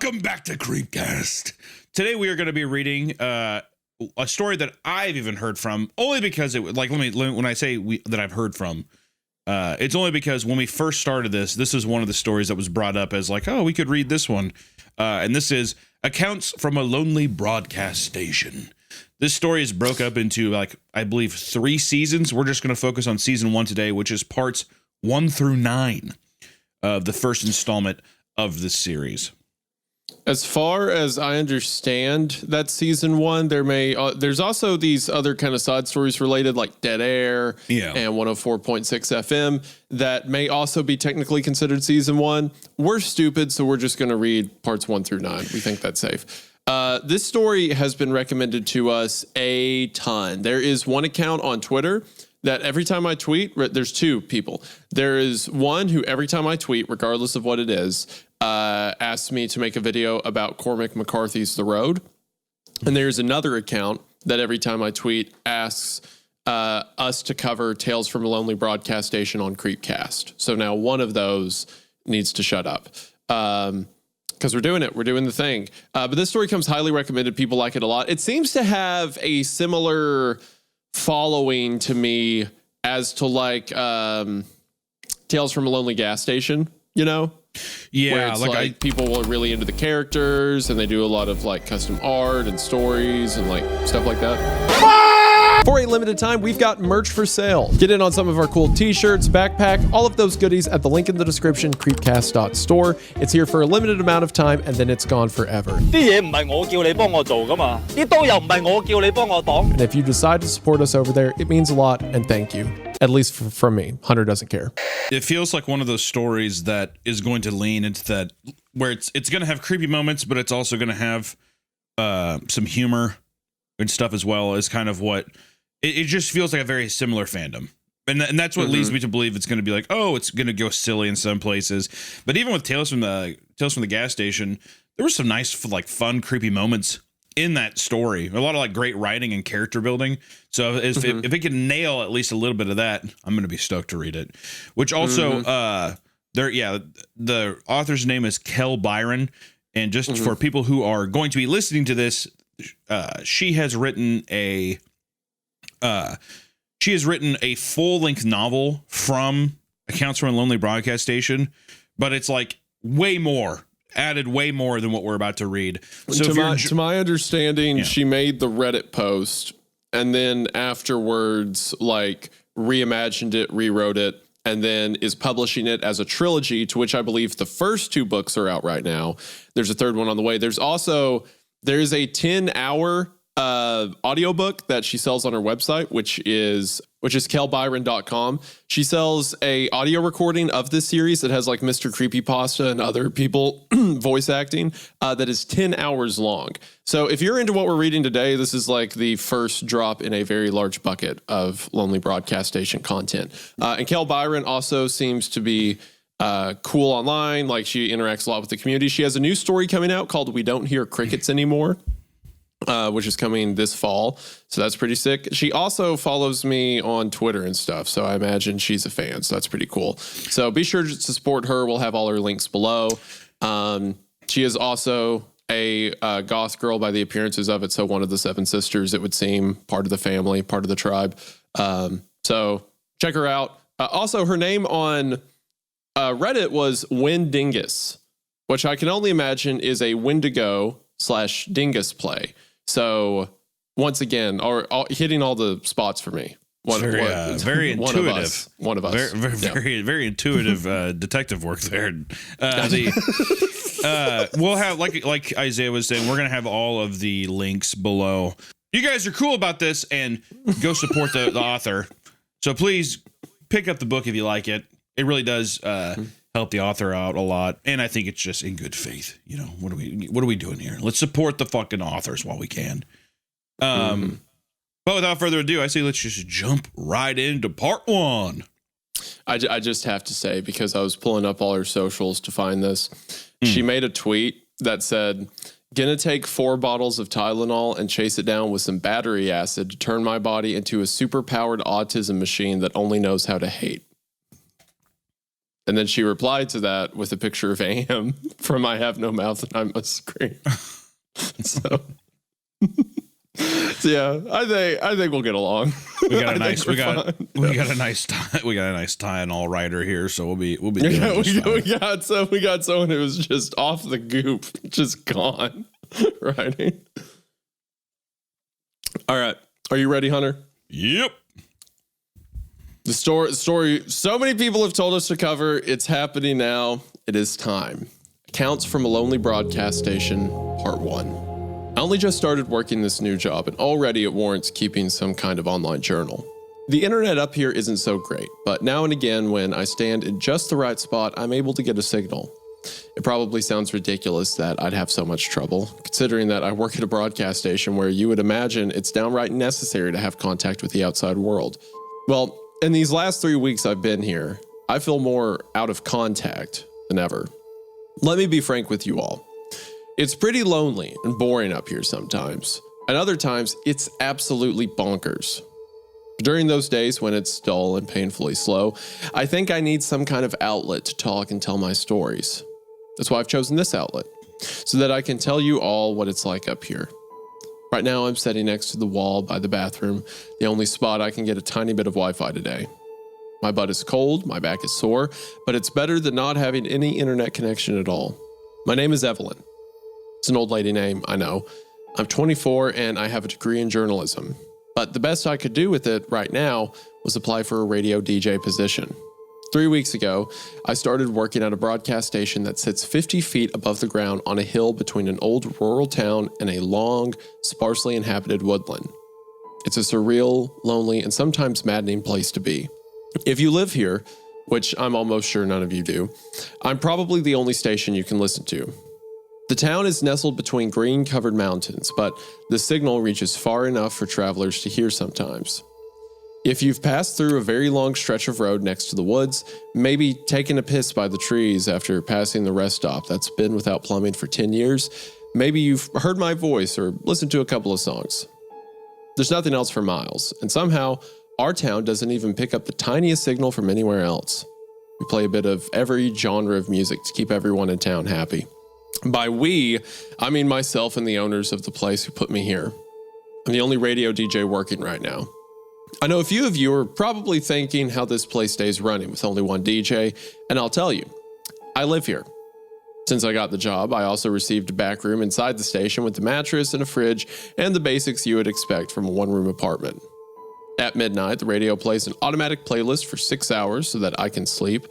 Welcome back to Creepcast. Today we are going to be reading a story that I've even heard from, only because when I say that I've heard from, it's only because when we first started this is one of the stories that was brought up as like, oh, we could read this one. And this is Accounts from a Lonely Broadcast Station. This story is broke up into, I believe 3 seasons. We're just going to focus on season 1 today, which is parts 1 through 9 of the first installment of this series. As far as I understand, that's season 1. There's also these other kind of side stories related, like Dead Air and 104.6 FM, that may also be technically considered season 1. We're stupid, so we're just going to read parts 1 through 9. We think that's safe. This story has been recommended to us a ton. There is one account on Twitter that every time I tweet, there's 2 people. There is one who every time I tweet, regardless of what it is, asks me to make a video about Cormac McCarthy's The Road. And there's another account that every time I tweet asks us to cover Tales from a Lonely Broadcast Station on Creepcast. So now one of those needs to shut up. Because we're doing it. We're doing the thing. But this story comes highly recommended. People like it a lot. It seems to have a similar following to me as to Tales from a Lonely Gas Station, you know? Yeah, where it's people are really into the characters and they do a lot of custom art and stories and stuff like that. For a limited time, we've got merch for sale. Get in on some of our cool t-shirts, backpack, all of those goodies at the link in the description, creepcast.store. It's here for a limited amount of time and then it's gone forever. And if you decide to support us over there, it means a lot and thank you. At least from me. Hunter doesn't care. It feels like one of those stories that is going to lean into that, where it's going to have creepy moments, but it's also going to have some humor and stuff as well, as kind of what it just feels like a very similar fandom. And that's what leads me to believe it's going to be like, oh, it's going to go silly in some places. But even with Tales from the Gas Station, there were some nice, fun, creepy moments in that story. A lot of great writing and character building. So if it can nail at least a little bit of that, I'm going to be stoked to read it. Which also, the author's name is Kel Byron. And just for people who are going to be listening to this, she has written a full-length novel from Accounts from a Lonely Broadcast Station, but it's added way more than what we're about to read. So to my understanding, she made the Reddit post and then afterwards reimagined it, rewrote it, and then is publishing it as a trilogy, to which I believe the first 2 books are out right now. There's a 3rd one on the way. There's a 10-hour audiobook that she sells on her website, which is kelbyron.com. She sells a audio recording of this series that has Mr. Creepypasta and other people voice acting that is 10 hours long. So if you're into what we're reading today, this is the first drop in a very large bucket of Lonely Broadcast Station content. And Kel Byron also seems to be cool online. She interacts a lot with the community. She has a new story coming out called We Don't Hear Crickets Anymore, which is coming this fall. So that's pretty sick. She also follows me on Twitter and stuff, so I imagine she's a fan. So that's pretty cool. So be sure to support her. We'll have all her links below. She is also a goth girl by the appearances of it. So one of the 7 sisters, it would seem, part of the family, part of the tribe. So check her out. Also, her name on Reddit was Wendingus, which I can only imagine is a Wendigo/Dingus play. So once again, hitting all the spots for me. Very intuitive. One of us. Very intuitive detective work there. We'll have, like Isaiah was saying, we're gonna have all of the links below. You guys are cool about this, and go support the author. So please pick up the book if you like it. It really does help the author out a lot, and I think it's just in good faith. You know, what are we doing here? Let's support the fucking authors while we can. But without further ado, I say let's just jump right into part 1. I just have to say, because I was pulling up all her socials to find this, she made a tweet that said, "Gonna take 4 bottles of Tylenol and chase it down with some battery acid to turn my body into a super-powered autism machine that only knows how to hate." And then she replied to that with a picture of AM from I Have No Mouth and I Must Scream. So yeah, I think we'll get along. We got a nice tie and all writer here, so we'll be doing we got someone who was just off the goop, just gone writing. All right, are you ready, Hunter? Yep. The story so many people have told us to cover. It's happening now. It is time. Accounts from a Lonely Broadcast Station, Part 1. I only just started working this new job, and already it warrants keeping some kind of online journal. The internet up here isn't so great, but now and again when I stand in just the right spot, I'm able to get a signal. It probably sounds ridiculous that I'd have so much trouble, considering that I work at a broadcast station where you would imagine it's downright necessary to have contact with the outside world. Well, in these last 3 weeks I've been here, I feel more out of contact than ever. Let me be frank with you all. It's pretty lonely and boring up here sometimes, and other times it's absolutely bonkers. During those days when it's dull and painfully slow, I think I need some kind of outlet to talk and tell my stories. That's why I've chosen this outlet, so that I can tell you all what it's like up here. Right now I'm sitting next to the wall by the bathroom, the only spot I can get a tiny bit of Wi-Fi today. My butt is cold, my back is sore, but it's better than not having any internet connection at all. My name is Evelyn. It's an old lady name, I know. I'm 24 and I have a degree in journalism. But the best I could do with it right now was apply for a radio DJ position. 3 weeks ago, I started working at a broadcast station that sits 50 feet above the ground on a hill between an old rural town and a long, sparsely inhabited woodland. It's a surreal, lonely, and sometimes maddening place to be. If you live here, which I'm almost sure none of you do, I'm probably the only station you can listen to. The town is nestled between green-covered mountains, but the signal reaches far enough for travelers to hear sometimes. If you've passed through a very long stretch of road next to the woods, maybe taken a piss by the trees after passing the rest stop that's been without plumbing for 10 years, maybe you've heard my voice or listened to a couple of songs. There's nothing else for miles, and somehow our town doesn't even pick up the tiniest signal from anywhere else. We play a bit of every genre of music to keep everyone in town happy. By we, I mean myself and the owners of the place who put me here. I'm the only radio DJ working right now. I know a few of you are probably thinking how this place stays running with only one DJ, and I'll tell you, I live here. Since I got the job, I also received a back room inside the station with a mattress and a fridge and the basics you would expect from a one-room apartment. At midnight, the radio plays an automatic playlist for 6 hours so that I can sleep,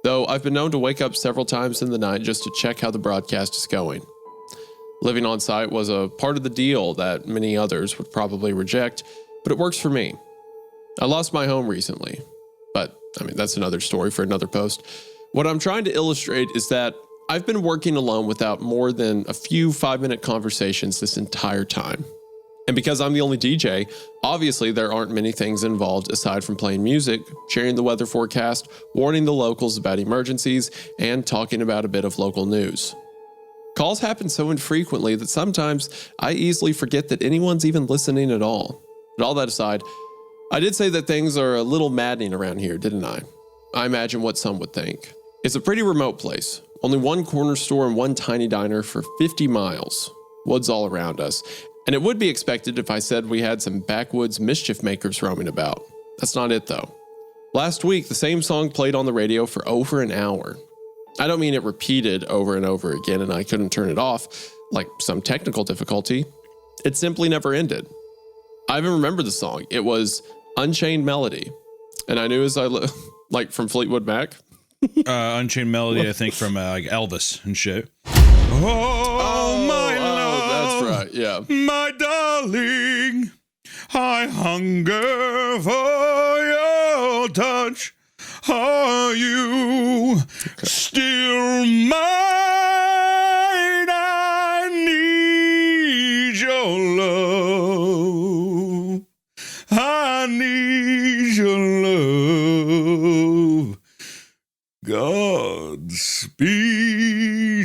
though I've been known to wake up several times in the night just to check how the broadcast is going. Living on site was a part of the deal that many others would probably reject, but it works for me. I lost my home recently, but that's another story for another post. What I'm trying to illustrate is that I've been working alone without more than a few 5-minute conversations this entire time. And because I'm the only DJ, obviously there aren't many things involved aside from playing music, sharing the weather forecast, warning the locals about emergencies, and talking about a bit of local news. Calls happen so infrequently that sometimes I easily forget that anyone's even listening at all. But all that aside, I did say that things are a little maddening around here, didn't I? I imagine what some would think. It's a pretty remote place. Only one corner store and one tiny diner for 50 miles. Woods all around us. And it would be expected if I said we had some backwoods mischief makers roaming about. That's not it though. Last week, the same song played on the radio for over an hour. I don't mean it repeated over and over again and I couldn't turn it off, like some technical difficulty. It simply never ended. I even remember the song. It was Unchained Melody. And I knew as I like from Fleetwood Mac. Unchained Melody, I think from like Elvis and shit. Oh, my love. That's right, yeah. My darling, I hunger for your touch. Are you still mine? I need your love. I need your love. Godspeed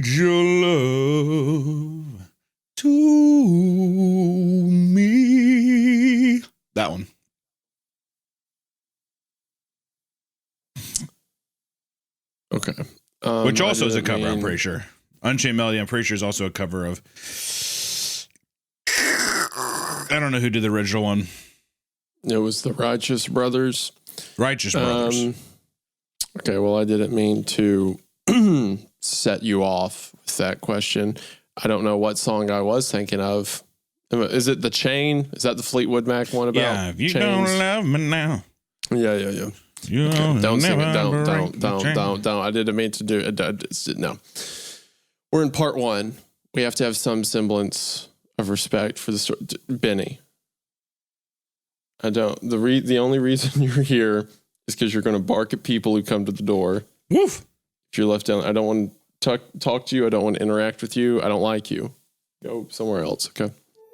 your love to me. That one. Which also is a didn't cover, I'm mean- pretty sure. Unchained Melody, I'm pretty sure, is also a cover of. I don't know who did the original one. It was the Righteous Brothers. Righteous Brothers. Okay, well, I didn't mean to set you off with that question. I don't know what song I was thinking of. Is it The Chain? Is that the Fleetwood Mac one about Yeah, if you chains? don't love me now. Yeah. You Okay, don't sing it. never Don't. I didn't mean to do it. No. We're in part one. We have to have some semblance of respect for the story. Benny. I don't. The only reason you're here is because you're going to bark at people who come to the door. Woof. If you're left down, I don't want to talk to you. I don't want to interact with you. I don't like you. Go somewhere else. Okay.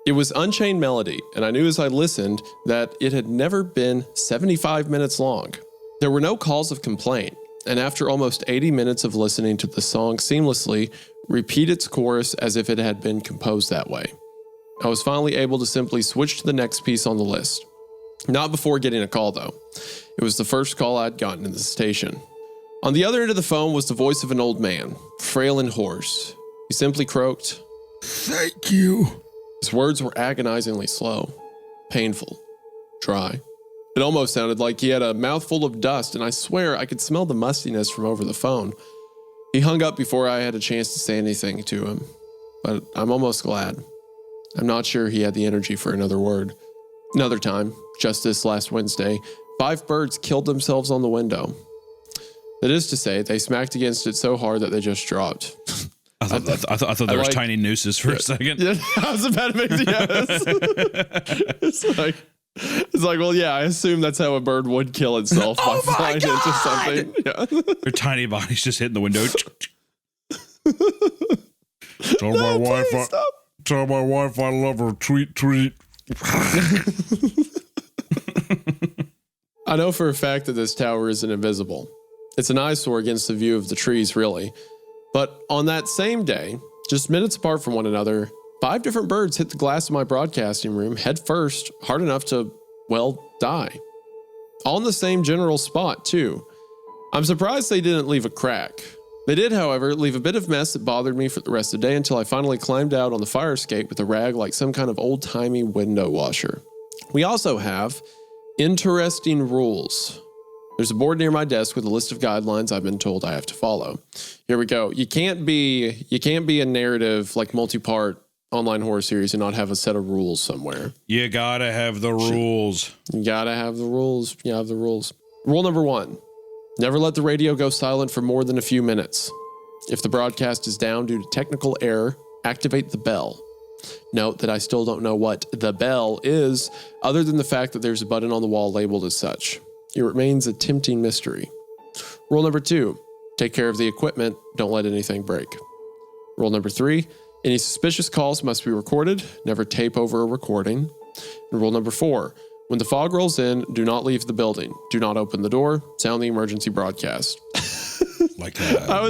It was Unchained Melody, and I knew as I listened that it had never been 75 minutes long. There were no calls of complaint, and after almost 80 minutes of listening to the song seamlessly repeat its chorus as if it had been composed that way, I was finally able to simply switch to the next piece on the list. Not before getting a call, though. It was the first call I'd gotten in the station. On the other end of the phone was the voice of an old man, frail and hoarse. He simply croaked, Thank you. His words were agonizingly slow, painful, dry. It almost sounded like he had a mouthful of dust, and I swear I could smell the mustiness from over the phone. He hung up before I had a chance to say anything to him, but I'm almost glad. I'm not sure he had the energy for another word. Another time, just this last Wednesday, 5 birds killed themselves on the window. That is to say, they smacked against it so hard that they just dropped. I thought there was tiny nooses for a second. Yeah, I was about to make It's like, well, yeah, I assume that's how a bird would kill itself by flying into something. Yeah. Their tiny bodies just hitting the window. Tell my wife I love her. Tweet. I know for a fact that this tower isn't invisible. It's an eyesore against the view of the trees, really. But on that same day, just minutes apart from one another, 5 different birds hit the glass of my broadcasting room head first, hard enough to, well, die. All in the same general spot, too. I'm surprised they didn't leave a crack. They did, however, leave a bit of mess that bothered me for the rest of the day until I finally climbed out on the fire escape with a rag like some kind of old-timey window washer. We also have interesting rules. There's a board near my desk with a list of guidelines I've been told I have to follow. Here we go. You can't be a narrative like multi-part online horror series and not have a set of rules somewhere. You gotta have the rules. You gotta have the rules. You have the rules. Rule number 1. Never let the radio go silent for more than a few minutes. If the broadcast is down due to technical error, activate the bell. Note that I still don't know what the bell is, other than the fact that there's a button on the wall labeled as such. It remains a tempting mystery. Rule number 2, take care of the equipment, don't let anything break. Rule number 3, any suspicious calls must be recorded, never tape over a recording. And rule number 4, when the fog rolls in, do not leave the building. Do not open the door, sound the emergency broadcast. Like that. I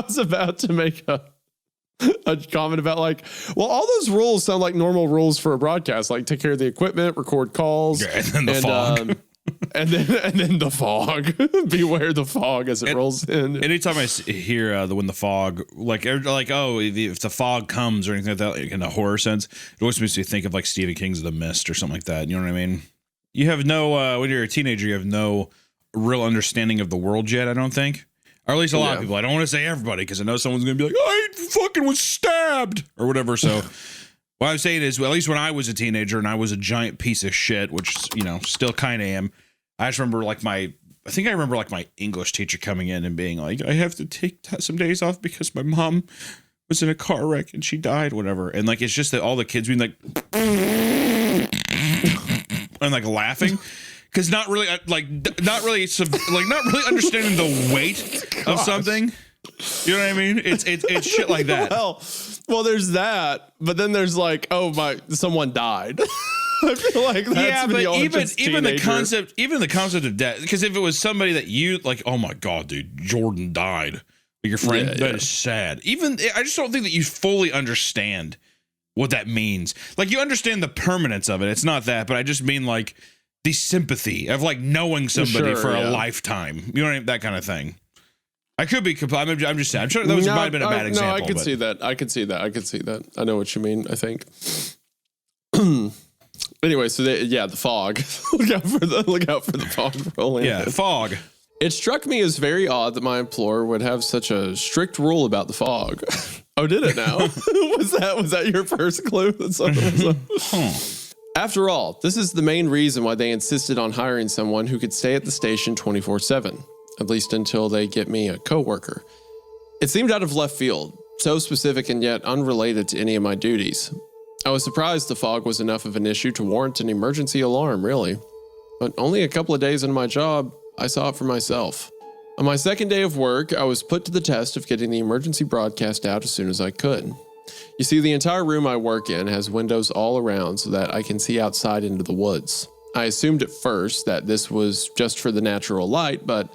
was about to make a comment about like, well, all those rules sound like normal rules for a broadcast, like take care of the equipment, record calls, Yeah, and then the fog. and then the fog. Beware the fog as it rolls in. Anytime I hear when the fog, like if the fog comes or anything like that, like in a horror sense, it always makes me think of like Stephen King's The Mist or something like that. You know what I mean? You have no when you're a teenager, you have no real understanding of the world yet. I don't think, or at least a lot of people. I don't want to say everybody because I know someone's gonna be like, I fucking was stabbed or whatever. So. What I'm saying is, well, at least when I was a teenager and I was a giant piece of shit, which, you know, still kind of am. I just remember I remember my English teacher coming in and being like, I have to take some days off because my mom was in a car wreck and she died, whatever. And like, it's just that all the kids being like, and like laughing. Cause not really understanding the weight of something. You know what I mean? It's shit like that. Well, there's that, but then there's like, someone died. I feel like that's but even the concept of death. Because if it was somebody that you like, oh my god, dude, Jordan died, like your friend, that is sad. I just don't think that you fully understand what that means. Like you understand the permanence of it. It's not that, but I just mean like the sympathy of like knowing somebody for a lifetime. You know what I mean? That kind of thing. I could be. I'm just saying. I'm sure that might have been a bad example. No, I could see that. I could see that. I know what you mean. I think. Anyway, so the fog. look out for the fog rolling. Yeah, fog. It struck me as very odd that my employer would have such a strict rule about the fog. Oh, did it now? Was that your first clue? After all, this is the main reason why they insisted on hiring someone who could stay at the station 24/7, at least until they get me a coworker. It seemed out of left field, so specific and yet unrelated to any of my duties. I was surprised the fog was enough of an issue to warrant an emergency alarm, really. But only a couple of days into my job, I saw it for myself. On my second day of work, I was put to the test of getting the emergency broadcast out as soon as I could. You see, the entire room I work in has windows all around so that I can see outside into the woods. I assumed at first that this was just for the natural light, but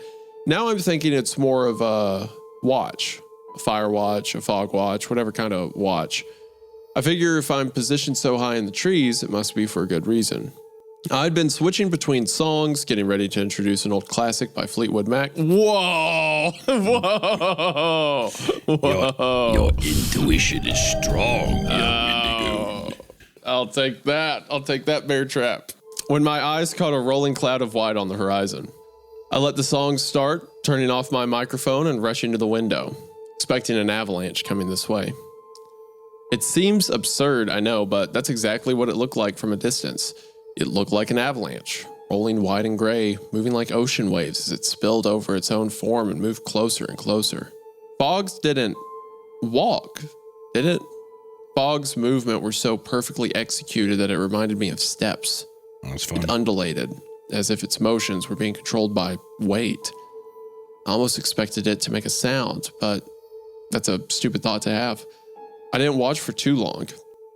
now I'm thinking it's more of a watch, a fire watch, a fog watch, whatever kind of watch. I figure if I'm positioned so high in the trees, it must be for a good reason. I'd been switching between songs, getting ready to introduce an old classic by Fleetwood Mac. Whoa! Your intuition is strong, Wendigoon. I'll take that, bear trap. When my eyes caught a rolling cloud of white on the horizon, I let the song start, turning off my microphone and rushing to the window, expecting an avalanche coming this way. It seems absurd, I know, but that's exactly what it looked like from a distance. It looked like an avalanche, rolling white and gray, moving like ocean waves as it spilled over its own form and moved closer and closer. Fogs didn't walk, did it? Fog's movement were so perfectly executed that it reminded me of steps. Oh, that's fun. It undulated, as if its motions were being controlled by weight. I almost expected it to make a sound, but that's a stupid thought to have. I didn't watch for too long.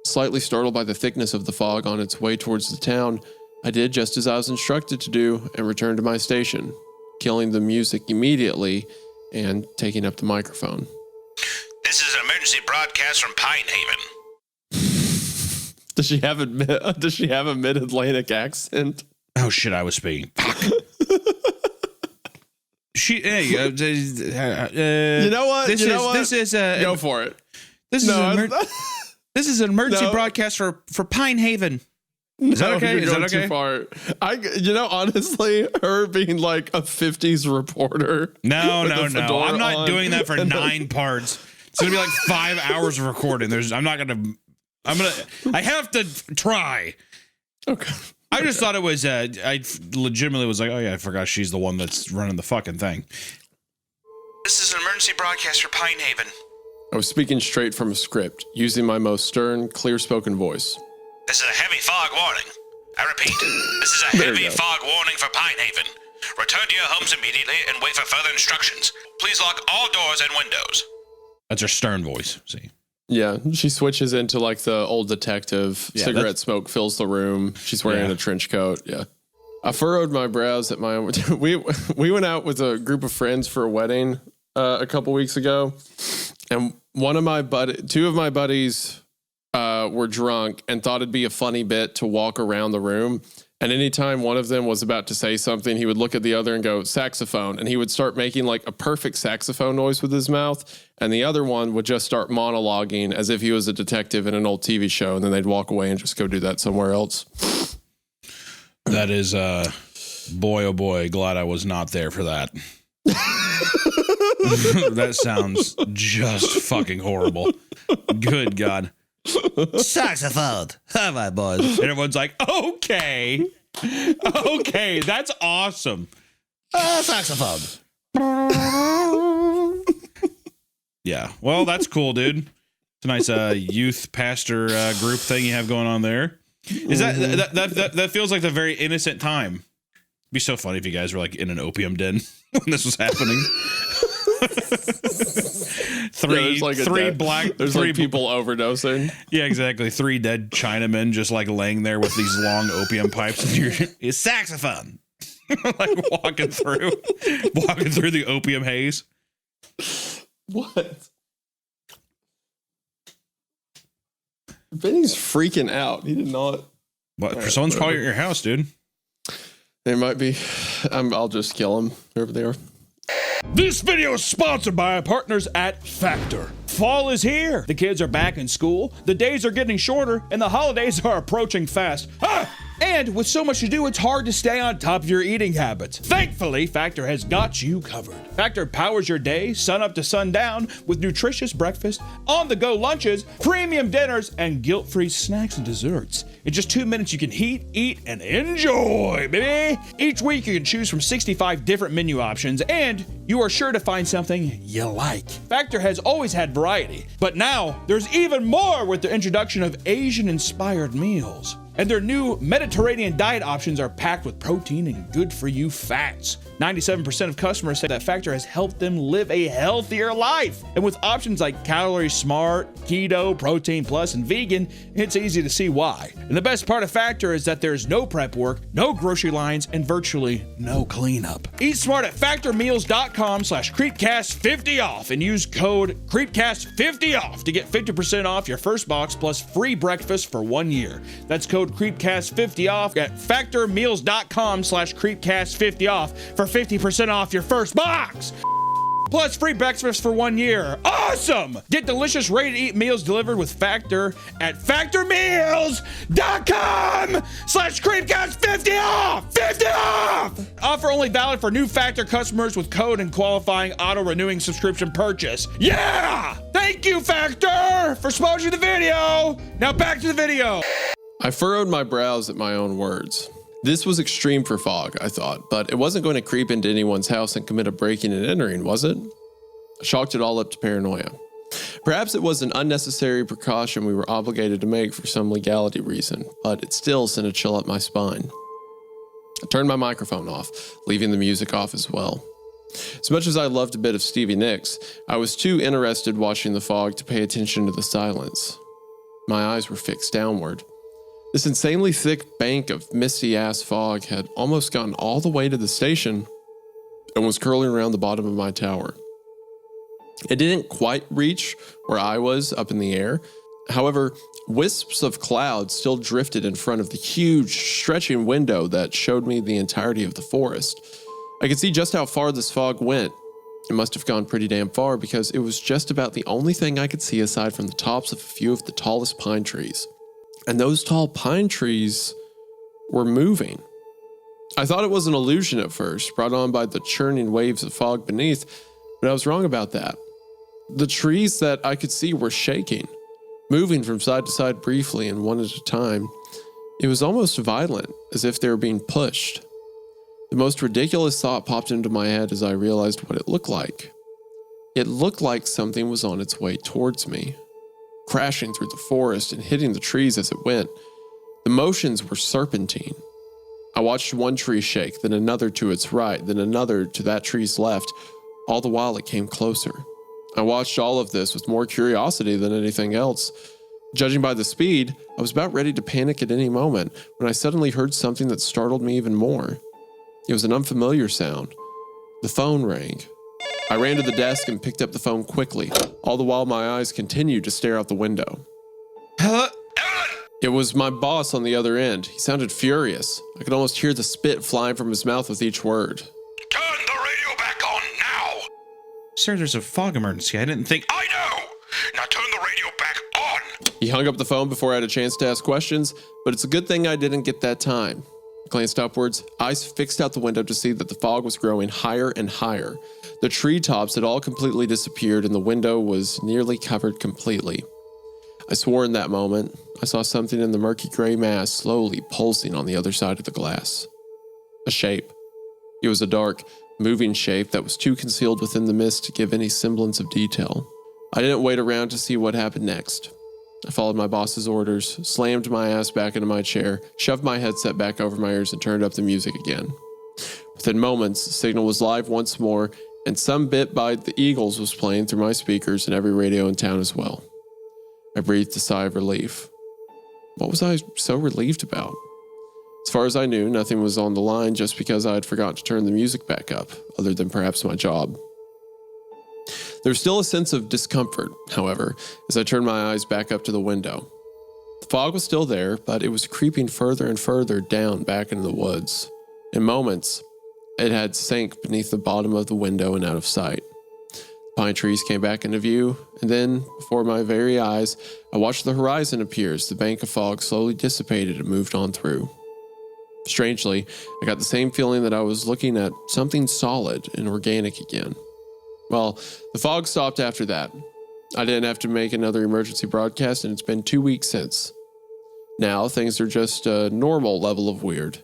Slightly startled by the thickness of the fog on its way towards the town, I did just as I was instructed to do and returned to my station, killing the music immediately and taking up the microphone. This is an emergency broadcast from Pine Haven. Does she have a mid-Atlantic accent? Oh shit! I was speaking. You know what? This is go for it. This is an emergency broadcast for Pine Haven. Is that okay? Is that okay? Too far. Honestly, her being like a 50s reporter. No. I'm not doing that for 9 parts. It's gonna be like 5 hours of recording. I have to try. Okay. I just thought it was. I legitimately was like, oh yeah, I forgot she's the one that's running the fucking thing. This is an emergency broadcast for Pine Haven. I was speaking straight from a script, using my most stern, clear-spoken voice. This is a heavy fog warning. I repeat, this is a heavy fog warning for Pine Haven. Return to your homes immediately and wait for further instructions. Please lock all doors and windows. That's her stern voice. See. Yeah, she switches into like the old detective. Yeah, cigarette smoke fills the room. She's wearing a trench coat. Yeah. I furrowed my brows at my. We went out with a group of friends for a wedding a couple weeks ago, and two of my buddies were drunk and thought it'd be a funny bit to walk around the room. And anytime one of them was about to say something, he would look at the other and go, saxophone. And he would start making like a perfect saxophone noise with his mouth. And the other one would just start monologuing as if he was a detective in an old TV show. And then they'd walk away and just go do that somewhere else. That is, boy, oh boy, glad I was not there for that. That sounds just fucking horrible. Good God. Saxophone. Hi, my boys. And everyone's like, okay, that's awesome. Saxophone. Yeah, well, that's cool, dude. It's a nice youth pastor group thing you have going on there. Is that feels like the very innocent time? It'd be so funny if you guys were like in an opium den when this was happening. Three people overdosing. Yeah, exactly. 3 dead Chinamen just like laying there with these long opium pipes, and it's saxophone, like walking through the opium haze. What? Benny's freaking out. He did not. What? Someone's probably at your house, dude. They might be. I'll just kill him wherever they are. This video is sponsored by our partners at Factor. Fall is here. The kids are back in school, the days are getting shorter, and the holidays are approaching fast. And with so much to do, it's hard to stay on top of your eating habits. Thankfully, Factor has got you covered. Factor powers your day, sun up to sundown, with nutritious breakfast, on-the-go lunches, premium dinners, and guilt-free snacks and desserts. In just 2 minutes, you can heat, eat, and enjoy, baby! Each week, you can choose from 65 different menu options, and you are sure to find something you like. Factor has always had variety, but now there's even more with the introduction of Asian-inspired meals. And their new Mediterranean diet options are packed with protein and good-for-you fats. 97% of customers say that Factor has helped them live a healthier life. And with options like Calorie Smart, Keto, Protein Plus, and Vegan, it's easy to see why. And the best part of Factor is that there's no prep work, no grocery lines, and virtually no cleanup. Eat smart at factormeals.com/creepcast50 off and use code creepcast50 off to get 50% off your first box plus free breakfast for 1 year. That's code creepcast50 off at factormeals.com/creepcast50 off for 50% off your first box. Plus free breakfast for 1 year. Awesome! Get delicious ready-to-eat meals delivered with Factor at factormeals.com/creepcast50 off! 50 off! Offer only valid for new Factor customers with code and qualifying auto-renewing subscription purchase. Yeah! Thank you, Factor, for sponsoring the video. Now back to the video. I furrowed my brows at my own words. This was extreme for Fogg, I thought, but it wasn't going to creep into anyone's house and commit a breaking and entering, was it? I chalked it all up to paranoia. Perhaps it was an unnecessary precaution we were obligated to make for some legality reason, but it still sent a chill up my spine. I turned my microphone off, leaving the music off as well. As much as I loved a bit of Stevie Nicks, I was too interested watching the fog to pay attention to the silence. My eyes were fixed downward. This insanely thick bank of misty-ass fog had almost gotten all the way to the station and was curling around the bottom of my tower. It didn't quite reach where I was up in the air. However, wisps of cloud still drifted in front of the huge, stretching window that showed me the entirety of the forest. I could see just how far this fog went. It must have gone pretty damn far because it was just about the only thing I could see aside from the tops of a few of the tallest pine trees. And those tall pine trees were moving. I thought it was an illusion at first, brought on by the churning waves of fog beneath, but I was wrong about that. The trees that I could see were shaking, moving from side to side briefly and one at a time. It was almost violent, as if they were being pushed. The most ridiculous thought popped into my head as I realized what it looked like. It looked like something was on its way towards me, crashing through the forest and hitting the trees as it went. The motions were serpentine. I watched one tree shake, then another to its right, then another to that tree's left. All the while it came closer. I watched all of this with more curiosity than anything else. Judging by the speed, I was about ready to panic at any moment when I suddenly heard something that startled me even more. It was an unfamiliar sound. The phone rang. I ran to the desk and picked up the phone quickly, all the while my eyes continued to stare out the window. Hello? It was my boss on the other end. He sounded furious. I could almost hear the spit flying from his mouth with each word. Turn the radio back on now! Sir, there's a fog emergency. I didn't think... I know! Now turn the radio back on! He hung up the phone before I had a chance to ask questions, but it's a good thing I didn't get that time. I glanced upwards, eyes fixed out the window to see that the fog was growing higher and higher. The treetops had all completely disappeared and the window was nearly covered completely. I swore in that moment I saw something in the murky gray mass slowly pulsing on the other side of the glass. A shape. It was a dark, moving shape that was too concealed within the mist to give any semblance of detail. I didn't wait around to see what happened next. I followed my boss's orders, slammed my ass back into my chair, shoved my headset back over my ears and turned up the music again. Within moments, the signal was live once more, and Some Bit by the Eagles was playing through my speakers and every radio in town as well. I breathed a sigh of relief. What was I so relieved about? As far as I knew, nothing was on the line just because I had forgotten to turn the music back up, other than perhaps my job. There was still a sense of discomfort, however, as I turned my eyes back up to the window. The fog was still there, but it was creeping further and further down back into the woods. In moments, It had sank beneath the bottom of the window and out of sight. Pine trees came back into view, and then, before my very eyes, I watched the horizon appear as the bank of fog slowly dissipated and moved on through. Strangely, I got the same feeling that I was looking at something solid and organic again. Well, the fog stopped after that. I didn't have to make another emergency broadcast, and it's been 2 weeks since. Now, things are just a normal level of weird.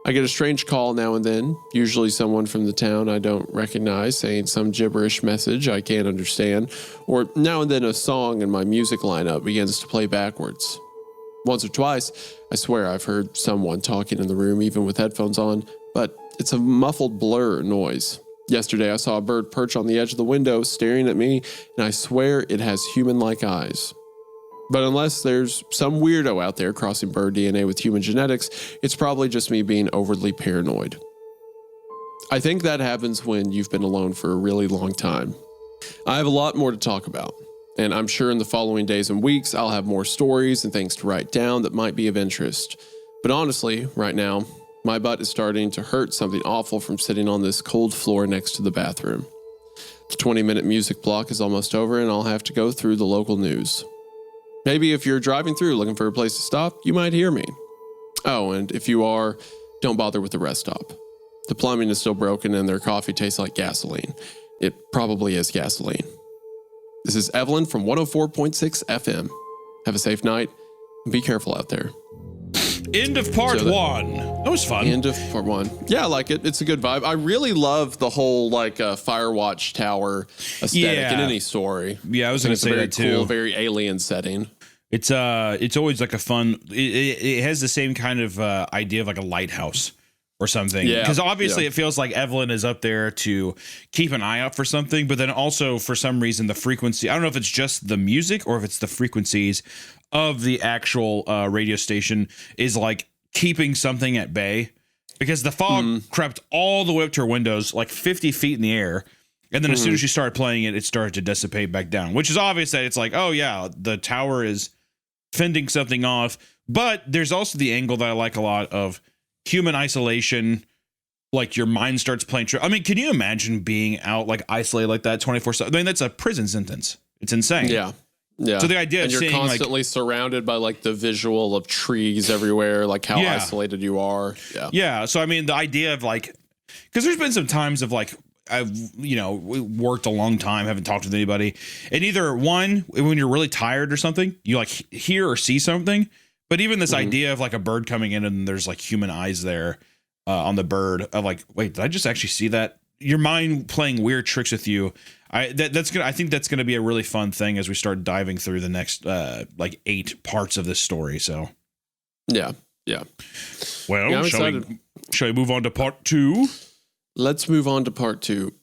I get a strange call now and then, usually someone from the town I don't recognize saying some gibberish message I can't understand, or now and then a song in my music lineup begins to play backwards. Once or twice, I swear I've heard someone talking in the room even with headphones on, but it's a muffled blur noise. Yesterday I saw a bird perch on the edge of the window staring at me, and I swear it has human-like eyes. But unless there's some weirdo out there crossing bird DNA with human genetics, it's probably just me being overly paranoid. I think that happens when you've been alone for a really long time. I have a lot more to talk about, and I'm sure in the following days and weeks I'll have more stories and things to write down that might be of interest. But honestly, right now, my butt is starting to hurt something awful from sitting on this cold floor next to the bathroom. The 20-minute music block is almost over, and I'll have to go through the local news. Maybe if you're driving through looking for a place to stop, you might hear me. Oh, and if you are, don't bother with the rest stop. The plumbing is still broken and their coffee tastes like gasoline. It probably is gasoline. This is Evelyn from 104.6 FM. Have a safe night and be careful out there. End of part one. That was fun. End of part one. Yeah, I like it. It's a good vibe. I really love the whole Firewatch Tower aesthetic in any story. Yeah, I was going to say that too. It's a very cool, very alien setting. It's always like a fun. It has the same kind of idea of like a lighthouse or something. Yeah. Because obviously it feels like Evelyn is up there to keep an eye out for something, but then also for some reason the frequency. I don't know if it's just the music or if it's the frequencies of the actual radio station is like keeping something at bay, because the fog crept all the way up to her windows, like 50 feet in the air. And then as soon as she started playing it, it started to dissipate back down, which is obvious that it's like, oh yeah, the tower is fending something off. But there's also the angle that I like a lot of human isolation. Like your mind starts playing. I mean, can you imagine being out like isolated like that 24/7? I mean, that's a prison sentence. It's insane. Yeah. Yeah. So the idea of you're seeing constantly surrounded by like the visual of trees everywhere, like how isolated you are. Yeah. Yeah. So I mean, the idea of like, because there's been some times of like, I've worked a long time, haven't talked with anybody, and either one, when you're really tired or something, you like hear or see something. But even this idea of like a bird coming in and there's like human eyes there on the bird, of like, wait, did I just actually see that? Your mind playing weird tricks with you. I think that's gonna be a really fun thing as we start diving through the next 8 parts of this story. So yeah. Well, shall we move on to part 2? Let's move on to part 2.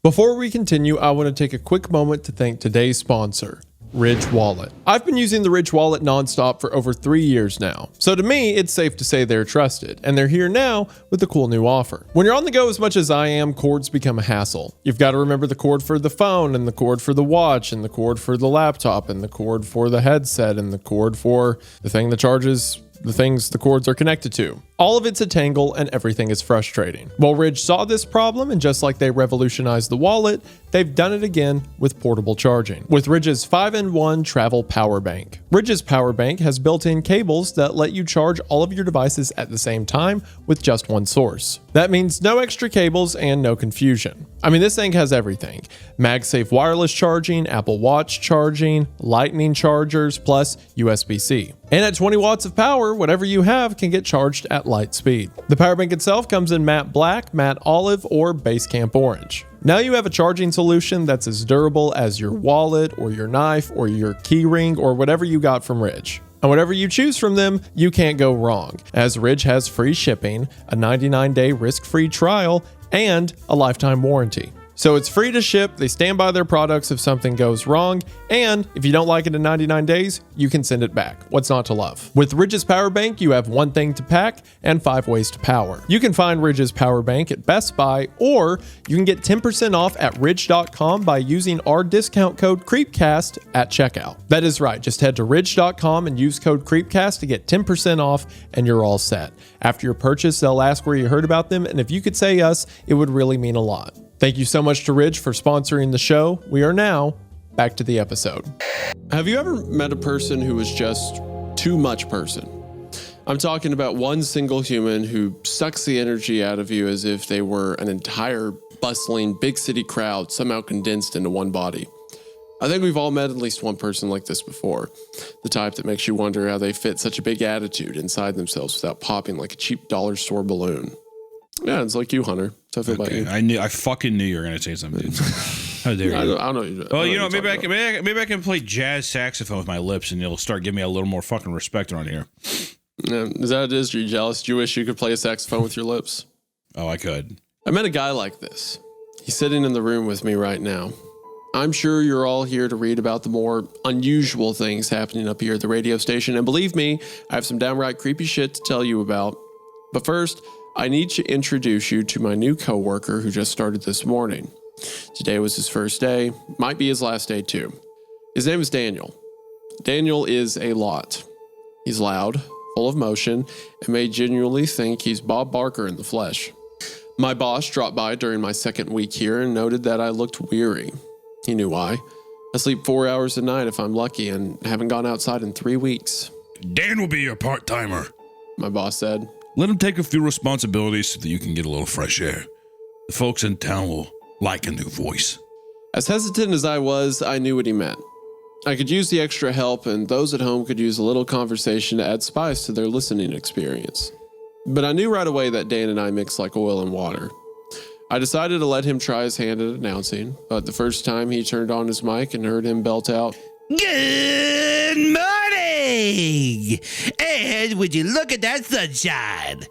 Before we continue, I want to take a quick moment to thank today's sponsor, Ridge Wallet. I've been using the Ridge Wallet nonstop for over 3 years now. So to me, it's safe to say they're trusted, and they're here now with a cool new offer. When you're on the go as much as I am, cords become a hassle. You've got to remember the cord for the phone, and the cord for the watch, and the cord for the laptop, and the cord for the headset, and the cord for the thing that charges the things the cords are connected to. All of it's a tangle and everything is frustrating. Well, Ridge saw this problem, and just like they revolutionized the wallet, they've done it again with portable charging. With Ridge's 5-in-1 travel power bank. Ridge's power bank has built-in cables that let you charge all of your devices at the same time with just one source. That means no extra cables and no confusion. I mean, this thing has everything. MagSafe wireless charging, Apple Watch charging, lightning chargers, plus USB-C. And at 20 watts of power, whatever you have can get charged at light speed. The power bank itself comes in matte black, matte olive, or Basecamp orange. Now you have a charging solution that's as durable as your wallet or your knife or your key ring or whatever you got from Ridge. And whatever you choose from them, you can't go wrong, as Ridge has free shipping, a 99-day risk-free trial, and a lifetime warranty. So it's free to ship, they stand by their products if something goes wrong, and if you don't like it in 99 days, you can send it back. What's not to love? With Ridge's Power Bank, you have one thing to pack and 5 ways to power. You can find Ridge's Power Bank at Best Buy, or you can get 10% off at ridge.com by using our discount code Creepcast at checkout. That is right, just head to ridge.com and use code Creepcast to get 10% off and you're all set. After your purchase, they'll ask where you heard about them, and if you could say us, it would really mean a lot. Thank you so much to Ridge for sponsoring the show. We are now back to the episode. Have you ever met a person who was just too much person? I'm talking about one single human who sucks the energy out of you as if they were an entire bustling big city crowd somehow condensed into one body. I think we've all met at least one person like this before. The type that makes you wonder how they fit such a big attitude inside themselves without popping like a cheap dollar store balloon. Yeah, it's like you, Hunter. So I feel about you. I fucking knew you were gonna say something. How dare you? I don't know. Well, maybe I can play jazz saxophone with my lips, and you'll start giving me a little more fucking respect around here. Yeah, is that it? Is you jealous? Do you wish you could play a saxophone with your lips? Oh, I could. I met a guy like this. He's sitting in the room with me right now. I'm sure you're all here to read about the more unusual things happening up here at the radio station, and believe me, I have some downright creepy shit to tell you about. But first, I need to introduce you to my new coworker who just started this morning. Today was his first day, might be his last day too. His name is Daniel. Daniel is a lot. He's loud, full of motion, and may genuinely think he's Bob Barker in the flesh. My boss dropped by during my second week here and noted that I looked weary. He knew why. I sleep 4 hours a night if I'm lucky and haven't gone outside in 3 weeks. Dan will be your part-timer. My boss said. Let him take a few responsibilities so that you can get a little fresh air. The folks in town will like a new voice. As hesitant as I was, I knew what he meant. I could use the extra help, and those at home could use a little conversation to add spice to their listening experience. But I knew right away that Dan and I mix like oil and water. I decided to let him try his hand at announcing, but the first time he turned on his mic and heard him belt out, Good morning! And would you look at that sunshine?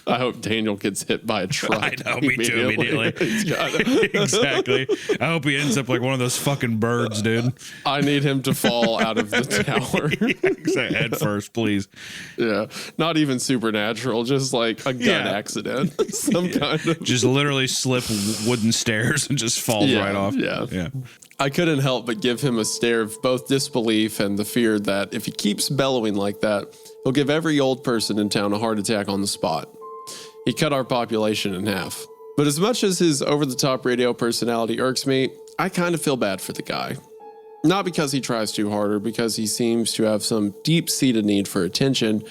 I hope Daniel gets hit by a truck. I know, me too, immediately. Exactly. I hope he ends up like one of those fucking birds, dude. I need him to fall out of the tower. Head first, please. Yeah. Not even supernatural, just like a gun accident. Some kind of. Just literally slip wooden stairs and just falls right off. Yeah. I couldn't help but give him a stare of both disbelief and the fear that if he keeps bellowing like that, he'll give every old person in town a heart attack on the spot. He cut our population in half. But as much as his over-the-top radio personality irks me, I kind of feel bad for the guy. Not because he tries too hard or because he seems to have some deep-seated need for attention.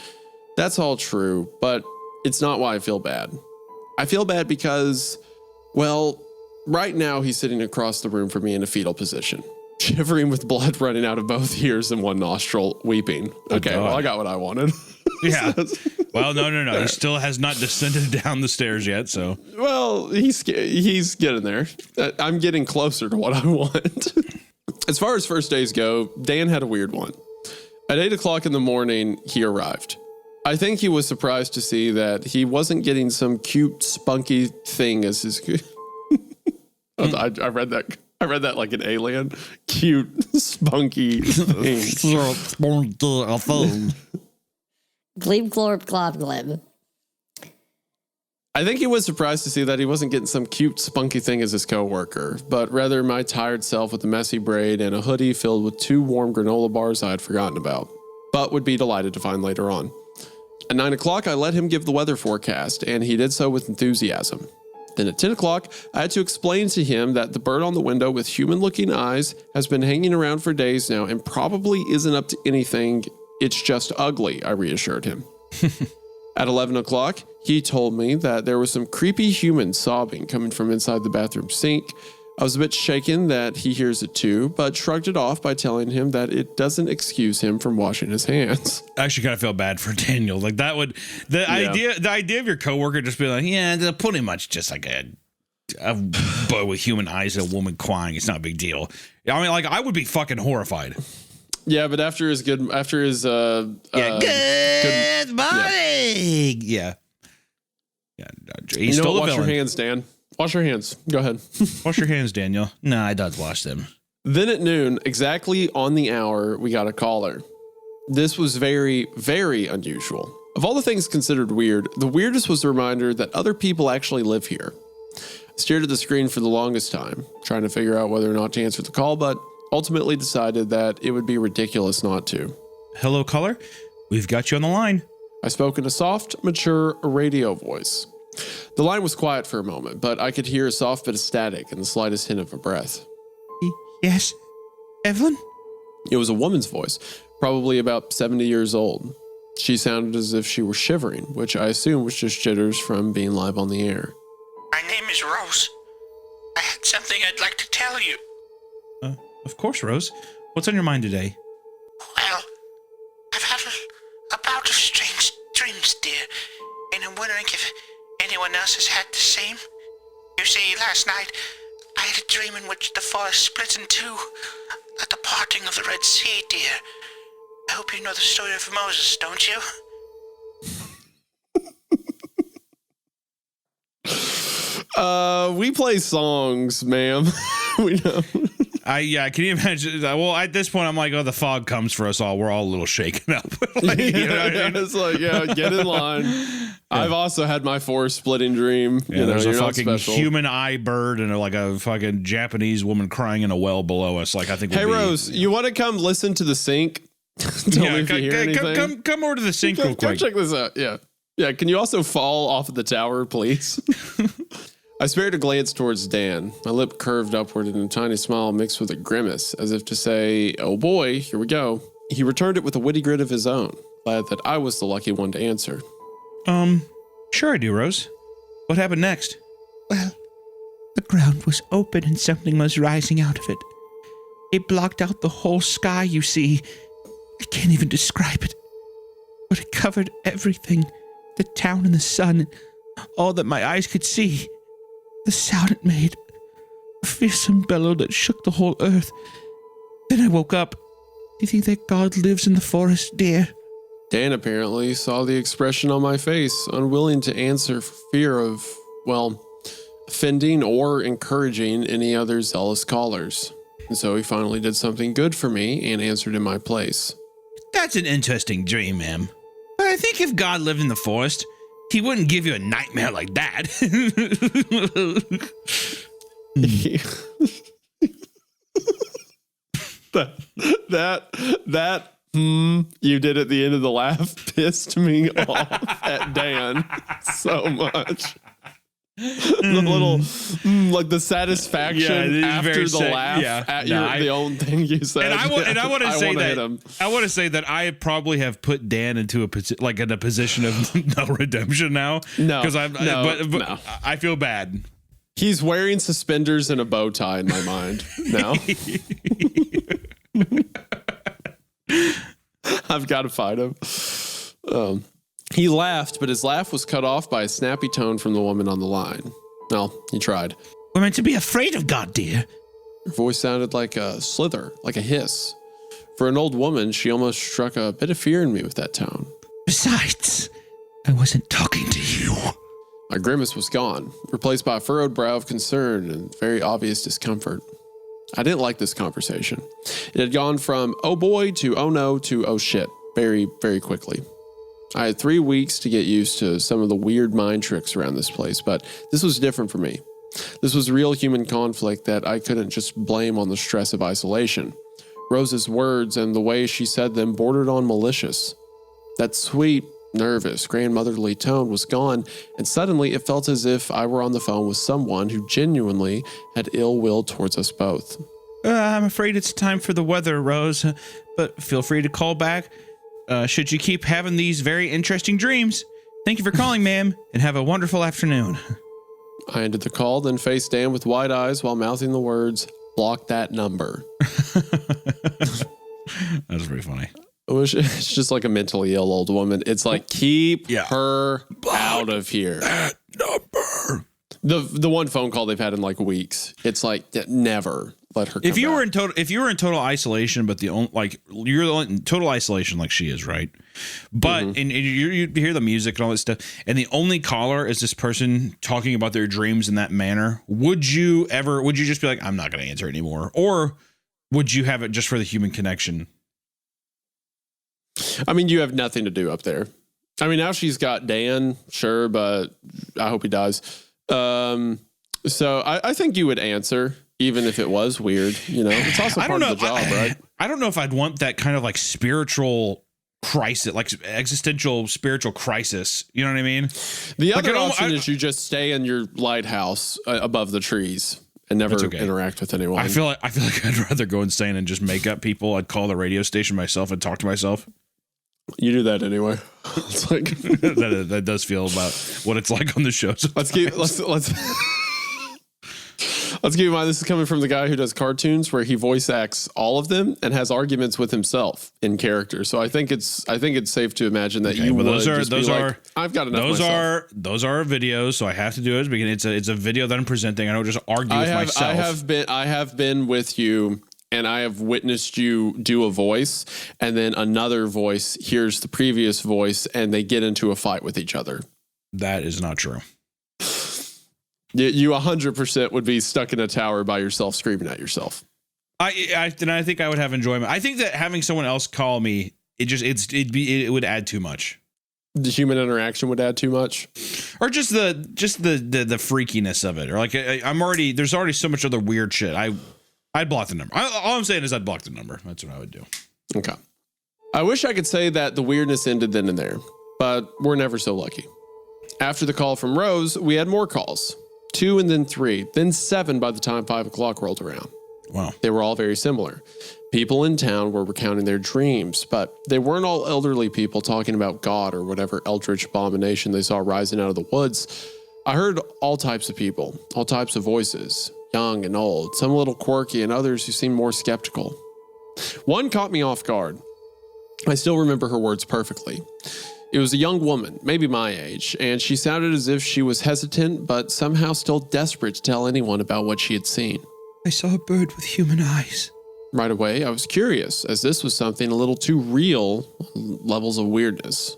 That's all true, but it's not why I feel bad. I feel bad because, well, right now he's sitting across the room from me in a fetal position, shivering with blood running out of both ears and one nostril, weeping. Okay, well, I got what I wanted. Yeah. Well, no. He still has not descended down the stairs yet, so. Well, he's getting there. I'm getting closer to what I want. As far as first days go, Dan had a weird one. At 8 o'clock in the morning, he arrived. I think he was surprised to see that he wasn't getting some cute, spunky thing as his... I read that like an alien. Cute, spunky thing. Gleep, glorp, glop, glib. I think he was surprised to see that he wasn't getting some cute, spunky thing as his coworker, but rather my tired self with a messy braid and a hoodie filled with 2 warm granola bars I had forgotten about, but would be delighted to find later on. At 9 o'clock, I let him give the weather forecast, and he did so with enthusiasm. Then at 10 o'clock, I had to explain to him that the bird on the window with human-looking eyes has been hanging around for days now and probably isn't up to anything. It's just ugly, I reassured him. At 11 o'clock, he told me that there was some creepy human sobbing coming from inside the bathroom sink. I was a bit shaken that he hears it too, but shrugged it off by telling him that it doesn't excuse him from washing his hands. I actually kind of feel bad for Daniel. Like that would, the idea of your coworker just being like, yeah, they're pretty much just like a boy with human eyes and a woman crying. It's not a big deal. I mean, like I would be fucking horrified. Yeah, but after his good morning. Yeah. He You know stole what? a Wash your villain. hands, Dan. Wash your hands. Go ahead. Wash your hands, Daniel. Nah, I does wash them. Then at noon, exactly on the hour, we got a caller. This was very, very unusual. Of all the things considered weird, the weirdest was the reminder that other people actually live here. I stared at the screen for the longest time, trying to figure out whether or not to answer the call, but ultimately decided that it would be ridiculous not to. Hello, caller. We've got you on the line. I spoke in a soft, mature radio voice. The line was quiet for a moment, but I could hear a soft bit of static and the slightest hint of a breath. Yes, Evelyn? It was a woman's voice, probably about 70 years old. She sounded as if she were shivering, which I assume was just jitters from being live on the air. My name is Rose. I had something I'd like to tell you. Of course, Rose. What's on your mind today? Well, I've had a bout of strange dreams, dear, and I'm wondering if anyone else has had the same. You see, last night, I had a dream in which the forest split in two, at the parting of the Red Sea, dear. I hope you know the story of Moses, don't you? We play songs, ma'am. We know. Can you imagine? Well, at this point, I'm like, oh, the fog comes for us all. We're all a little shaken up. Like, you know what I mean? It's like, get in line. I've also had my forest splitting dream. Yeah, there's you're a not fucking special. human eye bird and like a fucking Japanese woman crying in a well below us. Like, I think. Hey, Rose, you want to come listen to the sync? Tell me if you hear anything. Come over to the sink real Come quick. check this out. Yeah. Can you also fall off of the tower, please? I spared a glance towards Dan. My lip curved upward in a tiny smile mixed with a grimace, as if to say, oh boy, here we go. He returned it with a witty grin of his own, glad that I was the lucky one to answer. Sure I do, Rose. What happened next? Well, the ground was open and something was rising out of it. It blocked out the whole sky, you see. I can't even describe it. But it covered everything. The town and the sun, all that my eyes could see. The sound it made, a fearsome bellow that shook the whole earth. Then I woke up. Do you think that God lives in the forest, dear? Dan apparently saw the expression on my face, unwilling to answer for fear of, offending or encouraging any other zealous callers. And so he finally did something good for me and answered in my place. That's an interesting dream, ma'am. But I think if God lived in the forest, he wouldn't give you a nightmare like that. that you did at the end of the laugh pissed me off at Dan so much. The little, like the satisfaction after the laugh at the own thing you said. And I want to say that I want to say that I probably have put Dan into in a position of no redemption now. No, because no. I feel bad. He's wearing suspenders and a bow tie in my mind now. I've got to fight him. He laughed, but his laugh was cut off by a snappy tone from the woman on the line. Well, he tried. We're meant to be afraid of God, dear. Her voice sounded like a slither, like a hiss. For an old woman, she almost struck a bit of fear in me with that tone. Besides, I wasn't talking to you. My grimace was gone, replaced by a furrowed brow of concern and very obvious discomfort. I didn't like this conversation. It had gone from oh boy to oh no to oh shit very, very quickly. I had 3 weeks to get used to some of the weird mind tricks around this place, but this was different for me. This was real human conflict that I couldn't just blame on the stress of isolation. Rose's words and the way she said them bordered on malicious. That sweet, nervous, grandmotherly tone was gone, and suddenly it felt as if I were on the phone with someone who genuinely had ill will towards us both. I'm afraid it's time for the weather, Rose, but feel free to call back. Should you keep having these very interesting dreams. Thank you for calling, ma'am, and have a wonderful afternoon. I ended the call, then faced Dan with wide eyes while mouthing the words, block that number. That's pretty funny. It's just like a mentally ill old woman. It's like, keep her out of here. That number. The one phone call they've had in like weeks. It's like, never. let her. If you were in total isolation, but you're in total isolation like she is, right? But and you hear the music and all this stuff, and the only caller is this person talking about their dreams in that manner. Would you just be like, I'm not going to answer anymore, or would you have it just for the human connection? I mean, you have nothing to do up there. I mean, now she's got Dan, sure, but I hope he dies. So I think you would answer, even if it was weird. You know, it's also part of the job, right? I don't know if I'd want that kind of like spiritual crisis, like existential spiritual crisis. You know what I mean? The other option is you just stay in your lighthouse above the trees and never interact with anyone. I feel like I'd rather go insane and just make up people. I'd call the radio station myself and talk to myself. You do that anyway. It's like that does feel about what it's like on the show. Let's keep in mind, this is coming from the guy who does cartoons where he voice acts all of them and has arguments with himself in character. So I think it's safe to imagine that you would I've got enough. Those are videos, so I have to do it because it's a video that I'm presenting. I don't just argue with myself. I have been with you, and I have witnessed you do a voice, and then another voice hears the previous voice, and they get into a fight with each other. That is not true. You 100% would be stuck in a tower by yourself, screaming at yourself. I think I would have enjoyment. I think that having someone else call me, it would add too much. The human interaction would add too much, or just the freakiness of it, or like there's already so much other weird shit. I'd block the number. All I'm saying is I'd block the number. That's what I would do. Okay. I wish I could say that the weirdness ended then and there, but we're never so lucky. After the call from Rose, we had more calls. 2 and then 3, then 7 by the time 5 o'clock rolled around. Wow. They were all very similar. People in town were recounting their dreams, but they weren't all elderly people talking about God or whatever eldritch abomination they saw rising out of the woods. I heard all types of people, all types of voices, young and old, some a little quirky and others who seemed more skeptical. One caught me off guard. I still remember her words perfectly. It was a young woman, maybe my age, and she sounded as if she was hesitant, but somehow still desperate to tell anyone about what she had seen. I saw a bird with human eyes. Right away, I was curious, as this was something a little too real, levels of weirdness.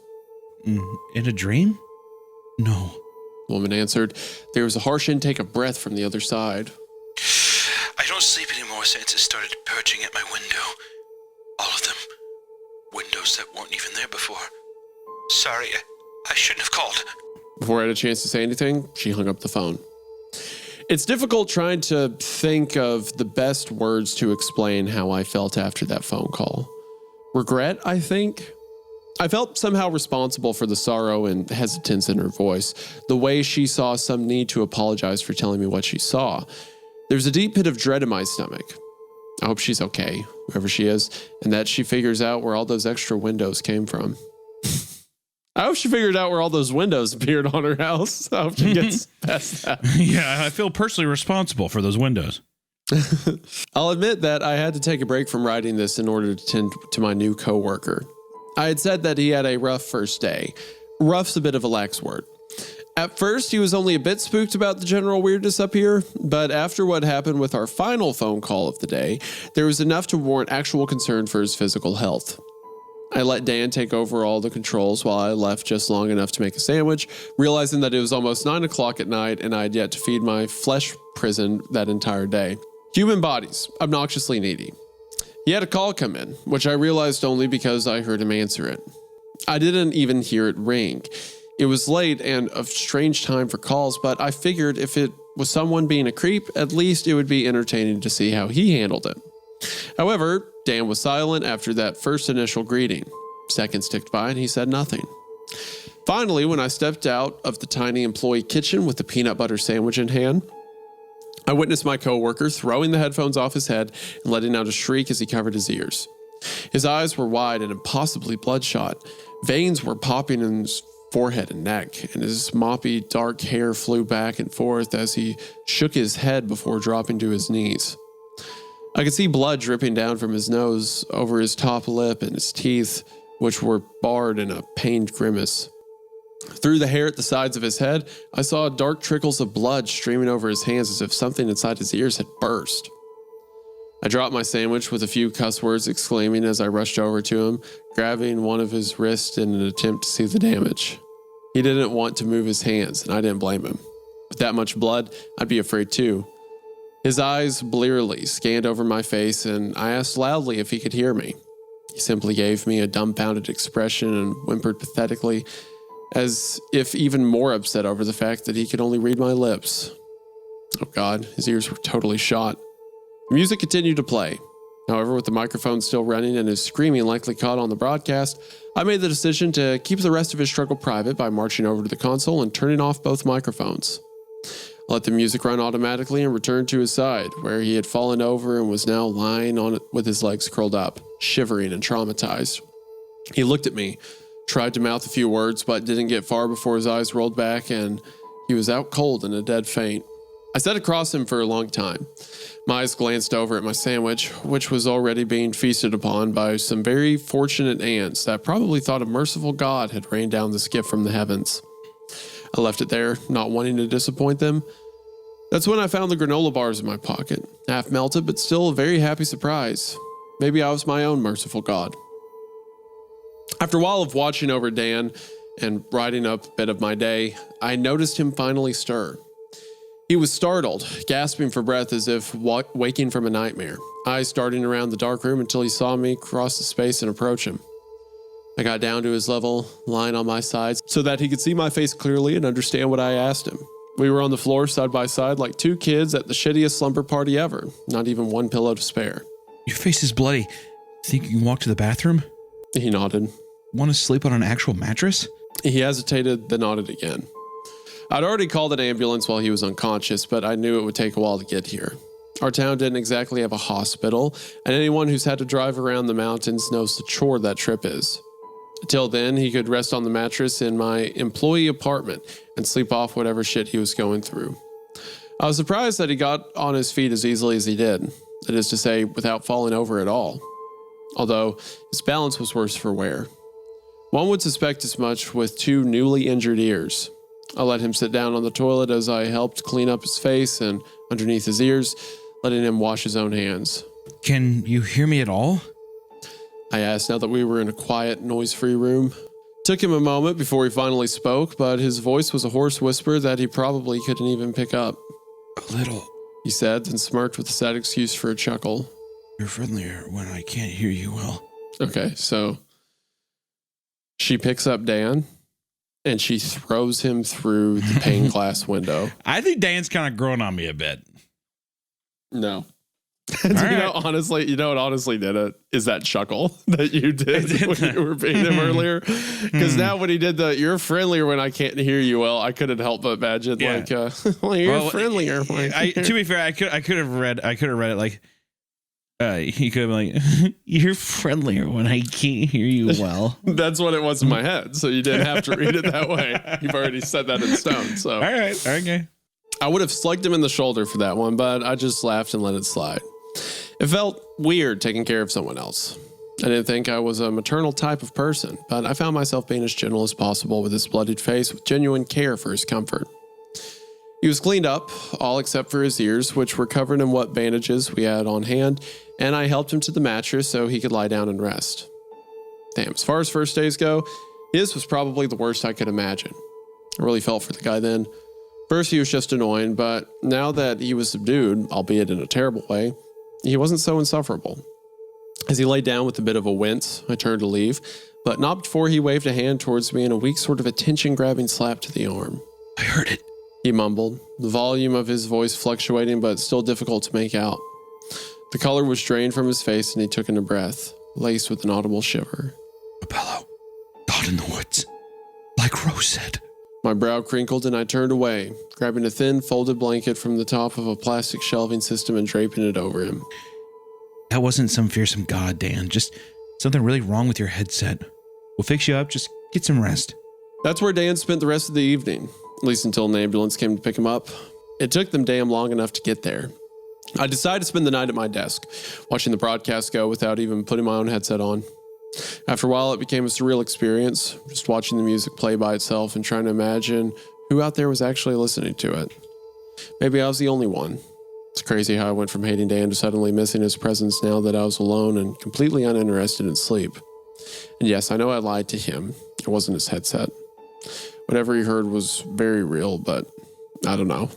In a dream? No. The woman answered. There was a harsh intake of breath from the other side. I don't sleep anymore since it started perching at my window. All of them. Windows that weren't even there before. Sorry, I shouldn't have called. Before I had a chance to say anything, she hung up the phone. It's difficult trying to think of the best words to explain how I felt after that phone call. Regret, I think. I felt somehow responsible for the sorrow and hesitance in her voice, the way she saw some need to apologize for telling me what she saw. There's a deep pit of dread in my stomach. I hope she's okay, whoever she is, and that she figures out where all those extra windows came from. I hope she figured out where all those windows appeared on her house. I hope she gets past that. Yeah, I feel personally responsible for those windows. I'll admit that I had to take a break from writing this in order to tend to my new coworker. I had said that he had a rough first day. Rough's a bit of a lax word. At first, he was only a bit spooked about the general weirdness up here, but after what happened with our final phone call of the day, there was enough to warrant actual concern for his physical health. I let Dan take over all the controls while I left just long enough to make a sandwich, realizing that it was almost 9 o'clock at night and I had yet to feed my flesh prison that entire day. Human bodies, obnoxiously needy. He had a call come in, which I realized only because I heard him answer it. I didn't even hear it ring. It was late and a strange time for calls, but I figured if it was someone being a creep, at least it would be entertaining to see how he handled it. However, Dan was silent after that first initial greeting. Seconds ticked by and he said nothing. Finally, when I stepped out of the tiny employee kitchen with the peanut butter sandwich in hand, I witnessed my coworker throwing the headphones off his head and letting out a shriek as he covered his ears. His eyes were wide and impossibly bloodshot. Veins were popping in his forehead and neck, and his moppy dark hair flew back and forth as he shook his head before dropping to his knees. I could see blood dripping down from his nose, over his top lip and his teeth, which were barred in a pained grimace. Through the hair at the sides of his head, I saw dark trickles of blood streaming over his hands as if something inside his ears had burst. I dropped my sandwich with a few cuss words exclaiming as I rushed over to him, grabbing one of his wrists in an attempt to see the damage. He didn't want to move his hands, and I didn't blame him. With that much blood, I'd be afraid too. His eyes blearily scanned over my face, and I asked loudly if he could hear me. He simply gave me a dumbfounded expression and whimpered pathetically, as if even more upset over the fact that he could only read my lips. Oh God, his ears were totally shot. The music continued to play. However, with the microphone still running and his screaming likely caught on the broadcast, I made the decision to keep the rest of his struggle private by marching over to the console and turning off both microphones. I let the music run automatically and returned to his side, where he had fallen over and was now lying on it with his legs curled up, shivering and traumatized. He looked at me, tried to mouth a few words, but didn't get far before his eyes rolled back and he was out cold in a dead faint. I sat across him for a long time. My eyes glanced over at my sandwich, which was already being feasted upon by some very fortunate ants that probably thought a merciful God had rained down this gift from the heavens. I left it there, not wanting to disappoint them. That's when I found the granola bars in my pocket, half melted but still a very happy surprise. Maybe I was my own merciful God. After a while of watching over Dan and writing up a bit of my day, I noticed him finally stir. He was startled, gasping for breath as if waking from a nightmare, eyes darting around the dark room until he saw me cross the space and approach him. I got down to his level, lying on my side, so that he could see my face clearly and understand what I asked him. We were on the floor side by side like two kids at the shittiest slumber party ever, not even one pillow to spare. Your face is bloody. Think you can walk to the bathroom? He nodded. Want to sleep on an actual mattress? He hesitated, then nodded again. I'd already called an ambulance while he was unconscious, but I knew it would take a while to get here. Our town didn't exactly have a hospital, and anyone who's had to drive around the mountains knows the chore that trip is. Until then, he could rest on the mattress in my employee apartment and sleep off whatever shit he was going through. I was surprised that he got on his feet as easily as he did, that is to say, without falling over at all. Although, his balance was worse for wear. One would suspect as much with two newly injured ears. I let him sit down on the toilet as I helped clean up his face and underneath his ears, letting him wash his own hands. Can you hear me at all? I asked now that we were in a quiet, noise-free room. Took him a moment before he finally spoke, but his voice was a hoarse whisper that he probably couldn't even pick up. A little. He said, then smirked with a sad excuse for a chuckle. You're friendlier when I can't hear you well. Okay, so she picks up Dan and she throws him through the pane glass window. I think Dan's kind of growing on me a bit. No. Honestly, you know what honestly did it is that chuckle that you did when you were beating him earlier. Because now when he did you're friendlier when I can't hear you well, I couldn't help but imagine you're friendlier. To be fair, I could have read it like he could have been like, you're friendlier when I can't hear you well. That's what it was in my head. So you didn't have to read it that way. You've already set that in stone. So all right, okay. I would have slugged him in the shoulder for that one, but I just laughed and let it slide. It felt weird taking care of someone else. I didn't think I was a maternal type of person, but I found myself being as gentle as possible with his bloodied face with genuine care for his comfort. He was cleaned up, all except for his ears, which were covered in what bandages we had on hand, and I helped him to the mattress so he could lie down and rest. Damn, as far as first days go, his was probably the worst I could imagine. I really felt for the guy then. First, he was just annoying, but now that he was subdued, albeit in a terrible way, he wasn't so insufferable. As he laid down with a bit of a wince, I turned to leave, but not before he waved a hand towards me in a weak sort of attention-grabbing slap to the arm. I heard it. He mumbled, the volume of his voice fluctuating but still difficult to make out. The color was drained from his face and he took in a breath, laced with an audible shiver. A pillow. God in the woods. Like Rose said. My brow crinkled and I turned away, grabbing a thin folded blanket from the top of a plastic shelving system and draping it over him. That wasn't some fearsome god, Dan. Just something really wrong with your headset. We'll fix you up. Just get some rest. That's where Dan spent the rest of the evening, at least until an ambulance came to pick him up. It took them damn long enough to get there. I decided to spend the night at my desk, watching the broadcast go without even putting my own headset on. After a while, it became a surreal experience, just watching the music play by itself and trying to imagine who out there was actually listening to it. Maybe I was the only one. It's crazy how I went from hating Dan to suddenly missing his presence now that I was alone and completely uninterested in sleep. And yes, I know I lied to him. It wasn't his headset. Whatever he heard was very real, but I don't know.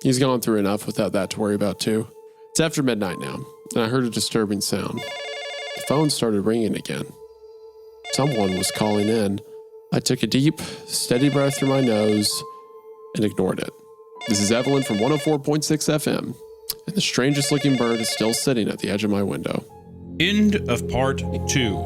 He's gone through enough without that to worry about too. It's after midnight now, and I heard a disturbing sound. The phone started ringing again. Someone was calling in. I took a deep, steady breath through my nose and ignored it. This is Evelyn from 104.6 FM, and the strangest looking bird is still sitting at the edge of my window. End of part 2.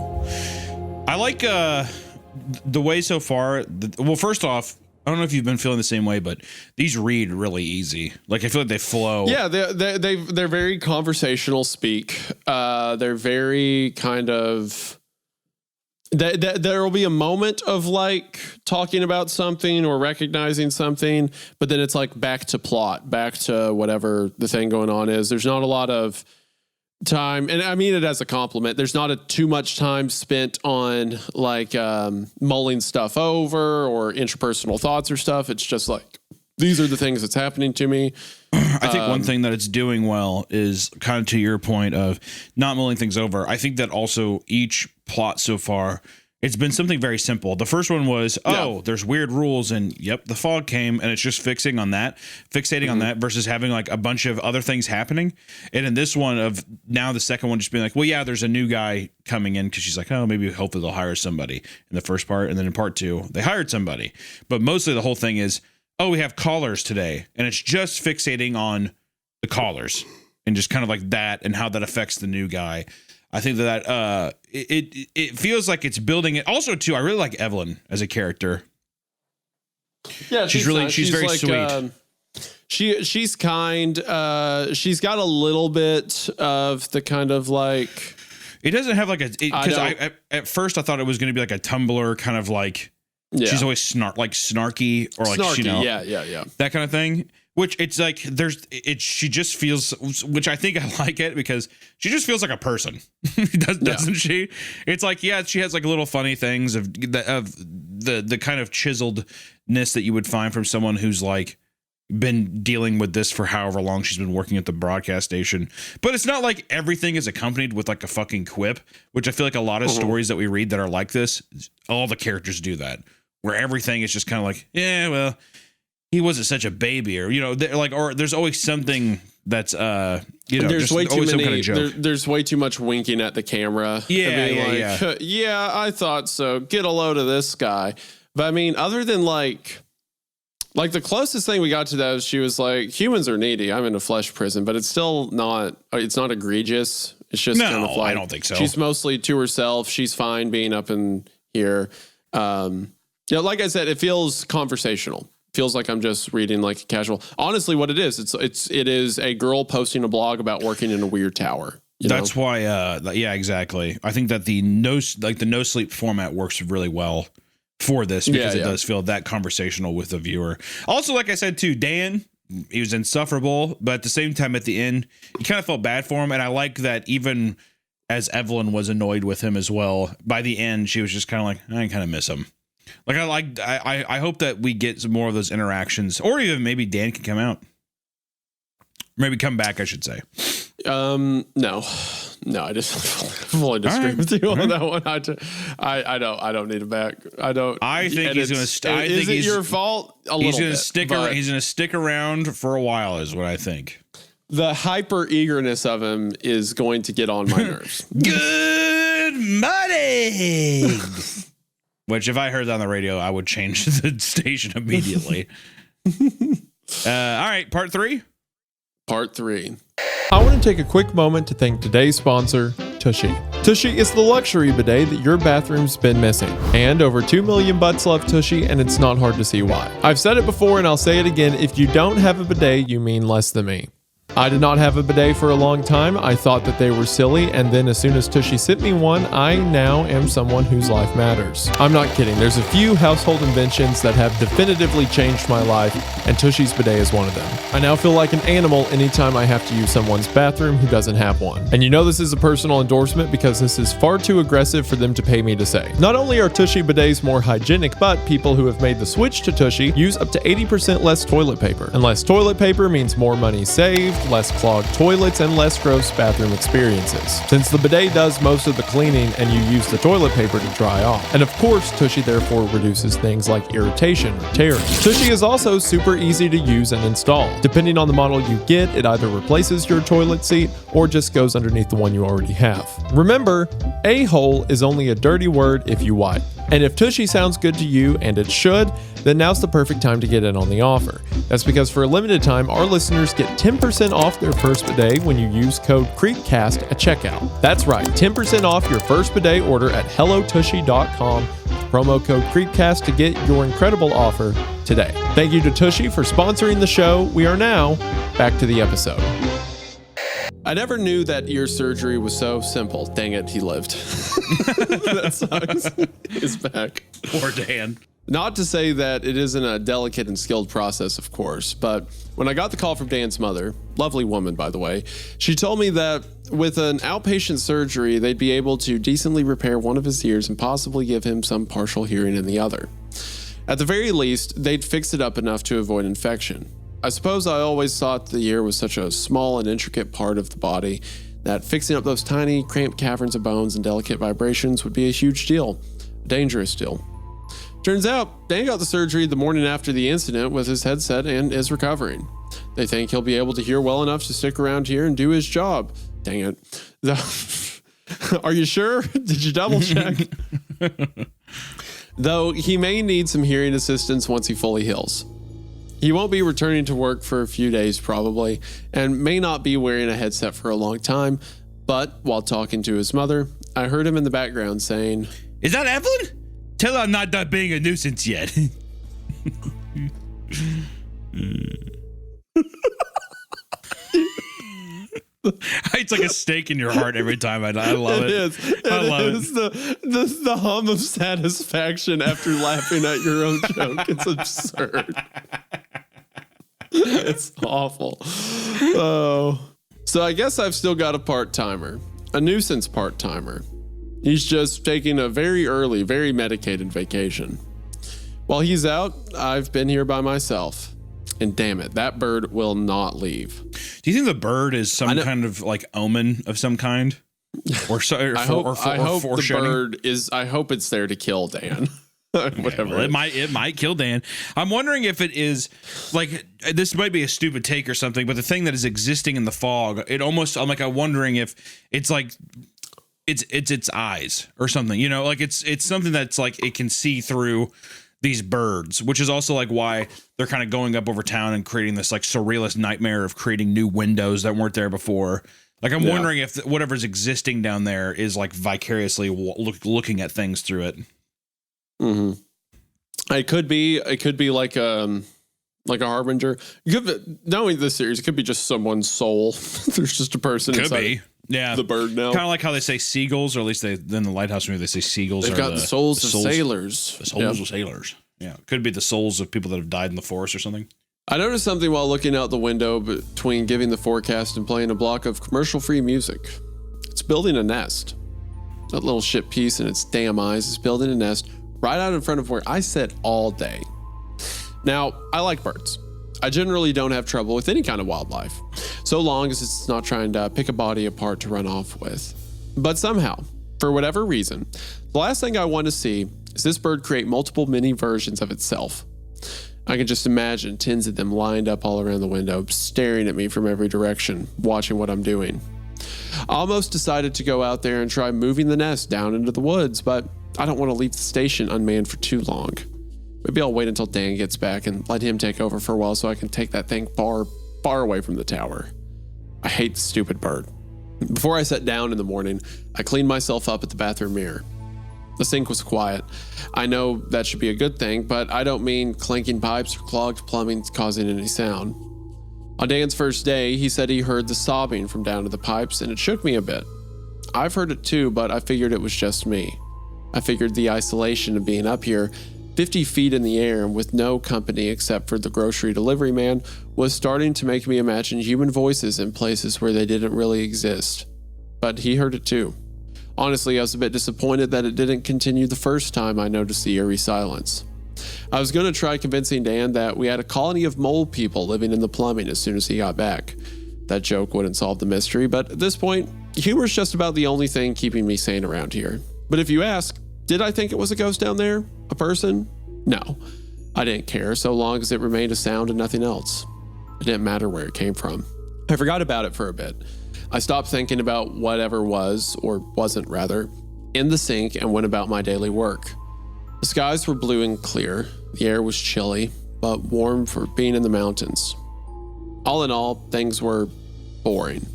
I like the way so far. Well, first off, I don't know if you've been feeling the same way, but these read really easy. Like, I feel like they flow. Yeah, they're very conversational speak. They're very kind of... There will be a moment of like talking about something or recognizing something, but then it's like back to plot, back to whatever the thing going on is. There's not a lot of time, and I mean it as a compliment. There's not too much time spent on like mulling stuff over or interpersonal thoughts or stuff. It's just like, these are the things that's happening to me. I think one thing that it's doing well is kind of to your point of not mulling things over. I think that also each plot so far, it's been something very simple. The first one was, there's weird rules, and yep, the fog came, and it's just fixating on that versus having like a bunch of other things happening. And in this one of now, the second one just being like, well, yeah, there's a new guy coming in because she's like, oh, maybe hopefully they'll hire somebody in the first part, and then in part 2 they hired somebody. But mostly the whole thing is, oh, we have callers today, and it's just fixating on the callers and just kind of like that and how that affects the new guy. I think that it feels like it's building it. Also, too, I really like Evelyn as a character. Yeah, she's very like, sweet. She's kind. She's got a little bit of the kind of like. It doesn't have like a because I at first I thought it was going to be like a Tumblr kind of like. Yeah. She's always snarky or like snarky, yeah, that kind of thing. Which it's like she just feels, which I think I like it because she just feels like a person, doesn't she? It's like, yeah, she has like little funny things of the kind of chiseledness that you would find from someone who's like been dealing with this for however long she's been working at the broadcast station. But it's not like everything is accompanied with like a fucking quip, which I feel like a lot of stories that we read that are like this, all the characters do that, where everything is just kind of like, yeah, well, he wasn't such a baby, or or there's always something that's there's way too many some kind of joke. There's way too much winking at the camera. Yeah, I thought so. Get a load of this guy. But I mean, other than like the closest thing we got to that was she was like, humans are needy. I'm in a flesh prison, but it's still not. It's not egregious. It's just kind of like, I don't think so. She's mostly to herself. She's fine being up in here. Like I said, it feels conversational. Feels like I'm just reading like a casual. Honestly, what it is, it is a girl posting a blog about working in a weird tower. That's why, yeah, exactly. I think that the no sleep format works really well for this because it does feel that conversational with the viewer. Also, like I said too, Dan, he was insufferable, but at the same time, at the end, you kind of felt bad for him, and I like that even as Evelyn was annoyed with him as well. By the end, she was just kind of like, I kind of miss him. Like I hope that we get some more of those interactions, or even maybe Dan can come out, maybe come back, I should say. No, I just fully disagree with you on that one. I don't need him back. I don't. I think he's going to. Is it your fault? He's going to stick. He's going to stick around for a while, is what I think. The hyper eagerness of him is going to get on my nerves. Good morning. Which, if I heard that on the radio, I would change the station immediately. All right, part 3. Part 3. I want to take a quick moment to thank today's sponsor, Tushy. Tushy is the luxury bidet that your bathroom's been missing. And over 2 million butts love Tushy, and it's not hard to see why. I've said it before and I'll say it again, if you don't have a bidet, you mean less than me. I did not have a bidet for a long time. I thought that they were silly, and then as soon as Tushy sent me one, I now am someone whose life matters. I'm not kidding. There's a few household inventions that have definitively changed my life, and Tushy's bidet is one of them. I now feel like an animal anytime I have to use someone's bathroom who doesn't have one. And you know this is a personal endorsement because this is far too aggressive for them to pay me to say. Not only are Tushy bidets more hygienic, but people who have made the switch to Tushy use up to 80% less toilet paper. And less toilet paper means more money saved, less clogged toilets, and less gross bathroom experiences, since the bidet does most of the cleaning and you use the toilet paper to dry off. And of course, Tushy therefore reduces things like irritation or tearing. Tushy is also super easy to use and install. Depending on the model you get, it either replaces your toilet seat or just goes underneath the one you already have. Remember, a-hole is only a dirty word if you wipe. And if Tushy sounds good to you, and it should, then now's the perfect time to get in on the offer. That's because for a limited time, our listeners get 10% off their first bidet when you use code Creepcast at checkout. That's right, 10% off your first bidet order at hellotushy.com. Promo code Creepcast to get your incredible offer today. Thank you to Tushy for sponsoring the show. We are now back to the episode. I never knew that ear surgery was so simple. Dang it, he lived. That sucks. He's back. Poor Dan. Not to say that it isn't a delicate and skilled process, of course, but when I got the call from Dan's mother, lovely woman, by the way, she told me that with an outpatient surgery, they'd be able to decently repair one of his ears and possibly give him some partial hearing in the other. At the very least, they'd fix it up enough to avoid infection. I suppose I always thought the ear was such a small and intricate part of the body that fixing up those tiny, cramped caverns of bones and delicate vibrations would be a huge deal, a dangerous deal. Turns out, Dan got the surgery the morning after the incident with his headset and is recovering. They think he'll be able to hear well enough to stick around here and do his job. Dang it. Are you sure? Did you double check? Though he may need some hearing assistance once he fully heals. He won't be returning to work for a few days probably, and may not be wearing a headset for a long time, but while talking to his mother, I heard him in the background saying, "Is that Evelyn? Tell her I'm not done being a nuisance yet." It's like a stake in your heart every time. I love it. I love it. The hum of satisfaction after laughing at your own joke. It's absurd. It's awful. Oh. So I guess I've still got a part-timer. A nuisance part-timer. He's just taking a very early, very medicated vacation. While he's out, I've been here by myself. And damn it, that bird will not leave. Do you think the bird is some kind of like omen of some kind? Or so? Or I hope the foreshadowing? bird is. I hope it's there to kill Dan. Whatever. Well, it might kill Dan. I'm wondering if it is like, this might be a stupid take or something, but the thing that is existing in the fog, it almost, I'm wondering if it's like its eyes or something. You know, like it's something that's like it can see through these birds, which is also like why they're kind of going up over town and creating this like surrealist nightmare of creating new windows that weren't there before. Like I'm wondering if whatever's existing down there is like vicariously looking at things through it. Mm-hmm. It could be like a harbinger. Knowing this series, it could be just someone's soul. There's just a person Could inside be. Yeah, the bird now. Kind of like how they say seagulls, or at least in the Lighthouse movie they say seagulls. They've got the souls of sailors. The souls of sailors. Yeah, could be the souls of people that have died in the forest or something. I noticed something while looking out the window between giving the forecast and playing a block of commercial-free music. It's building a nest. That little shit piece in its damn eyes is building a nest right out in front of where I sit all day. Now, I like birds. I generally don't have trouble with any kind of wildlife, so long as it's not trying to pick a body apart to run off with. But somehow, for whatever reason, the last thing I want to see is this bird create multiple mini versions of itself. I can just imagine tens of them lined up all around the window, staring at me from every direction, watching what I'm doing. I almost decided to go out there and try moving the nest down into the woods, but I don't want to leave the station unmanned for too long. Maybe I'll wait until Dan gets back and let him take over for a while so I can take that thing far, far away from the tower. I hate the stupid bird. Before I sat down in the morning, I cleaned myself up at the bathroom mirror. The sink was quiet. I know that should be a good thing, but I don't mean clanking pipes or clogged plumbing causing any sound. On Dan's first day, he said he heard the sobbing from down to the pipes, and it shook me a bit. I've heard it too, but I figured it was just me. I figured the isolation of being up here 50 feet in the air and with no company except for the grocery delivery man was starting to make me imagine human voices in places where they didn't really exist. But he heard it too. Honestly, I was a bit disappointed that it didn't continue the first time I noticed the eerie silence. I was going to try convincing Dan that we had a colony of mole people living in the plumbing as soon as he got back. That joke wouldn't solve the mystery, but at this point, humor's just about the only thing keeping me sane around here. But if you ask, did I think it was a ghost down there? A person? No. I didn't care so long as it remained a sound and nothing else. It didn't matter where it came from. I forgot about it for a bit. I stopped thinking about whatever was, or wasn't rather, in the sink and went about my daily work. The skies were blue and clear. The air was chilly, but warm for being in the mountains. All in all, things were boring.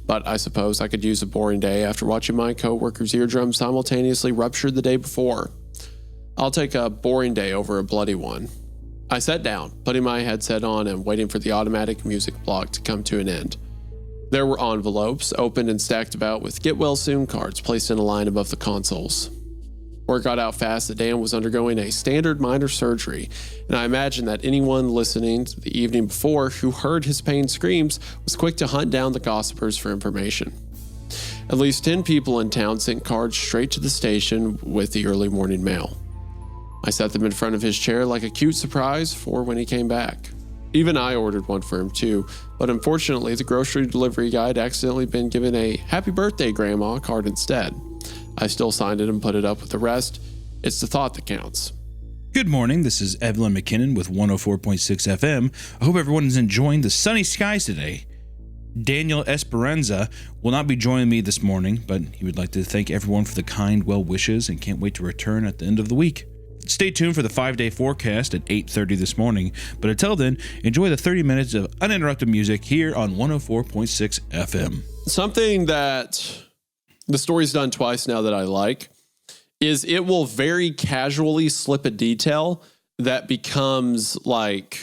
But I suppose I could use a boring day after watching my coworker's eardrum simultaneously rupture the day before. I'll take a boring day over a bloody one. I sat down, putting my headset on and waiting for the automatic music block to come to an end. There were envelopes, opened and stacked about with get well soon cards placed in a line above the consoles. Word got out fast that Dan was undergoing a standard minor surgery, and I imagine that anyone listening the evening before who heard his pain screams was quick to hunt down the gossipers for information. At least 10 people in town sent cards straight to the station with the early morning mail. I set them in front of his chair like a cute surprise for when he came back. Even I ordered one for him too, but unfortunately the grocery delivery guy had accidentally been given a "Happy Birthday, Grandma" card instead. I still signed it and put it up with the rest. It's the thought that counts. Good morning, this is Evelyn McKinnon with 104.6 FM. I hope everyone is enjoying the sunny skies today. Daniel Esperanza will not be joining me this morning, but he would like to thank everyone for the kind well wishes and can't wait to return at the end of the week. Stay tuned for the 5-day forecast at 8:30 this morning, but until then, enjoy the 30 minutes of uninterrupted music here on 104.6 FM. Something that the story's done twice now that I like is it will very casually slip a detail that becomes like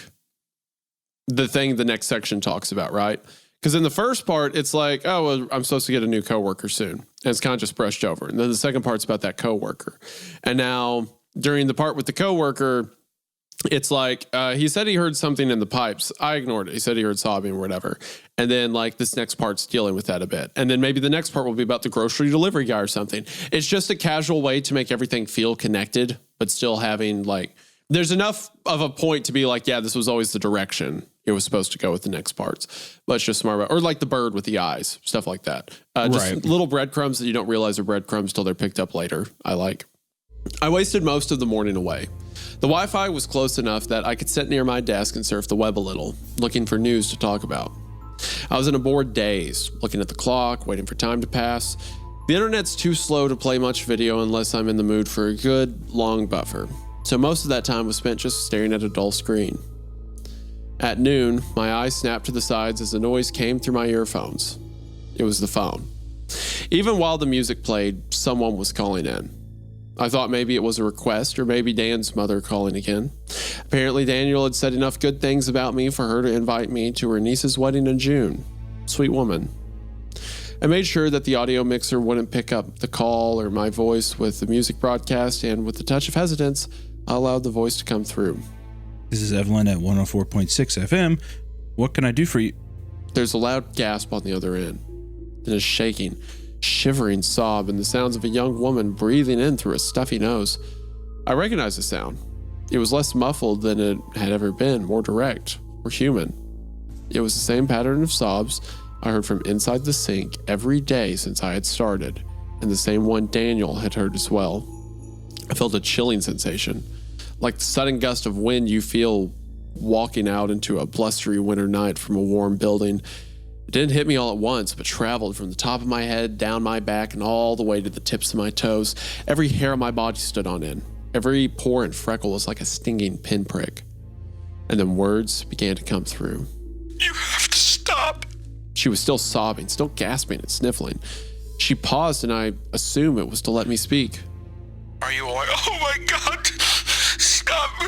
the thing the next section talks about, right? Because in the first part, it's like, oh, well, I'm supposed to get a new coworker soon. And it's kind of just brushed over. And then the second part's about that coworker. And now during the part with the coworker, it's like, he said he heard something in the pipes. I ignored it. He said he heard sobbing or whatever. And then like this next part's dealing with that a bit. And then maybe the next part will be about the grocery delivery guy or something. It's just a casual way to make everything feel connected, but still having like, there's enough of a point to be like, yeah, this was always the direction it was supposed to go with the next parts. But it's just smart about, or like the bird with the eyes, stuff like that. Just little breadcrumbs that you don't realize are breadcrumbs till they're picked up later. I wasted most of the morning away. The Wi-Fi was close enough that I could sit near my desk and surf the web a little, looking for news to talk about. I was in a bored daze, looking at the clock, waiting for time to pass. The internet's too slow to play much video unless I'm in the mood for a good, long buffer. So most of that time was spent just staring at a dull screen. At noon, my eyes snapped to the sides as the noise came through my earphones. It was the phone. Even while the music played, someone was calling in. I thought maybe it was a request or maybe Dan's mother calling again. Apparently Daniel had said enough good things about me for her to invite me to her niece's wedding in June. Sweet woman. I made sure that the audio mixer wouldn't pick up the call or my voice with the music broadcast, and with a touch of hesitance, I allowed the voice to come through. This is Evelyn at 104.6 FM. What can I do for you? There's a loud gasp on the other end, then a shaking, shivering sob and the sounds of a young woman breathing in through a stuffy nose. I recognized the sound. It was less muffled than it had ever been, more direct, more human. It was the same pattern of sobs I heard from inside the sink every day since I had started, and the same one Daniel had heard as well. I felt a chilling sensation, like the sudden gust of wind you feel walking out into a blustery winter night from a warm building. It didn't hit me all at once, but traveled from the top of my head, down my back, and all the way to the tips of my toes. Every hair on my body stood on end. Every pore and freckle was like a stinging pinprick. And then words began to come through. You have to stop. She was still sobbing, still gasping and sniffling. She paused, and I assume it was to let me speak. Are you all right? Oh my God.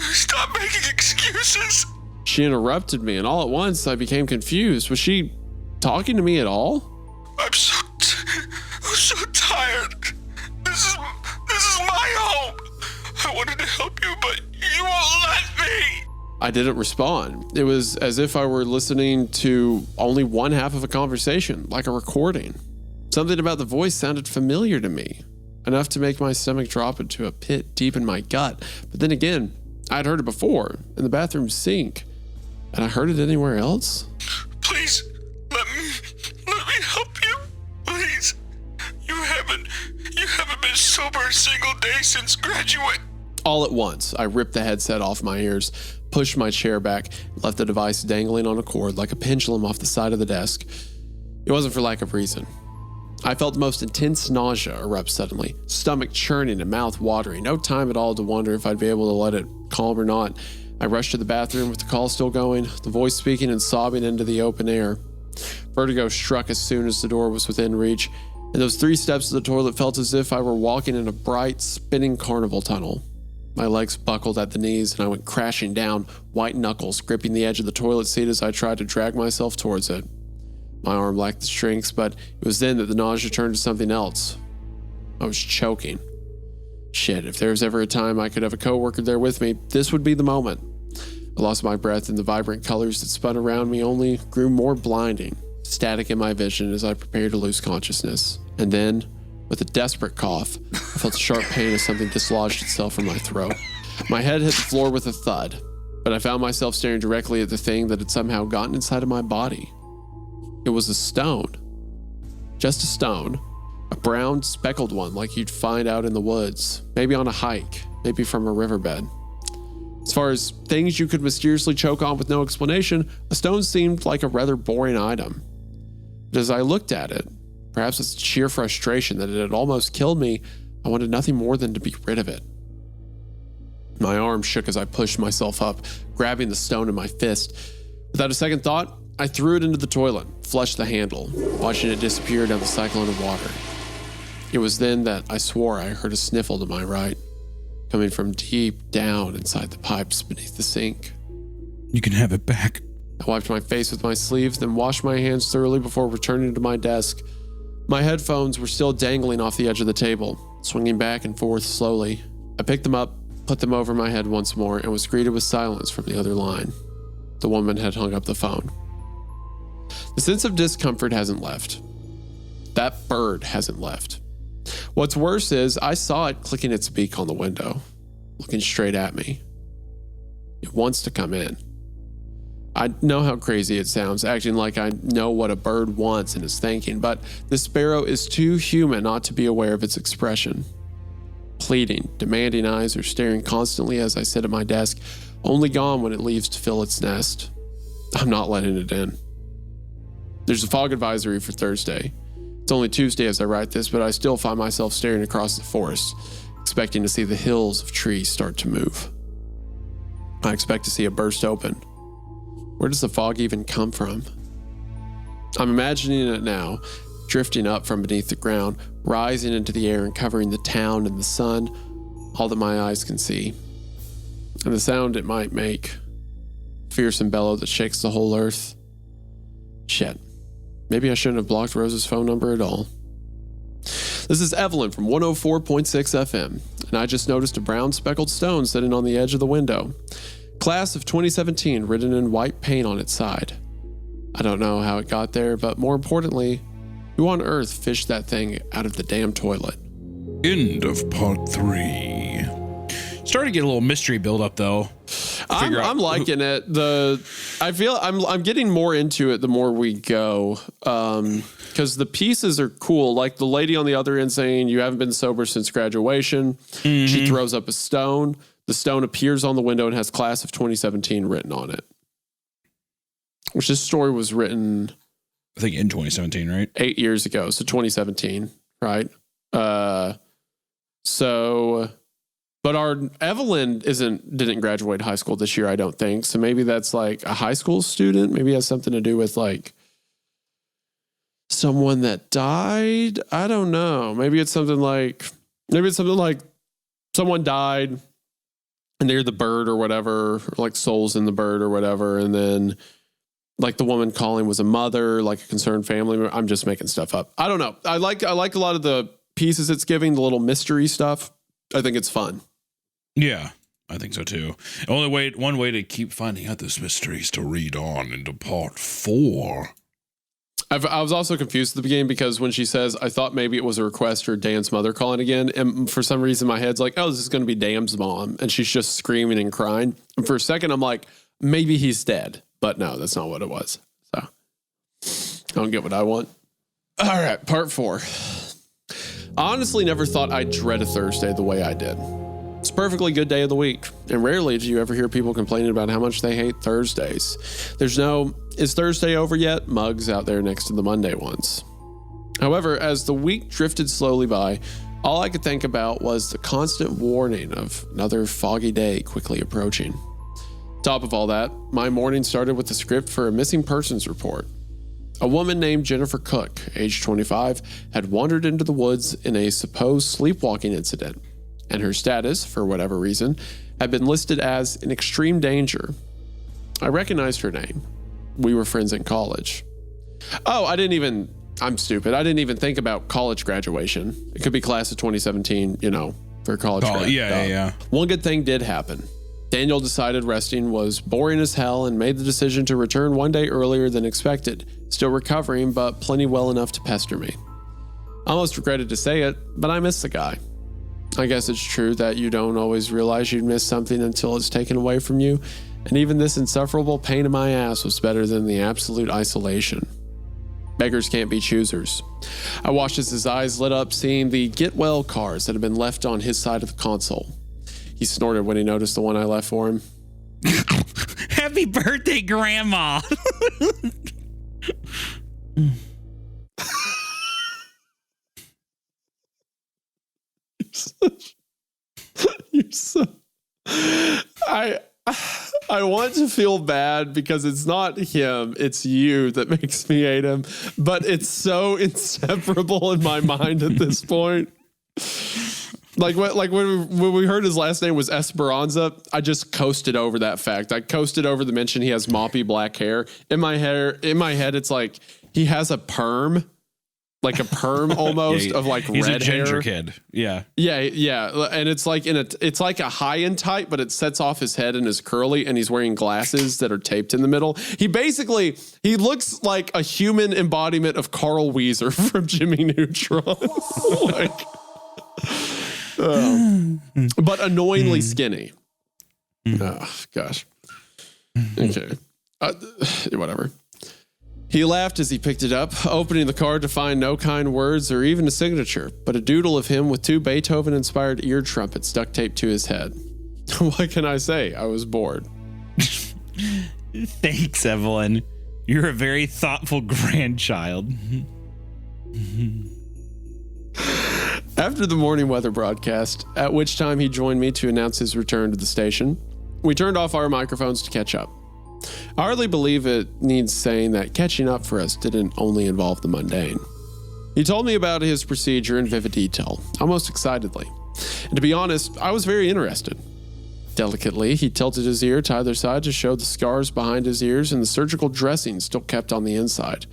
Stop making excuses. She interrupted me, and all at once I became confused. Was she talking to me at all? I'm so tired. This is my home. I wanted to help you, but you won't let me. I didn't respond. It was as if I were listening to only one half of a conversation, like a recording. Something about the voice sounded familiar to me, enough to make my stomach drop into a pit deep in my gut. But then again, I'd heard it before, in the bathroom sink. And I heard it anywhere else? Please, let been sober a single day since graduate. All at once, I ripped the headset off my ears, pushed my chair back, and left the device dangling on a cord like a pendulum off the side of the desk. It wasn't for lack of reason. I felt the most intense nausea erupt suddenly, stomach churning and mouth watering. No time at all to wonder if I'd be able to let it calm or not. I rushed to the bathroom with the call still going, the voice speaking and sobbing into the open air. Vertigo struck as soon as the door was within reach, and those 3 steps to the toilet felt as if I were walking in a bright, spinning carnival tunnel. My legs buckled at the knees, and I went crashing down, white knuckles gripping the edge of the toilet seat as I tried to drag myself towards it. My arm lacked the strength, but it was then that the nausea turned to something else. I was choking. Shit, if there was ever a time I could have a coworker there with me, this would be the moment. I lost my breath, and the vibrant colors that spun around me only grew more blinding, static in my vision as I prepared to lose consciousness. And then, with a desperate cough, I felt a sharp pain as something dislodged itself from my throat. My head hit the floor with a thud, but I found myself staring directly at the thing that had somehow gotten inside of my body. It was a stone. Just a stone. A brown, speckled one like you'd find out in the woods, maybe on a hike, maybe from a riverbed. As far as things you could mysteriously choke on with no explanation, a stone seemed like a rather boring item. But as I looked at it, perhaps with sheer frustration that it had almost killed me, I wanted nothing more than to be rid of it. My arm shook as I pushed myself up, grabbing the stone in my fist. Without a second thought, I threw it into the toilet, flushed the handle, watching it disappear down the cyclone of water. It was then that I swore I heard a sniffle to my right, coming from deep down inside the pipes beneath the sink. You can have it back. I wiped my face with my sleeve, then washed my hands thoroughly before returning to my desk. My headphones were still dangling off the edge of the table, swinging back and forth slowly. I picked them up, put them over my head once more, and was greeted with silence from the other line. The woman had hung up the phone. The sense of discomfort hasn't left. That bird hasn't left. What's worse is I saw it clicking its beak on the window, looking straight at me. It wants to come in. I know how crazy it sounds, acting like I know what a bird wants and is thinking, but the sparrow is too human not to be aware of its expression. Pleading, demanding eyes are staring constantly as I sit at my desk, only gone when it leaves to fill its nest. I'm not letting it in. There's a fog advisory for Thursday. It's only Tuesday as I write this, but I still find myself staring across the forest, expecting to see the hills of trees start to move. I expect to see it burst open. Where does the fog even come from? I'm imagining it now, drifting up from beneath the ground, rising into the air and covering the town and the sun, all that my eyes can see. And the sound it might make, fearsome bellow that shakes the whole earth. Shit. Maybe I shouldn't have blocked Rose's phone number at all. This is Evelyn from 104.6 FM, and I just noticed a brown speckled stone sitting on the edge of the window. Class of 2017 written in white paint on its side. I don't know how it got there, but more importantly, who on earth fished that thing out of the damn toilet? End of part 3. Starting to get a little mystery build up though. I'm liking it. I feel I'm getting more into it the more we go. Because the pieces are cool. Like the lady on the other end saying you haven't been sober since graduation. Mm-hmm. She throws up a stone. The stone appears on the window and has class of 2017 written on it. Which this story was written, I think in 2017, right? 8 years ago. So 2017, right? But our Evelyn didn't graduate high school this year, I don't think. So maybe that's like a high school student. Maybe it has something to do with like someone that died. I don't know. Maybe it's something like someone died and they're the bird or whatever, or like souls in the bird or whatever. And then like the woman calling was a mother, like a concerned family member. I'm just making stuff up. I don't know. I like a lot of the pieces it's giving, the little mystery stuff. I think it's fun. Yeah, I think so too. One way to keep finding out this mystery is to read on into part 4. I was also confused at the beginning because when she says, I thought maybe it was a request or Dan's mother calling again. And for some reason, my head's like, oh, this is going to be Dan's mom. And she's just screaming and crying. And for a second, I'm like, maybe he's dead. But no, that's not what it was. So I don't get what I want. All right, part 4. I honestly never thought I'd dread a Thursday the way I did. It's a perfectly good day of the week, and rarely do you ever hear people complaining about how much they hate Thursdays. There's no, is Thursday over yet? Mugs out there next to the Monday ones. However, as the week drifted slowly by, all I could think about was the constant warning of another foggy day quickly approaching. Top of all that, my morning started with the script for a missing persons report. A woman named Jennifer Cook, age 25, had wandered into the woods in a supposed sleepwalking incident, and her status, for whatever reason, had been listed as in extreme danger. I recognized her name. We were friends in college. Oh, I'm stupid. I didn't even think about college graduation. It could be class of 2017, for college grad. Yeah. One good thing did happen. Daniel decided resting was boring as hell and made the decision to return one day earlier than expected, still recovering, but plenty well enough to pester me. I almost regretted to say it, but I miss the guy. I guess it's true that you don't always realize you'd miss something until it's taken away from you, and even this insufferable pain in my ass was better than the absolute isolation. Beggars can't be choosers. I watched as his eyes lit up, seeing the get well cards that had been left on his side of the console. He snorted when he noticed the one I left for him. Happy birthday, Grandma. You're so... I want to feel bad because it's not him, it's you that makes me hate him, but it's so inseparable in my mind at this point. Like when we heard his last name was Esperanza, I just coasted over that fact. I coasted over the mention he has moppy black hair. In my head, it's like he has a perm. Like a perm almost of like he's red a ginger hair. kid. Yeah. Yeah. And it's like it's like a high end type, but it sets off his head and is curly, and he's wearing glasses that are taped in the middle. He looks like a human embodiment of Carl Weezer from Jimmy Neutron. But annoyingly skinny. Oh gosh. Okay. Whatever. He laughed as he picked it up, opening the card to find no kind words or even a signature, but a doodle of him with 2 Beethoven-inspired ear trumpets duct taped to his head. What can I say? I was bored. Thanks, Evelyn. You're a very thoughtful grandchild. After the morning weather broadcast, at which time he joined me to announce his return to the station, we turned off our microphones to catch up. I hardly believe it needs saying that catching up for us didn't only involve the mundane. He told me about his procedure in vivid detail, almost excitedly. And to be honest, I was very interested. Delicately, he tilted his ear to either side to show the scars behind his ears and the surgical dressing still kept on the inside.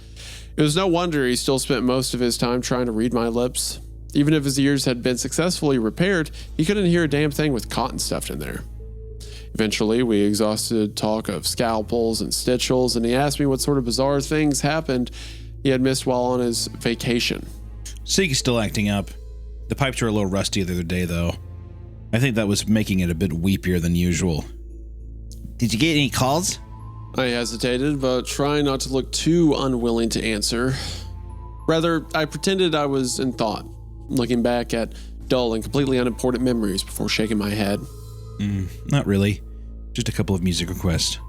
It was no wonder he still spent most of his time trying to read my lips. Even if his ears had been successfully repaired, he couldn't hear a damn thing with cotton stuffed in there. Eventually, we exhausted talk of scalpels and stitchels, and he asked me what sort of bizarre things happened he had missed while on his vacation. Siggy's still acting up. The pipes were a little rusty the other day, though. I think that was making it a bit weepier than usual. Did you get any calls? I hesitated, but trying not to look too unwilling to answer. Rather, I pretended I was in thought, looking back at dull and completely unimportant memories before shaking my head. Not really. Just a couple of music requests.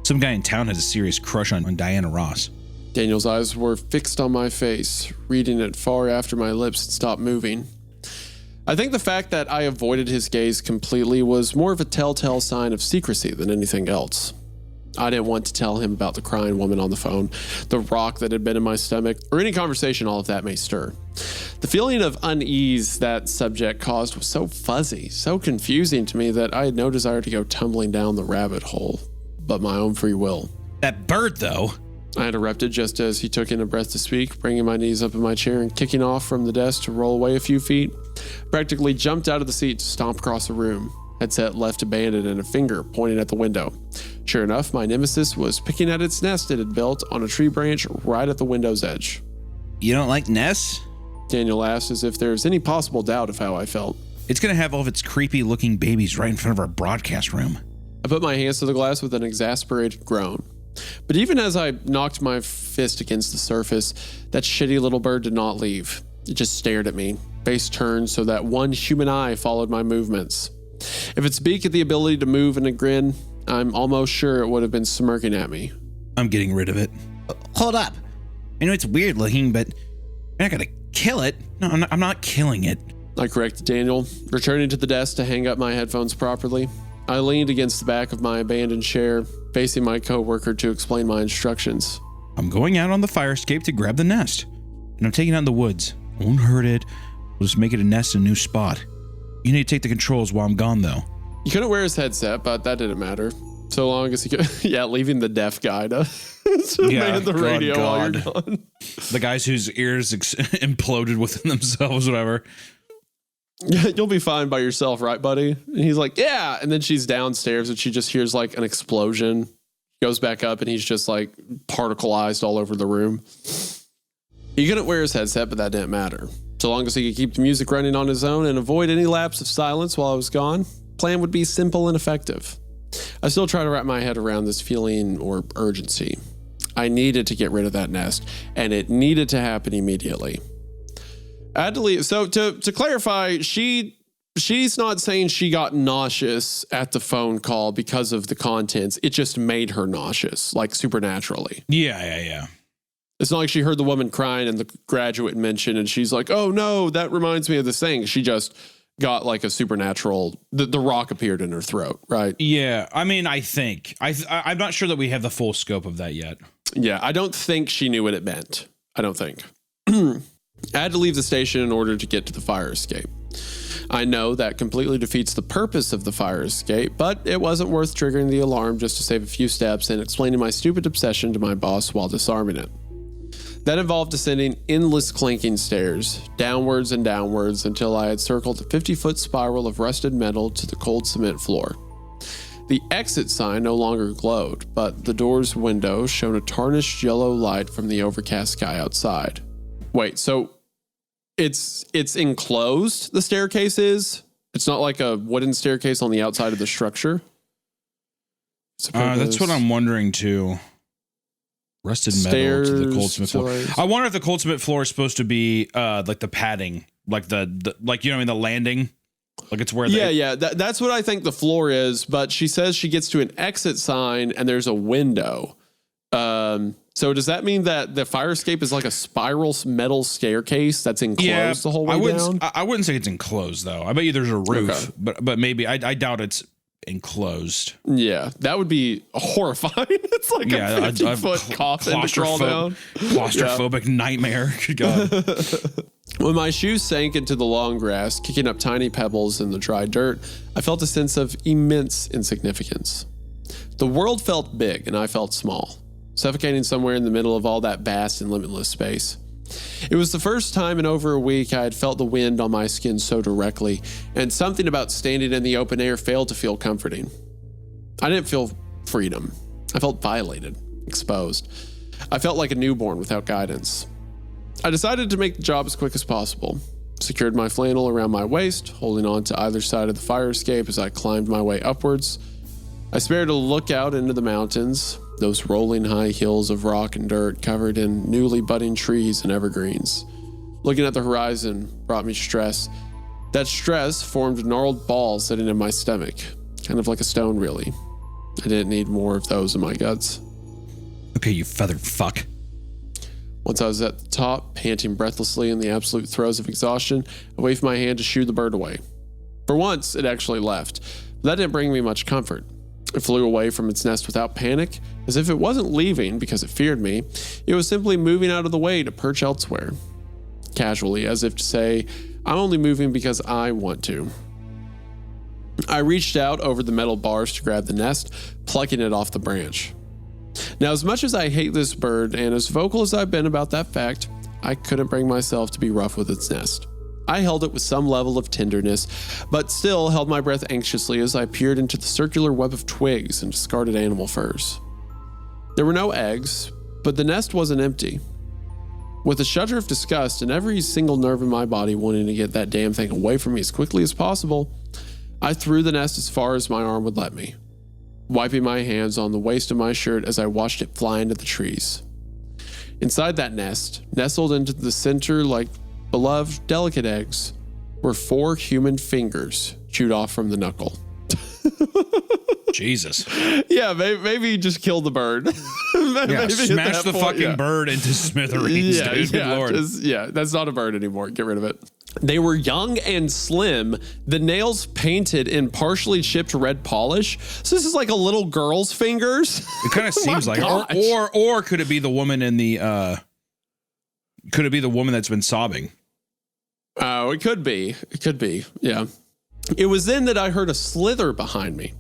Some guy in town has a serious crush on Diana Ross. Daniel's eyes were fixed on my face, reading it far after my lips had stopped moving. I think the fact that I avoided his gaze completely was more of a telltale sign of secrecy than anything else. I didn't want to tell him about the crying woman on the phone, the rock that had been in my stomach, or any conversation all of that may stir. The feeling of unease that subject caused was so fuzzy, so confusing to me that I had no desire to go tumbling down the rabbit hole, but my own free will. That bird, though. I interrupted just as he took in a breath to speak, bringing my knees up in my chair and kicking off from the desk to roll away a few feet. Practically jumped out of the seat to stomp across the room, headset left abandoned and a finger pointing at the window. Sure enough, my nemesis was picking at its nest it had built on a tree branch right at the window's edge. You don't like nests? Daniel asked as if there was any possible doubt of how I felt. It's going to have all of its creepy-looking babies right in front of our broadcast room. I put my hands to the glass with an exasperated groan. But even as I knocked my fist against the surface, that shitty little bird did not leave. It just stared at me, face turned so that one human eye followed my movements. If its beak had the ability to move in a grin, I'm almost sure it would have been smirking at me. I'm getting rid of it. Hold up. I know it's weird looking, but you're not gonna kill it. No, I'm not killing it. I corrected Daniel, returning to the desk to hang up my headphones properly. I leaned against the back of my abandoned chair, facing my coworker to explain my instructions. I'm going out on the fire escape to grab the nest, and I'm taking it out in the woods. I won't hurt it. We'll just make it a nest in a new spot. You need to take the controls while I'm gone, though. He couldn't wear his headset, but that didn't matter. So long as he could, leaving the deaf guy to man the radio while you're gone. The guys whose ears imploded within themselves, whatever. You'll be fine by yourself, right, buddy? And he's like, yeah. And then she's downstairs and she just hears like an explosion. Goes back up and he's just like particleized all over the room. He couldn't wear his headset, but that didn't matter. So long as he could keep the music running on his own and avoid any lapse of silence while I was gone, plan would be simple and effective. I still try to wrap my head around this feeling or urgency. I needed to get rid of that nest, and it needed to happen immediately. I had to leave. So to clarify, she's not saying she got nauseous at the phone call because of the contents. It just made her nauseous, like supernaturally. Yeah. It's not like she heard the woman crying and the graduate mentioned, and she's like, oh no, that reminds me of this thing. She just got like a supernatural, the rock appeared in her throat, right? Yeah, I mean, I think. I'm not sure that we have the full scope of that yet. Yeah, I don't think she knew what it meant. I don't think. I had to leave the station in order to get to the fire escape. I know that completely defeats the purpose of the fire escape, but it wasn't worth triggering the alarm just to save a few steps and explaining my stupid obsession to my boss while disarming it. That involved descending endless clanking stairs, downwards and downwards until I had circled a 50-foot spiral of rusted metal to the cold cement floor. The exit sign no longer glowed, but the door's window shone a tarnished yellow light from the overcast sky outside. Wait, so it's enclosed, the staircase is? It's not like a wooden staircase on the outside of the structure? That's what I'm wondering too. Rusted metal to the cold cement floor. I wonder if the cold cement floor is supposed to be like the padding, like the like, you know, in the landing, like it's where. That's what I think the floor is. But she says she gets to an exit sign and there's a window. So does that mean that the fire escape is like a spiral metal staircase that's enclosed the whole way down? I wouldn't say it's enclosed though. I bet you there's a roof, but maybe I doubt it's enclosed. Yeah, that would be horrifying. It's like a 50-foot coffin to crawl down. Claustrophobic nightmare. Good God. When my shoes sank into the long grass, kicking up tiny pebbles in the dry dirt, I felt a sense of immense insignificance. The world felt big and I felt small, suffocating somewhere in the middle of all that vast and limitless space. It was the first time in over a week I had felt the wind on my skin so directly, and something about standing in the open air failed to feel comforting. I didn't feel freedom. I felt violated, exposed. I felt like a newborn without guidance. I decided to make the job as quick as possible, secured my flannel around my waist, holding on to either side of the fire escape as I climbed my way upwards. I spared a look out into the mountains, those rolling high hills of rock and dirt covered in newly budding trees and evergreens. Looking at the horizon brought me stress. That stress formed a gnarled ball sitting in my stomach, kind of like a stone, really. I didn't need more of those in my guts. Okay, you feathered fuck. Once I was at the top, panting breathlessly in the absolute throes of exhaustion, I waved my hand to shoo the bird away. For once, it actually left, but that didn't bring me much comfort. It flew away from its nest without panic, as if it wasn't leaving because it feared me. It was simply moving out of the way to perch elsewhere. Casually, as if to say, I'm only moving because I want to. I reached out over the metal bars to grab the nest, plucking it off the branch. Now, as much as I hate this bird, and as vocal as I've been about that fact, I couldn't bring myself to be rough with its nest. I held it with some level of tenderness, but still held my breath anxiously as I peered into the circular web of twigs and discarded animal furs. There were no eggs, but the nest wasn't empty. With a shudder of disgust and every single nerve in my body wanting to get that damn thing away from me as quickly as possible, I threw the nest as far as my arm would let me, wiping my hands on the waist of my shirt as I watched it fly into the trees. Inside that nest, nestled into the center like beloved, delicate eggs, were 4 human fingers chewed off from the knuckle. Jesus. Yeah, maybe just kill the bird. Yeah, smash the fucking bird into smithereens, dude. Good Lord. That's not a bird anymore. Get rid of it. They were young and slim, the nails painted in partially chipped red polish. So this is like a little girl's fingers. It kind of seems like, or could it be the woman in the, could it be the woman that's been sobbing? Oh, it could be. It could be. Yeah. It was then that I heard a slither behind me,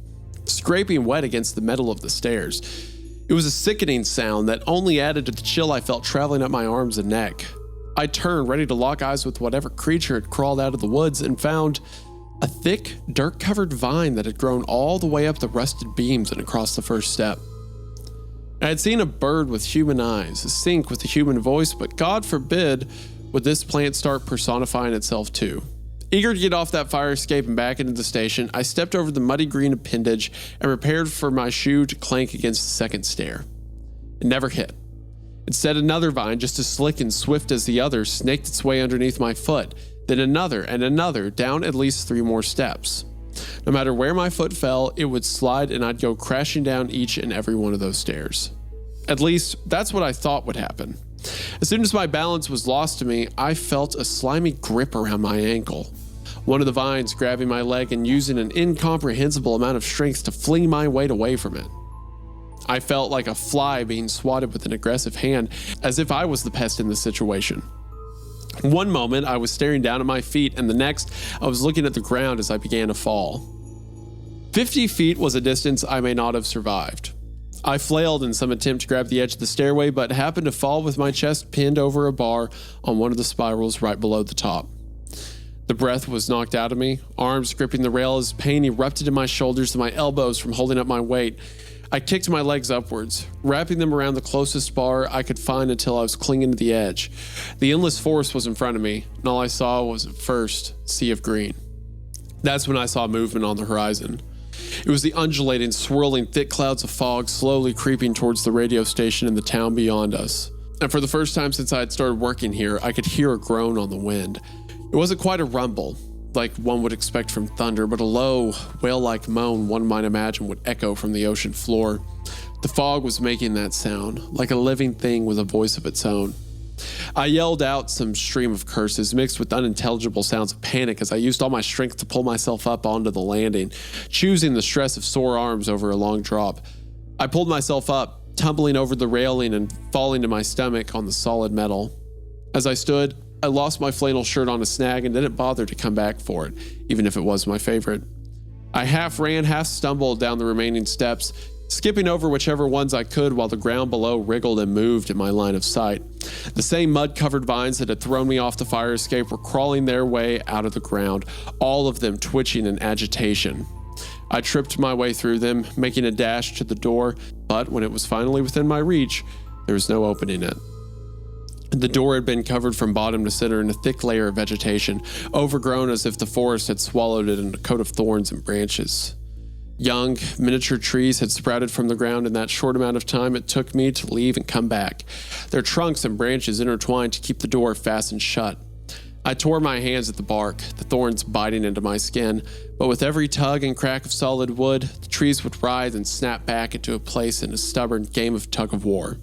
scraping wet against the metal of the stairs. It was a sickening sound that only added to the chill I felt traveling up my arms and neck. I turned, ready to lock eyes with whatever creature had crawled out of the woods, and found a thick, dirt-covered vine that had grown all the way up the rusted beams and across the first step. I had seen a bird with human eyes, a sink with a human voice, but God forbid would this plant start personifying itself too. Eager to get off that fire escape and back into the station, I stepped over the muddy green appendage and prepared for my shoe to clank against the second stair. It never hit. Instead, another vine, just as slick and swift as the other, snaked its way underneath my foot, then another and another, down at least 3 more steps. No matter where my foot fell, it would slide and I'd go crashing down each and every one of those stairs. At least, that's what I thought would happen. As soon as my balance was lost to me, I felt a slimy grip around my ankle. One of the vines grabbing my leg and using an incomprehensible amount of strength to fling my weight away from it. I felt like a fly being swatted with an aggressive hand, as if I was the pest in the situation. One moment, I was staring down at my feet, and the next, I was looking at the ground as I began to fall. 50 feet was a distance I may not have survived. I flailed in some attempt to grab the edge of the stairway, but happened to fall with my chest pinned over a bar on one of the spirals right below the top. The breath was knocked out of me, arms gripping the rail as pain erupted in my shoulders and my elbows from holding up my weight. I kicked my legs upwards, wrapping them around the closest bar I could find until I was clinging to the edge. The endless forest was in front of me, and all I saw was at first a sea of green. That's when I saw movement on the horizon. It was the undulating, swirling, thick clouds of fog slowly creeping towards the radio station in the town beyond us. And for the first time since I had started working here, I could hear a groan on the wind. It wasn't quite a rumble, like one would expect from thunder, but a low, whale-like moan one might imagine would echo from the ocean floor. The fog was making that sound, like a living thing with a voice of its own. I yelled out some stream of curses mixed with unintelligible sounds of panic as I used all my strength to pull myself up onto the landing, choosing the stress of sore arms over a long drop. I pulled myself up, tumbling over the railing and falling to my stomach on the solid metal. As I stood, I lost my flannel shirt on a snag and didn't bother to come back for it, even if it was my favorite. I half ran, half stumbled down the remaining steps, skipping over whichever ones I could while the ground below wriggled and moved in my line of sight. The same mud-covered vines that had thrown me off the fire escape were crawling their way out of the ground, all of them twitching in agitation. I tripped my way through them, making a dash to the door, but when it was finally within my reach, there was no opening it. The door had been covered from bottom to center in a thick layer of vegetation, overgrown as if the forest had swallowed it in a coat of thorns and branches. Young, miniature trees had sprouted from the ground in that short amount of time it took me to leave and come back, their trunks and branches intertwined to keep the door fastened shut. I tore my hands at the bark, the thorns biting into my skin, but with every tug and crack of solid wood, the trees would writhe and snap back into a place in a stubborn game of tug-of-war.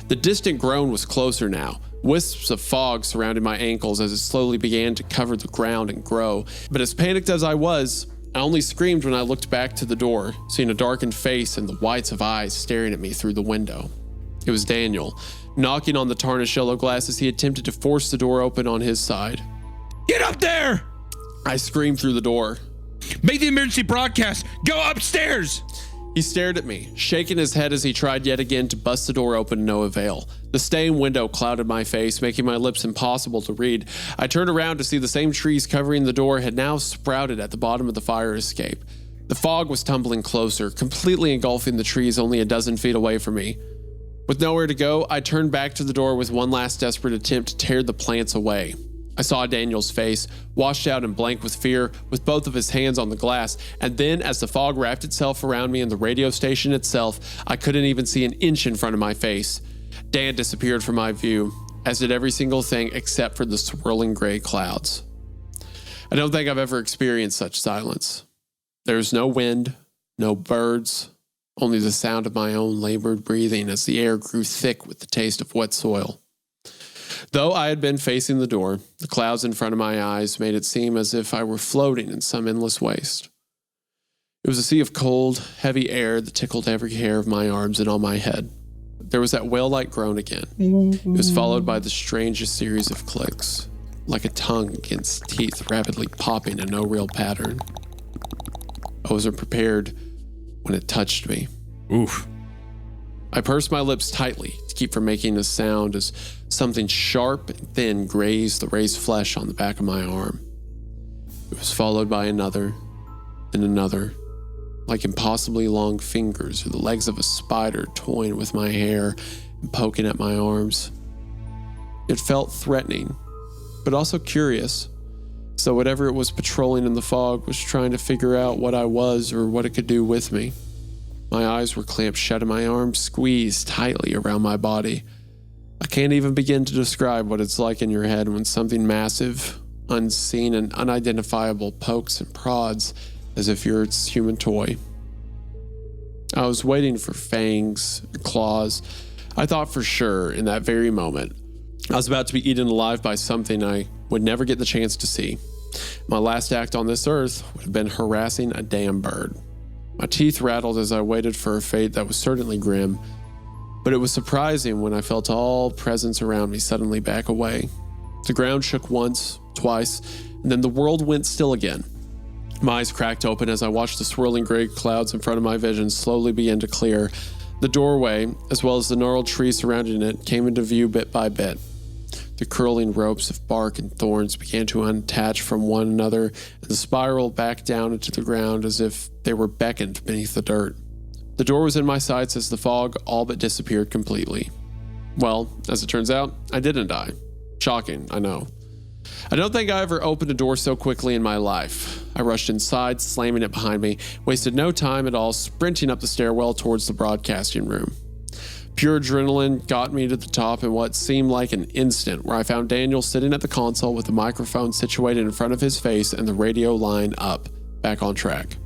The distant groan was closer now, wisps of fog surrounded my ankles as it slowly began to cover the ground and grow, but as panicked as I was, I only screamed when I looked back to the door, seeing a darkened face and the whites of eyes staring at me through the window. It was Daniel, knocking on the tarnished yellow glass as he attempted to force the door open on his side. Get up there! I screamed through the door. Make the emergency broadcast! Go upstairs! He stared at me, shaking his head as he tried yet again to bust the door open to no avail. The stained window clouded my face, making my lips impossible to read. I turned around to see the same trees covering the door had now sprouted at the bottom of the fire escape. The fog was tumbling closer, completely engulfing the trees only a dozen feet away from me. With nowhere to go, I turned back to the door with one last desperate attempt to tear the plants away. I saw Daniel's face, washed out and blank with fear, with both of his hands on the glass, and then as the fog wrapped itself around me and the radio station itself, I couldn't even see an inch in front of my face. Dan disappeared from my view, as did every single thing except for the swirling gray clouds. I don't think I've ever experienced such silence. There's no wind, no birds, only the sound of my own labored breathing as the air grew thick with the taste of wet soil. Though I had been facing the door, the clouds in front of my eyes made it seem as if I were floating in some endless waste. It was a sea of cold, heavy air that tickled every hair of my arms and on my head. There was that whale-like groan again. It was followed by the strangest series of clicks, like a tongue against teeth rapidly popping in no real pattern. I wasn't prepared when it touched me. Oof. I pursed my lips tightly to keep from making a sound as something sharp and thin grazed the raised flesh on the back of my arm. It was followed by another and another, like impossibly long fingers or the legs of a spider toying with my hair and poking at my arms. It felt threatening, but also curious, so whatever it was patrolling in the fog was trying to figure out what I was or what it could do with me. My eyes were clamped shut and my arms squeezed tightly around my body. I can't even begin to describe what it's like in your head when something massive, unseen, and unidentifiable pokes and prods as if you're its human toy. I was waiting for fangs and claws. I thought for sure in that very moment I was about to be eaten alive by something I would never get the chance to see. My last act on this earth would have been harassing a damn bird. My teeth rattled as I waited for a fate that was certainly grim, but it was surprising when I felt all presence around me suddenly back away. The ground shook once, twice, and then the world went still again. My eyes cracked open as I watched the swirling gray clouds in front of my vision slowly begin to clear. The doorway, as well as the gnarled trees surrounding it, came into view bit by bit. The curling ropes of bark and thorns began to unattach from one another and spiral back down into the ground as if they were beckoned beneath the dirt. The door was in my sights as the fog all but disappeared completely. Well, as it turns out, I didn't die. Shocking, I know. I don't think I ever opened a door so quickly in my life. I rushed inside, slamming it behind me, wasted no time at all sprinting up the stairwell towards the broadcasting room. Pure adrenaline got me to the top in what seemed like an instant, where I found Daniel sitting at the console with the microphone situated in front of his face and the radio line up, back on track.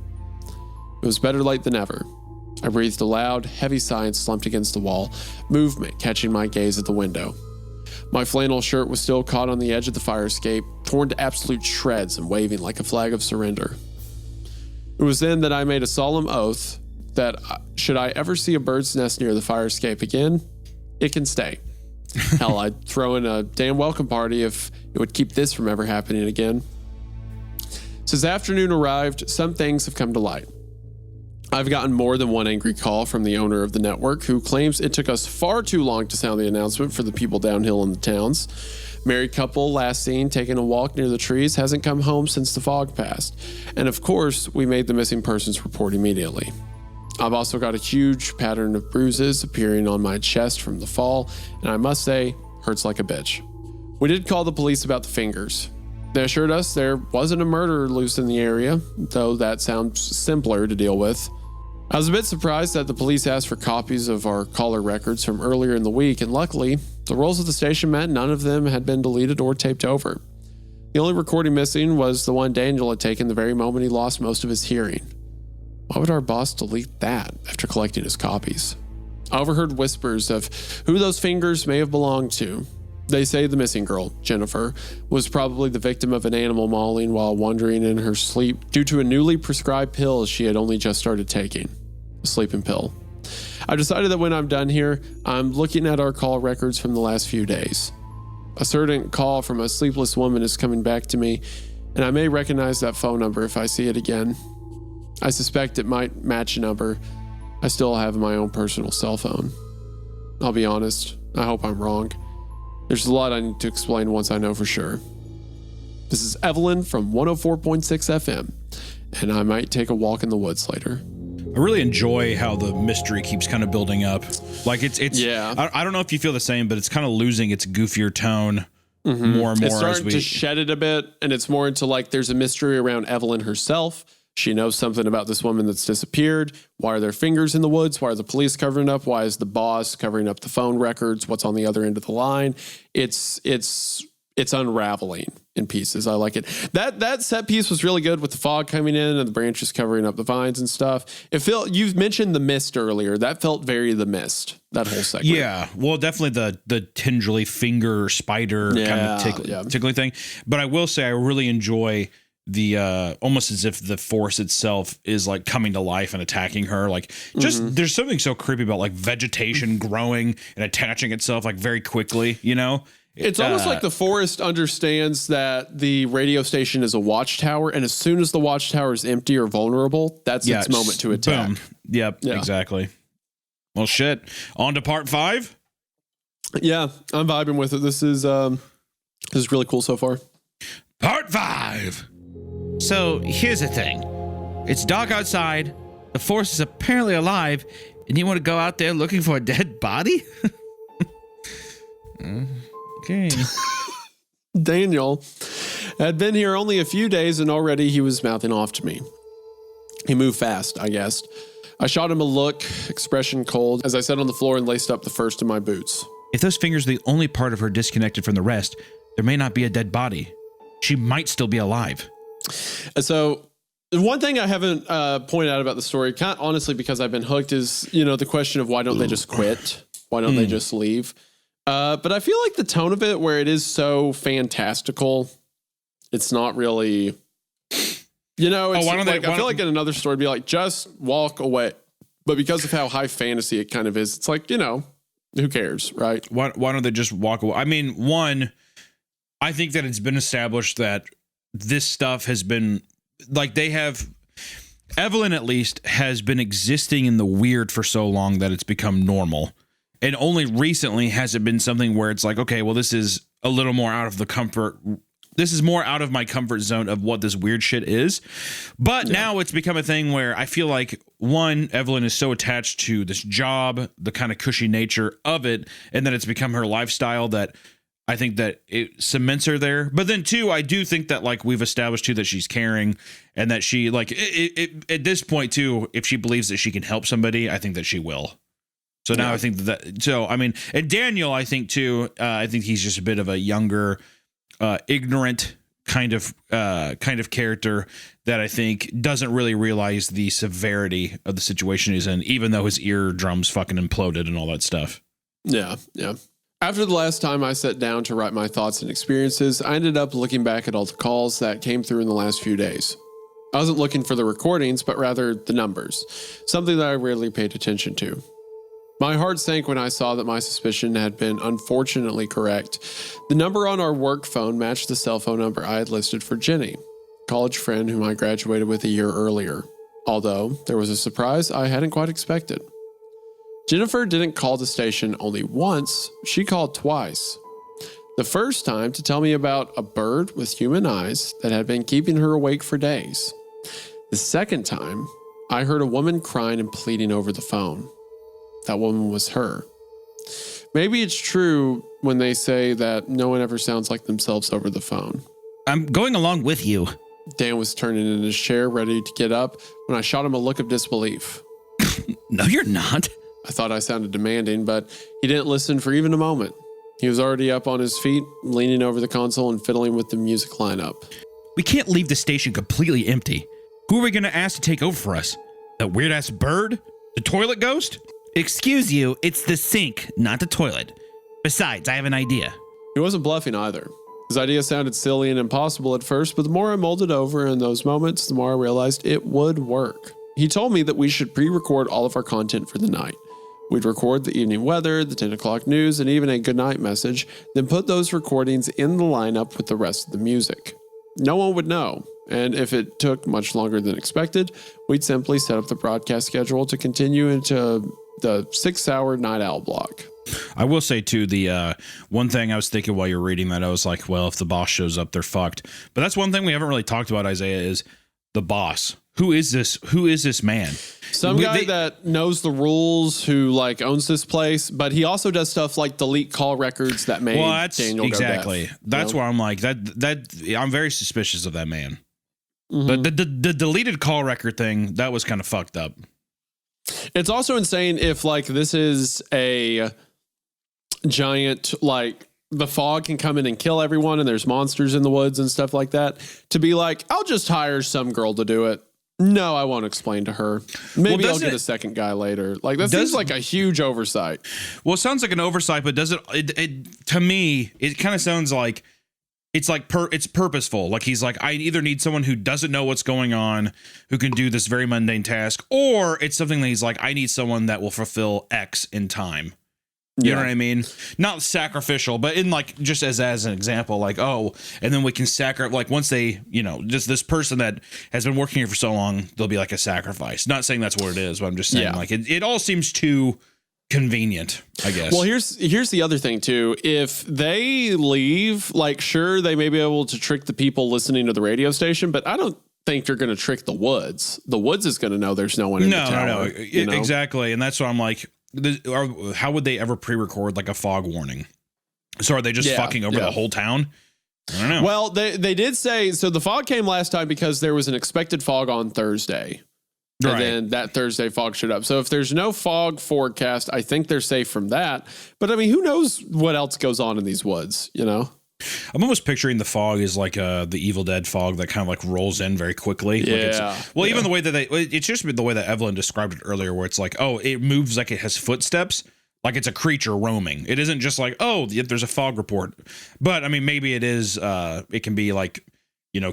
It was better late than never. I breathed a loud, heavy sigh and slumped against the wall, movement catching my gaze at the window. My flannel shirt was still caught on the edge of the fire escape, torn to absolute shreds and waving like a flag of surrender. It was then that I made a solemn oath that should I ever see a bird's nest near the fire escape again, it can stay. Hell, I'd throw in a damn welcome party if it would keep this from ever happening again. Since afternoon arrived, some things have come to light. I've gotten more than one angry call from the owner of the network who claims it took us far too long to sound the announcement for the people downhill in the towns. Married couple last seen taking a walk near the trees hasn't come home since the fog passed. And of course, we made the missing persons report immediately. I've also got a huge pattern of bruises appearing on my chest from the fall, and I must say, hurts like a bitch. We did call the police about the fingers. They assured us there wasn't a murderer loose in the area, though that sounds simpler to deal with. I was a bit surprised that the police asked for copies of our caller records from earlier in the week, and luckily, the rules of the station meant none of them had been deleted or taped over. The only recording missing was the one Daniel had taken the very moment he lost most of his hearing. Why would our boss delete that after collecting his copies? I overheard whispers of who those fingers may have belonged to. They say the missing girl, Jennifer, was probably the victim of an animal mauling while wandering in her sleep due to a newly prescribed pill she had only just started taking. A sleeping pill. I've decided that when I'm done here, I'm looking at our call records from the last few days. A certain call from a sleepless woman is coming back to me, and I may recognize that phone number if I see it again. I suspect it might match a number I still have my own personal cell phone. I'll be honest, I hope I'm wrong. There's a lot I need to explain once I know for sure. This is Evelyn from 104.6 FM, and I might take a walk in the woods later. I really enjoy how the mystery keeps kind of building up. Like it's yeah. I don't know if you feel the same, but it's kind of losing its goofier tone more and more. It's starting to shed it a bit, and it's more into like there's a mystery around Evelyn herself. She knows something about this woman that's disappeared. Why are there fingers in the woods? Why are the police covering it up? Why is the boss covering up the phone records? What's on the other end of the line? It's it's unraveling in pieces. I like it. That set piece was really good with the fog coming in and the branches covering up the vines and stuff. It felt, you've mentioned The Mist earlier. That felt very The Mist, that whole segment. Yeah, well, definitely the tendrily finger spider kind of tickling thing. But I will say I really enjoy the almost as if the force itself is like coming to life and attacking her. Like just there's something so creepy about like vegetation growing and attaching itself like very quickly, you know? It's almost like the forest understands that the radio station is a watchtower, and as soon as the watchtower is empty or vulnerable, that's its moment to attack. Boom. Yep, exactly. Well, shit. On to part 5? Yeah, I'm vibing with it. This is really cool so far. Part 5. So here's the thing. It's dark outside, the force is apparently alive, and you want to go out there looking for a dead body? Okay. Daniel had been here only a few days and already he was mouthing off to me. He moved fast, I guessed. I shot him a look, expression cold, as I sat on the floor and laced up the first of my boots. If those fingers are the only part of her disconnected from the rest, there may not be a dead body. She might still be alive. So one thing I haven't pointed out about the story, kind of honestly because I've been hooked, is, you know, the question of why don't they just quit? Why don't they just leave? But I feel like the tone of it, where it is so fantastical, it's not really, you know, it's I feel like in another story, it'd be like, just walk away. But because of how high fantasy it kind of is, it's like, you know, who cares, right? Why don't they just walk away? I mean, one, I think that it's been established that this stuff has been, like, Evelyn at least has been existing in the weird for so long that it's become normal. And only recently has it been something where it's like, okay, well, this is a little more out of the comfort. This is more out of my comfort zone of what this weird shit is. But now it's become a thing where I feel like, one, Evelyn is so attached to this job, the kind of cushy nature of it, and then it's become her lifestyle that I think that it cements her there. But then, two, I do think that, like, we've established, too, that she's caring and that she, like, at this point, too, if she believes that she can help somebody, I think that she will. So now I think so, I mean, and Daniel, I think too, I think he's just a bit of a younger, ignorant kind of character that I think doesn't really realize the severity of the situation he's in, even though his eardrums fucking imploded and all that stuff. Yeah. Yeah. After the last time I sat down to write my thoughts and experiences, I ended up looking back at all the calls that came through in the last few days. I wasn't looking for the recordings, but rather the numbers, something that I rarely paid attention to. My heart sank when I saw that my suspicion had been unfortunately correct. The number on our work phone matched the cell phone number I had listed for Jenny, a college friend whom I graduated with a year earlier, although there was a surprise I hadn't quite expected. Jennifer didn't call the station only once, she called twice. The first time to tell me about a bird with human eyes that had been keeping her awake for days. The second time, I heard a woman crying and pleading over the phone. That woman was her. Maybe it's true when they say that no one ever sounds like themselves over the phone. I'm going along with you. Dan was turning in his chair, ready to get up, when I shot him a look of disbelief. No, you're not. I thought I sounded demanding, but he didn't listen for even a moment. He was already up on his feet, leaning over the console and fiddling with the music lineup. We can't leave the station completely empty. Who are we going to ask to take over for us? That weird-ass bird? The toilet ghost? Excuse you, it's the sink, not the toilet. Besides, I have an idea. He wasn't bluffing either. His idea sounded silly and impossible at first, but the more I mulled it over in those moments, the more I realized it would work. He told me that we should pre-record all of our content for the night. We'd record the evening weather, the 10 o'clock news, and even a goodnight message, then put those recordings in the lineup with the rest of the music. No one would know, and if it took much longer than expected, we'd simply set up the broadcast schedule to continue into the 6-hour night owl block. I will say too, the one thing I was thinking while you're reading that, I was like, well, if the boss shows up, they're fucked. But that's one thing we haven't really talked about, Isaiah, is the boss. Who is this? Who is this man? Some guy that knows the rules, who like owns this place, but he also does stuff like delete call records that made Daniel exactly. go deaf. That's where I'm like that I'm very suspicious of that man. Mm-hmm. But the deleted call record thing, that was kind of fucked up. It's also insane if like this is a giant like the fog can come in and kill everyone and there's monsters in the woods and stuff like that, to be like, I'll just hire some girl to do it. No, I won't explain to her. Maybe I'll get a second guy later. Like, that seems like a huge oversight. Well, it sounds like an oversight, but does it to me, it kind of sounds like it's like it's purposeful. Like, he's like, I either need someone who doesn't know what's going on, who can do this very mundane task, or it's something that he's like, I need someone that will fulfill X in time. You know what I mean? Not sacrificial, but in like, just as an example, like, oh, and then we can like, once they, just this person that has been working here for so long, there'll be like a sacrifice. Not saying that's what it is, but I'm just saying like it all seems too convenient, I guess. Well, here's the other thing too. If they leave, like, sure, they may be able to trick the people listening to the radio station, but I don't think you're going to trick the woods. The woods is going to know there's no one in the tower. No, exactly. And that's what I'm like, how would they ever pre-record like a fog warning? So are they just fucking over the whole town? I don't know. Well, they did say, so the fog came last time because there was an expected fog on Thursday. And then that Thursday fog showed up. So if there's no fog forecast, I think they're safe from that. But I mean, who knows what else goes on in these woods, I'm almost picturing the fog as like the Evil Dead fog that kind of like rolls in very quickly. Yeah. Even the way that it's just the way that Evelyn described it earlier, where it's like, oh, it moves like it has footsteps, like it's a creature roaming. It isn't just like, oh, there's a fog report. But I mean, maybe it is, it can be like,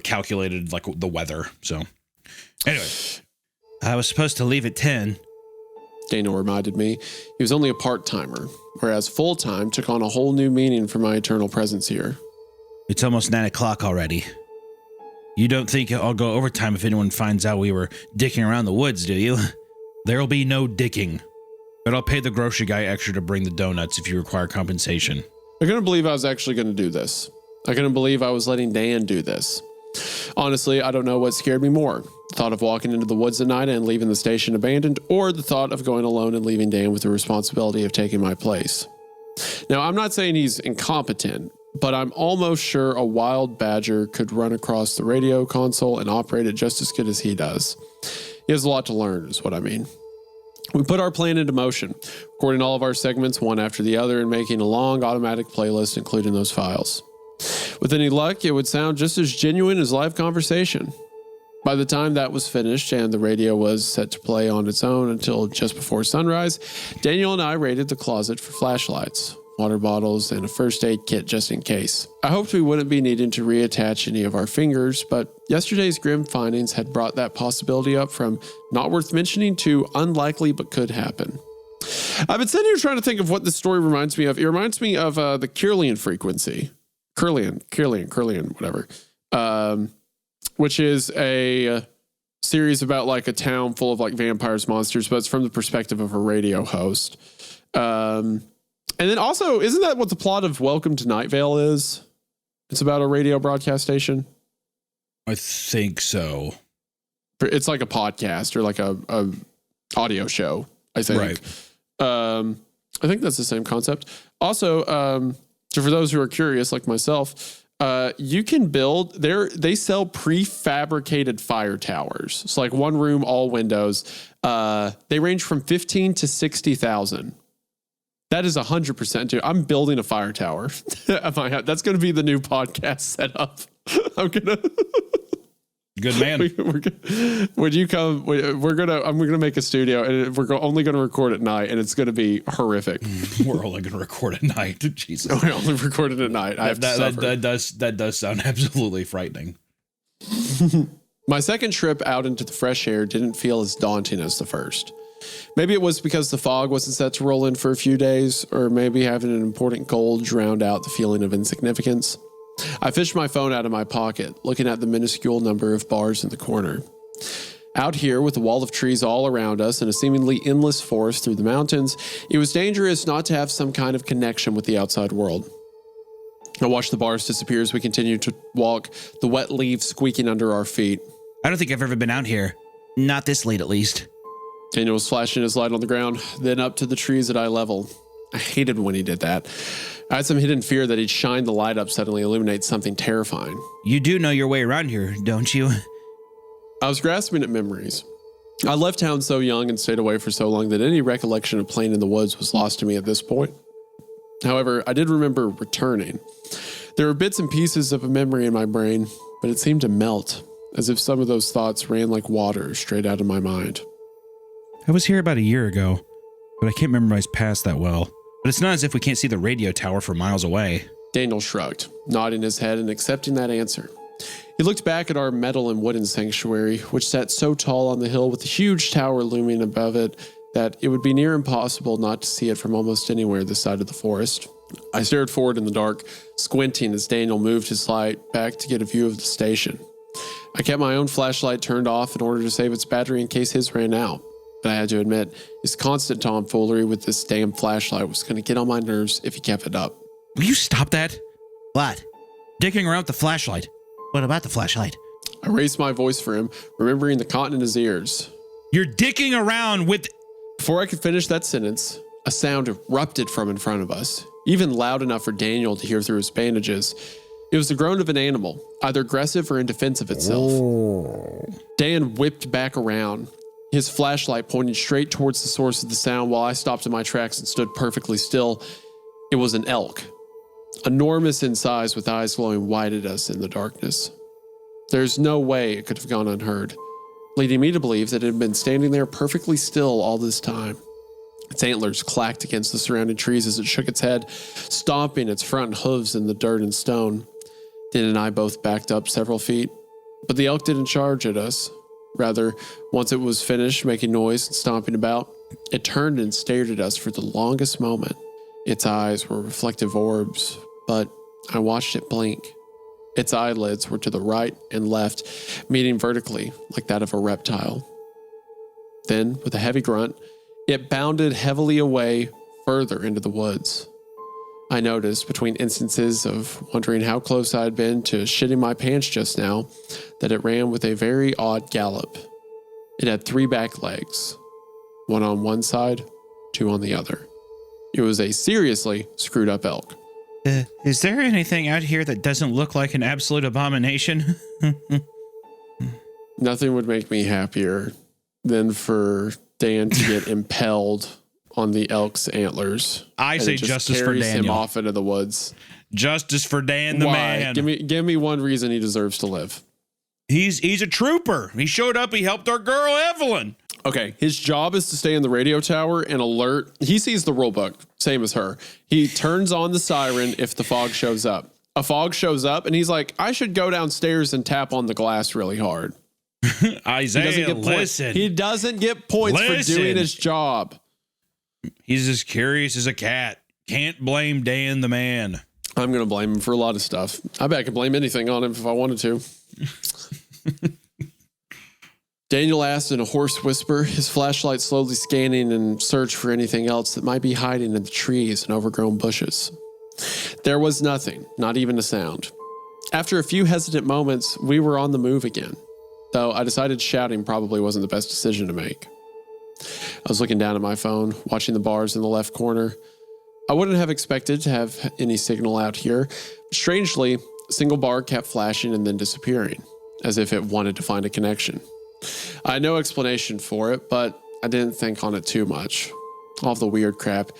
calculated like the weather. So anyway, I was supposed to leave at 10. Daniel reminded me he was only a part-timer, whereas full-time took on a whole new meaning for my eternal presence here. It's almost 9 o'clock already. You don't think I'll go overtime if anyone finds out we were dicking around the woods, do you? There'll be no dicking, but I'll pay the grocery guy extra to bring the donuts if you require compensation. I couldn't believe I was actually going to do this. I couldn't believe I was letting Dan do this. Honestly, I don't know what scared me more. The thought of walking into the woods at night and leaving the station abandoned, or the thought of going alone and leaving Dan with the responsibility of taking my place. Now, I'm not saying he's incompetent, but I'm almost sure a wild badger could run across the radio console and operate it just as good as he does. He has a lot to learn, is what I mean. We put our plan into motion, recording all of our segments one after the other and making a long automatic playlist including those files. With any luck, it would sound just as genuine as live conversation. By the time that was finished and the radio was set to play on its own until just before sunrise, Daniel and I raided the closet for flashlights, water bottles, and a first aid kit just in case. I hoped we wouldn't be needing to reattach any of our fingers, but yesterday's grim findings had brought that possibility up from not worth mentioning to unlikely but could happen. I've been sitting here trying to think of what this story reminds me of. It reminds me of the Kirlian frequency. Kirlian, whatever. Which is a series about like a town full of like vampires, monsters, but it's from the perspective of a radio host. And then also, isn't that what the plot of Welcome to Night Vale is? It's about a radio broadcast station. I think so. It's like a podcast or like a audio show, I think. Right. I think that's the same concept. Also, so for those who are curious, like myself, you can build they sell prefabricated fire towers. It's like one room, all windows. They range from 15 to 60,000. That is 100%, dude. I'm building a fire tower at my house. That's going to be the new podcast setup. I'm gonna. Good man. Would you come? I'm gonna make a studio, and we're only gonna record at night, and it's gonna be horrific. We're only gonna record at night. Jesus. We only record it at night. That does sound absolutely frightening. My second trip out into the fresh air didn't feel as daunting as the first. Maybe it was because the fog wasn't set to roll in for a few days, or maybe having an important goal drowned out the feeling of insignificance. I fished my phone out of my pocket, looking at the minuscule number of bars in the corner. Out here, with a wall of trees all around us and a seemingly endless forest through the mountains, it was dangerous not to have some kind of connection with the outside world. I watched the bars disappear as we continued to walk, the wet leaves squeaking under our feet. I don't think I've ever been out here. Not this late, at least. Daniel was flashing his light on the ground, then up to the trees at eye level. I hated when he did that. I had some hidden fear that he'd shine the light up suddenly illuminate something terrifying. You do know your way around here, don't you? I was grasping at memories. I left town so young and stayed away for so long that any recollection of playing in the woods was lost to me at this point. However, I did remember returning. There were bits and pieces of a memory in my brain, but it seemed to melt, as if some of those thoughts ran like water straight out of my mind. I was here about a year ago, but I can't memorize past that well. But it's not as if we can't see the radio tower for miles away. Daniel shrugged, nodding his head and accepting that answer. He looked back at our metal and wooden sanctuary, which sat so tall on the hill with a huge tower looming above it that it would be near impossible not to see it from almost anywhere this side of the forest. I stared forward in the dark, squinting as Daniel moved his light back to get a view of the station. I kept my own flashlight turned off in order to save its battery in case his ran out. But I had to admit, his constant tomfoolery with this damn flashlight was going to get on my nerves if he kept it up. Will you stop that? What? Dicking around with the flashlight. What about the flashlight? I raised my voice for him, remembering the cotton in his ears. You're dicking around with... Before I could finish that sentence, a sound erupted from in front of us, even loud enough for Daniel to hear through his bandages. It was the groan of an animal, either aggressive or in defense of itself. Oh. Dan whipped back around, his flashlight pointing straight towards the source of the sound while I stopped in my tracks and stood perfectly still. It was an elk, enormous in size with eyes glowing white at us in the darkness. There's no way it could have gone unheard, leading me to believe that it had been standing there perfectly still all this time. Its antlers clacked against the surrounding trees as it shook its head, stomping its front hooves in the dirt and stone. Dan and I both backed up several feet, but the elk didn't charge at us. Rather, once it was finished making noise and stomping about, it turned and stared at us for the longest moment. Its eyes were reflective orbs, but I watched it blink. Its eyelids were to the right and left, meeting vertically like that of a reptile. Then, with a heavy grunt, it bounded heavily away further into the woods. I noticed, between instances of wondering how close I had been to shitting my pants just now, that it ran with a very odd gallop. It had 3 back legs, one on one side, 2 on the other. It was a seriously screwed up elk. Is there anything out here that doesn't look like an absolute abomination? Nothing would make me happier than for Dan to get impaled on the elk's antlers. I and say it just justice for carries him Daniel. off into the woods. Justice for Dan the Why? man. Give me one reason he deserves to live. He's a trooper. He showed up. He helped our girl Evelyn. Okay, his job is to stay in the radio tower and alert. He sees the rule book, same as her. He turns on the siren if the fog shows up. A fog shows up and he's like, I should go downstairs and tap on the glass really hard. Isaiah, listen. He doesn't get points for doing his job. He's as curious as a cat. Can't blame Dan the man. I'm going to blame him for a lot of stuff. I bet I could blame anything on him if I wanted to. Daniel asked in a hoarse whisper, his flashlight slowly scanning in search for anything else that might be hiding in the trees and overgrown bushes. There was nothing, not even a sound. After a few hesitant moments, we were on the move again, though I decided shouting probably wasn't the best decision to make. I was looking down at my phone, watching the bars in the left corner. I wouldn't have expected to have any signal out here. Strangely, a single bar kept flashing and then disappearing, as if it wanted to find a connection. I had no explanation for it, but I didn't think on it too much. All of the weird crap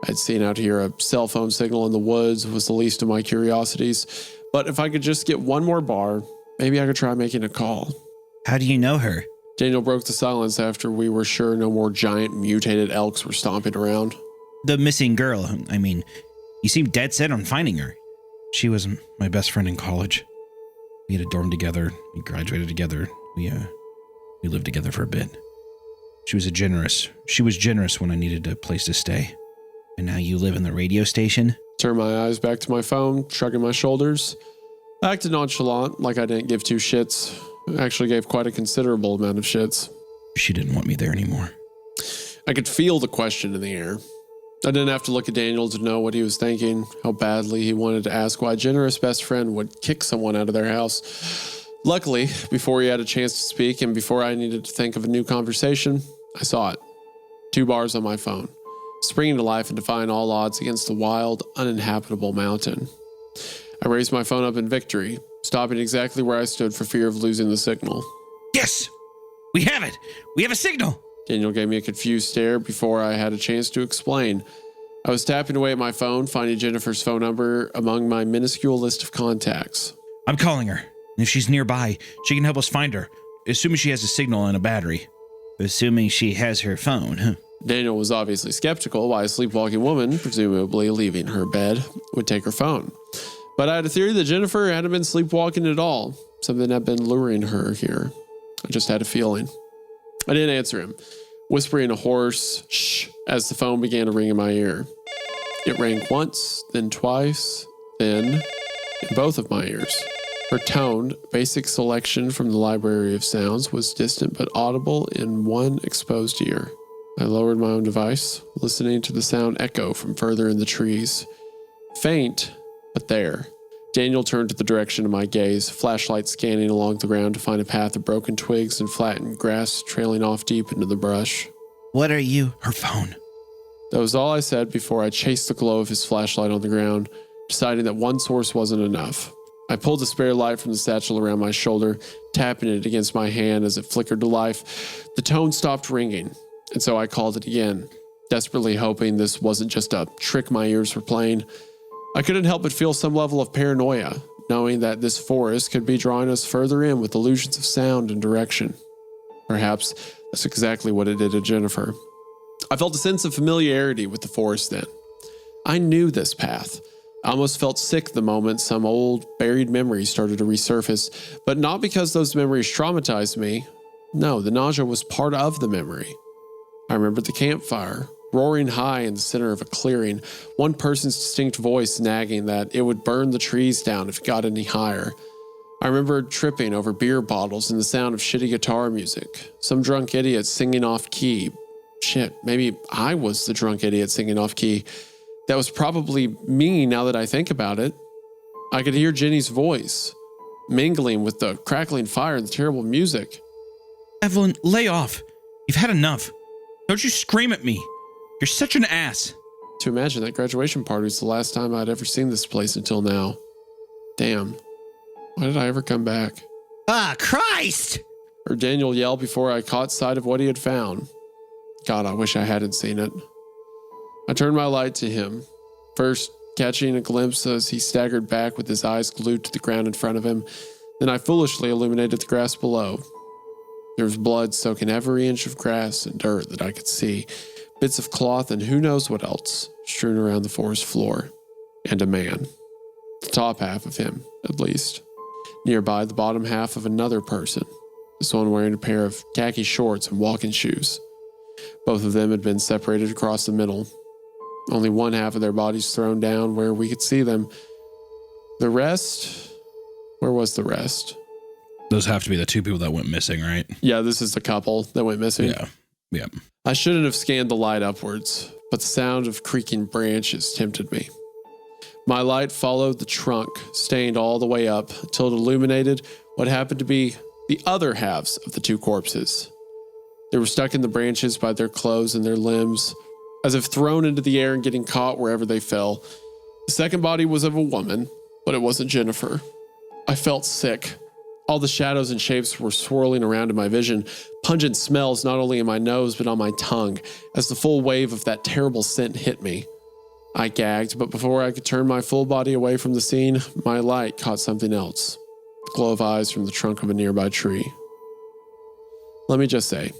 I'd seen out here, a cell phone signal in the woods was the least of my curiosities. But if I could just get one more bar, maybe I could try making a call. How do you know her? Daniel broke the silence after we were sure no more giant mutated elks were stomping around. The missing girl. I mean, you seem dead set on finding her. She was my best friend in college. We had a dorm together. We graduated together. We lived together for a bit. She was generous when I needed a place to stay. And now you live in the radio station? Turned my eyes back to my phone, shrugging my shoulders. I acted nonchalant, like I didn't give 2 shits. I actually gave quite a considerable amount of shits. She didn't want me there anymore. I could feel the question in the air. I didn't have to look at Daniel to know what he was thinking, how badly he wanted to ask why a generous best friend would kick someone out of their house. Luckily, before he had a chance to speak and before I needed to think of a new conversation, I saw it. 2 bars on my phone, springing to life and defying all odds against the wild, uninhabitable mountain. I raised my phone up in victory, stopping exactly where I stood for fear of losing the signal. Yes! We have it! We have a signal! Daniel gave me a confused stare before I had a chance to explain. I was tapping away at my phone, finding Jennifer's phone number among my minuscule list of contacts. I'm calling her. If she's nearby, she can help us find her, assuming she has a signal and a battery. Assuming she has her phone, huh? Daniel was obviously skeptical why a sleepwalking woman, presumably leaving her bed, would take her phone. But I had a theory that Jennifer hadn't been sleepwalking at all. Something had been luring her here. I just had a feeling. I didn't answer him, whispering a hoarse shh as the phone began to ring in my ear. It rang once, then twice, then in both of my ears. Her toned, basic selection from the library of sounds was distant but audible in one exposed ear. I lowered my own device, listening to the sound echo from further in the trees. Faint, but there. Daniel turned to the direction of my gaze, flashlight scanning along the ground to find a path of broken twigs and flattened grass trailing off deep into the brush. What are you? Her phone. That was all I said before I chased the glow of his flashlight on the ground, deciding that one source wasn't enough. I pulled the spare light from the satchel around my shoulder, tapping it against my hand as it flickered to life. The tone stopped ringing, and so I called it again, desperately hoping this wasn't just a trick my ears were playing. I couldn't help but feel some level of paranoia, knowing that this forest could be drawing us further in with illusions of sound and direction. Perhaps that's exactly what it did to Jennifer. I felt a sense of familiarity with the forest then. I knew this path. I almost felt sick the moment some old, buried memories started to resurface, but not because those memories traumatized me. No, the nausea was part of the memory. I remembered the campfire, roaring high in the center of a clearing, one person's distinct voice nagging that it would burn the trees down if it got any higher. I remembered tripping over beer bottles and the sound of shitty guitar music, some drunk idiot singing off key. Shit, maybe I was the drunk idiot singing off key. That was probably me now that I think about it. I could hear Jenny's voice, mingling with the crackling fire and the terrible music. Evelyn, lay off. You've had enough. Don't you scream at me. You're such an ass. To imagine that graduation party was the last time I'd ever seen this place until now. Damn. Why did I ever come back? Ah, Christ! Heard Daniel yell before I caught sight of what he had found. God, I wish I hadn't seen it. I turned my light to him, first catching a glimpse as he staggered back with his eyes glued to the ground in front of him. Then I foolishly illuminated the grass below. There was blood soaking every inch of grass and dirt that I could see, bits of cloth and who knows what else strewn around the forest floor. And a man. The top half of him, at least. Nearby, the bottom half of another person, this one wearing a pair of khaki shorts and walking shoes. Both of them had been separated across the middle. Only one half of their bodies thrown down where we could see them. The rest? Where was the rest? Those have to be the two people that went missing, right? Yeah, this is the couple that went missing. Yeah. I shouldn't have scanned the light upwards, but the sound of creaking branches tempted me. My light followed the trunk, stained all the way up until it illuminated what happened to be the other halves of the two corpses. They were stuck in the branches by their clothes and their limbs, as if thrown into the air and getting caught wherever they fell. The second body was of a woman, but it wasn't Jennifer. I felt sick. All the shadows and shapes were swirling around in my vision, pungent smells not only in my nose but on my tongue, as the full wave of that terrible scent hit me. I gagged, but before I could turn my full body away from the scene, my light caught something else. The glow of eyes from the trunk of a nearby tree. Let me just say,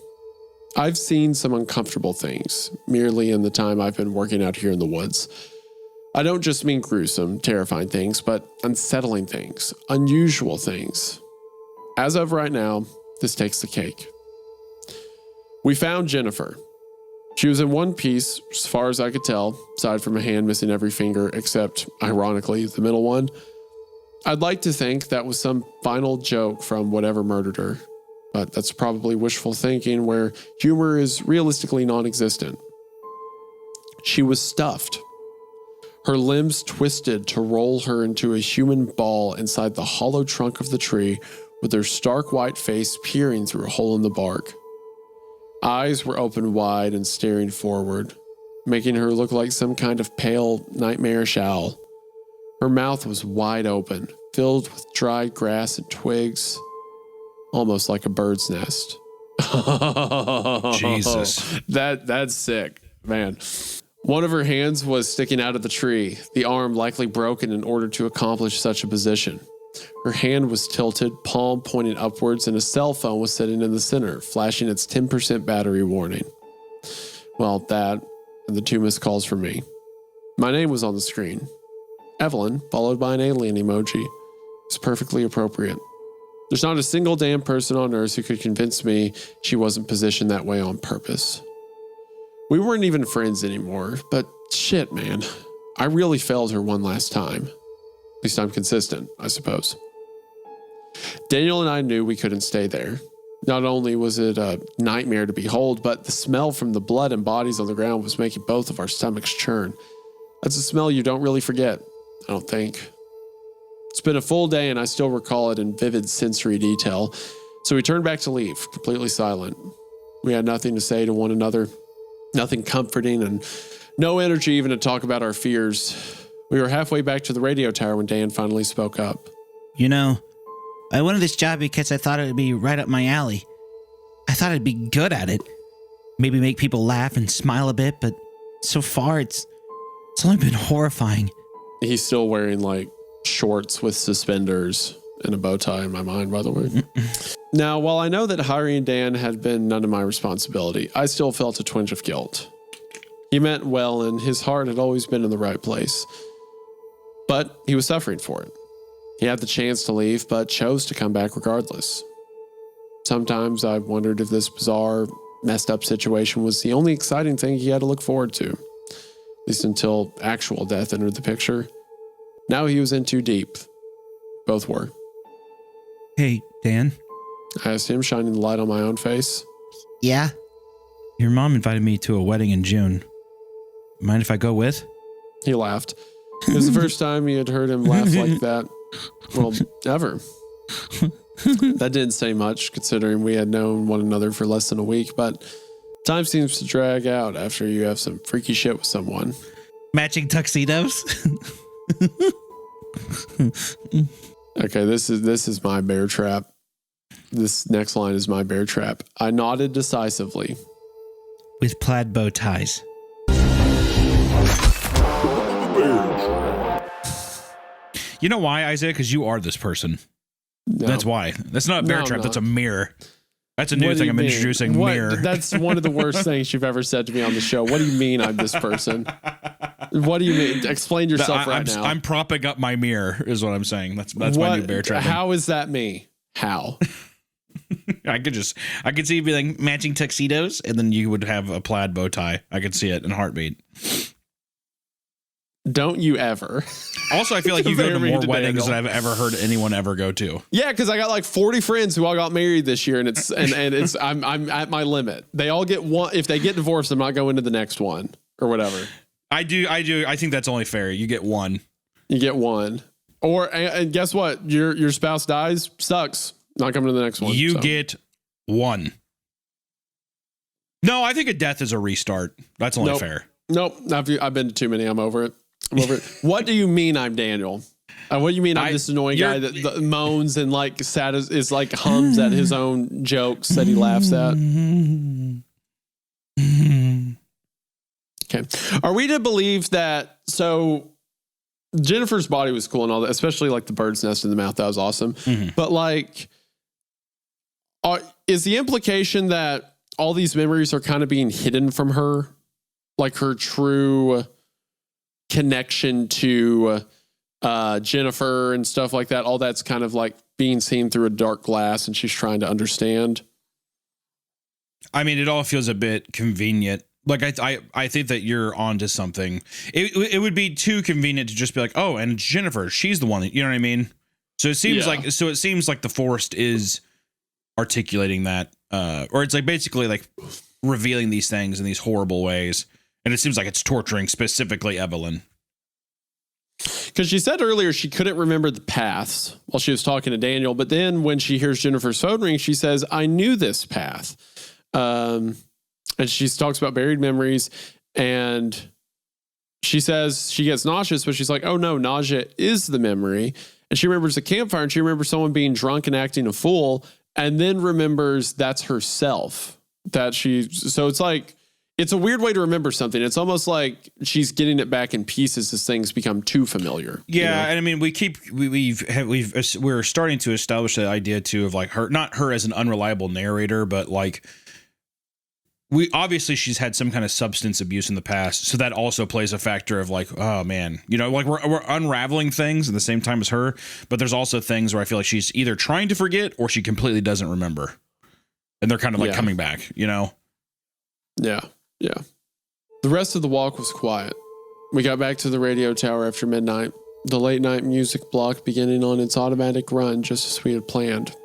I've seen some uncomfortable things, merely in the time I've been working out here in the woods. I don't just mean gruesome, terrifying things, but unsettling things, unusual things. As of right now, this takes the cake. We found Jennifer. She was in one piece, as far as I could tell, aside from a hand missing every finger, except, ironically, the middle one. I'd like to think that was some final joke from whatever murdered her, but that's probably wishful thinking where humor is realistically non-existent. She was stuffed. Her limbs twisted to roll her into a human ball inside the hollow trunk of the tree, with her stark white face peering through a hole in the bark. Eyes were open wide and staring forward, making her look like some kind of pale, nightmarish owl. Her mouth was wide open, filled with dried grass and twigs, almost like a bird's nest. Jesus. That's sick, man. One of her hands was sticking out of the tree, the arm likely broken in order to accomplish such a position. Her hand was tilted, palm pointing upwards, and a cell phone was sitting in the center, flashing its 10% battery warning. Well, that and the 2 missed calls from me. My name was on the screen. Evelyn, followed by an alien emoji. It's perfectly appropriate. There's not a single damn person on Earth who could convince me she wasn't positioned that way on purpose. We weren't even friends anymore, but shit, man. I really failed her one last time. At least I'm consistent, I suppose. Daniel and I knew we couldn't stay there. Not only was it a nightmare to behold, but the smell from the blood and bodies on the ground was making both of our stomachs churn. That's a smell you don't really forget, I don't think. It's been a full day and I still recall it in vivid sensory detail, so we turned back to leave, completely silent. We had nothing to say to one another, nothing comforting, and no energy even to talk about our fears. We were halfway back to the radio tower when Dan finally spoke up. You know, I wanted this job because I thought it would be right up my alley. I thought I'd be good at it. Maybe make people laugh and smile a bit, but so far it's only been horrifying. He's still wearing like shorts with suspenders and a bow tie in my mind, by the way. Now, while I know that hiring Dan had been none of my responsibility, I still felt a twinge of guilt. He meant well and his heart had always been in the right place. But he was suffering for it. He had the chance to leave, but chose to come back regardless. Sometimes I wondered if this bizarre, messed up situation was the only exciting thing he had to look forward to. At least until actual death entered the picture. Now he was in too deep. Both were. Hey, Dan? I asked him, shining the light on my own face. Yeah? Your mom invited me to a wedding in June. Mind if I go with? He laughed. It was the first time he had heard him laugh like that. Well, ever. That didn't say much, considering we had known one another for less than a week, but time seems to drag out after you have some freaky shit with someone. Matching tuxedos? Okay, this is my bear trap. This next line is my bear trap. I nodded decisively. With plaid bow ties. You know why, Isaiah? Because you are this person. No. That's why. That's not a bear No, trap. no. That's a mirror. That's a new What do thing you I'm mean? introducing. What? Mirror. That's one of the worst things you've ever said to me on the show. What do you mean I'm this person? What do you mean? Explain yourself right now. I'm propping up my mirror, is what I'm saying. That's my new bear trap. How is that me? How? I could see you be like matching tuxedos, and then you would have a plaid bow tie. I could see it in a heartbeat. Don't you ever. Also, I feel like you go to Very more mean to weddings Daniel. than I've ever heard anyone ever go to. Yeah, because I got like 40 friends who all got married this year, and it's I'm at my limit. They all get one. If they get divorced, I'm not going to the next one or whatever. I do. I think that's only fair. You get one. You get one, and guess what? Your spouse dies. Sucks. Not coming to the next one. You so. get one. No, I think a death is a restart. That's only fair. Nope. I've been to too many. I'm over it. What do you mean I'm Daniel? What do you mean I'm this annoying guy that moans and like sad is like hums at his own jokes that he laughs at? Okay. Are we to believe that? So Jennifer's body was cool and all that, especially like the bird's nest in the mouth. That was awesome. Mm-hmm. But like, is the implication that all these memories are kind of being hidden from her? Like her true connection to Jennifer and stuff like that. All that's kind of like being seen through a dark glass and she's trying to understand. I mean, it all feels a bit convenient. Like I think that you're onto something. It would be too convenient to just be like, oh, and Jennifer, she's the one that, you know what I mean? So it seems like the Forest is articulating that, or it's like basically like revealing these things in these horrible ways. And it seems like it's torturing specifically Evelyn. Because she said earlier she couldn't remember the paths while she was talking to Daniel. But then when she hears Jennifer's phone ring, she says, I knew this path. And she talks about buried memories. And she says she gets nauseous, but she's like, oh no, nausea is the memory. And she remembers the campfire and she remembers someone being drunk and acting a fool. And then remembers that's herself. So it's like, it's a weird way to remember something. It's almost like she's getting it back in pieces as things become too familiar. Yeah, and I mean, we're starting to establish the idea too of like her, not her as an unreliable narrator, but like obviously she's had some kind of substance abuse in the past, so that also plays a factor of like, oh man, like we're unraveling things at the same time as her, but there's also things where I feel like she's either trying to forget or she completely doesn't remember, and they're kind of like coming back, Yeah. The rest of the walk was quiet. We got back to the radio tower after midnight, the late night music block beginning on its automatic run just as we had planned.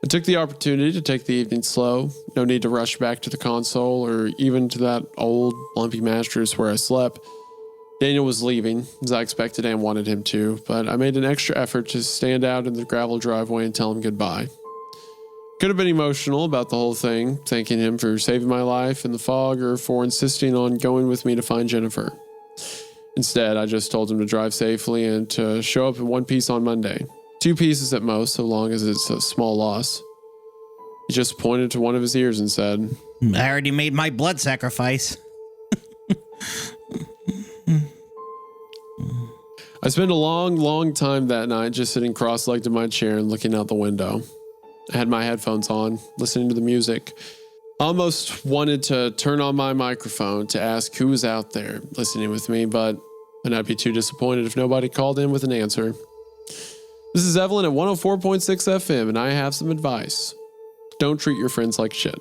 I took the opportunity to take the evening slow. No need to rush back to the console or even to that old lumpy mattress where I slept. Daniel was leaving, as I expected and wanted him to, but I made an extra effort to stand out in the gravel driveway and tell him goodbye. Could have been emotional about the whole thing, thanking him for saving my life in the fog or for insisting on going with me to find Jennifer. Instead, I just told him to drive safely and to show up in one piece on Monday. 2 pieces at most, so long as it's a small loss. He just pointed to one of his ears and said, I already made my blood sacrifice. I spent a long time that night just sitting cross-legged in my chair and looking out the window. I had my headphones on, listening to the music. Almost wanted to turn on my microphone to ask who was out there listening with me, but I'd be too disappointed if nobody called in with an answer. This is Evelyn at 104.6 FM, and I have some advice. Don't treat your friends like shit.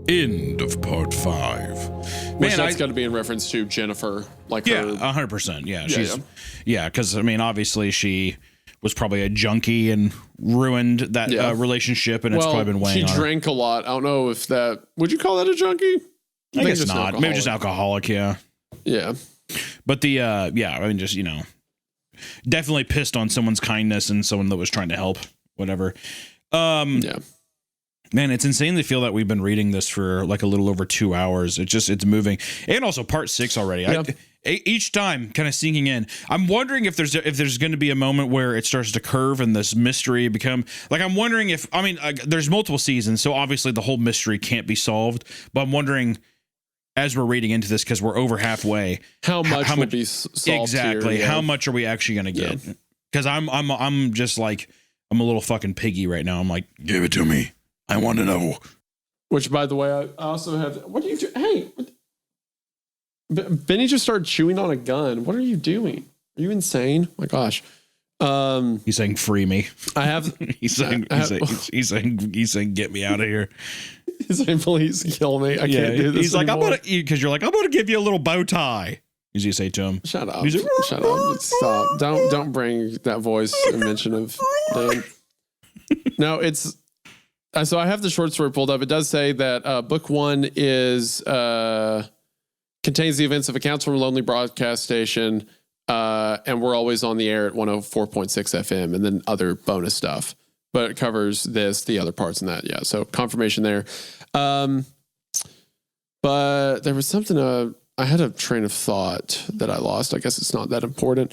End of part 5. Which that's got to be in reference to Jennifer. Like yeah, her. 100%. Yeah, because I mean, obviously she was probably a junkie and ruined that relationship, and it's probably been weighing on her. She drank a lot. I don't know if that... Would you call that a junkie? I guess not. Maybe just alcoholic, yeah. Yeah. But I mean, just, definitely pissed on someone's kindness and someone that was trying to help, whatever. Man, it's insane to feel that we've been reading this for like a little over 2 hours. It's moving. And also part 6 already. Yeah. Each time kind of sinking in. I'm wondering if there's going to be a moment where it starts to curve and this mystery become like, I'm wondering if, I mean, there's multiple seasons, so obviously the whole mystery can't be solved, but I'm wondering as we're reading into this, because we're over halfway, how much will be solved exactly here, how much are we actually going to get? Because I'm just like, I'm a little fucking piggy right now. I'm like, give it to me. I want to know. Which, by the way, I also have. What are you doing? Hey, Benny just started chewing on a gun. What are you doing? Are you insane? My gosh. He's saying, "Free me." I have. he's saying, "Get me out of here." He's saying, "Please kill me. I can't do this." He's like, anymore. because you're like, I'm gonna give you a little bow tie. As you say to him, "Shut up! Shut up! Stop! Don't bring that voice and mention of Dan." No, it's. So I have the short story pulled up. It does say that book 1 is contains the events of accounts from a lonely broadcast station, and we're always on the air at 104.6 FM, and then other bonus stuff. But it covers the other parts, and that. Yeah, so confirmation there. But there was something. I had a train of thought that I lost. I guess it's not that important.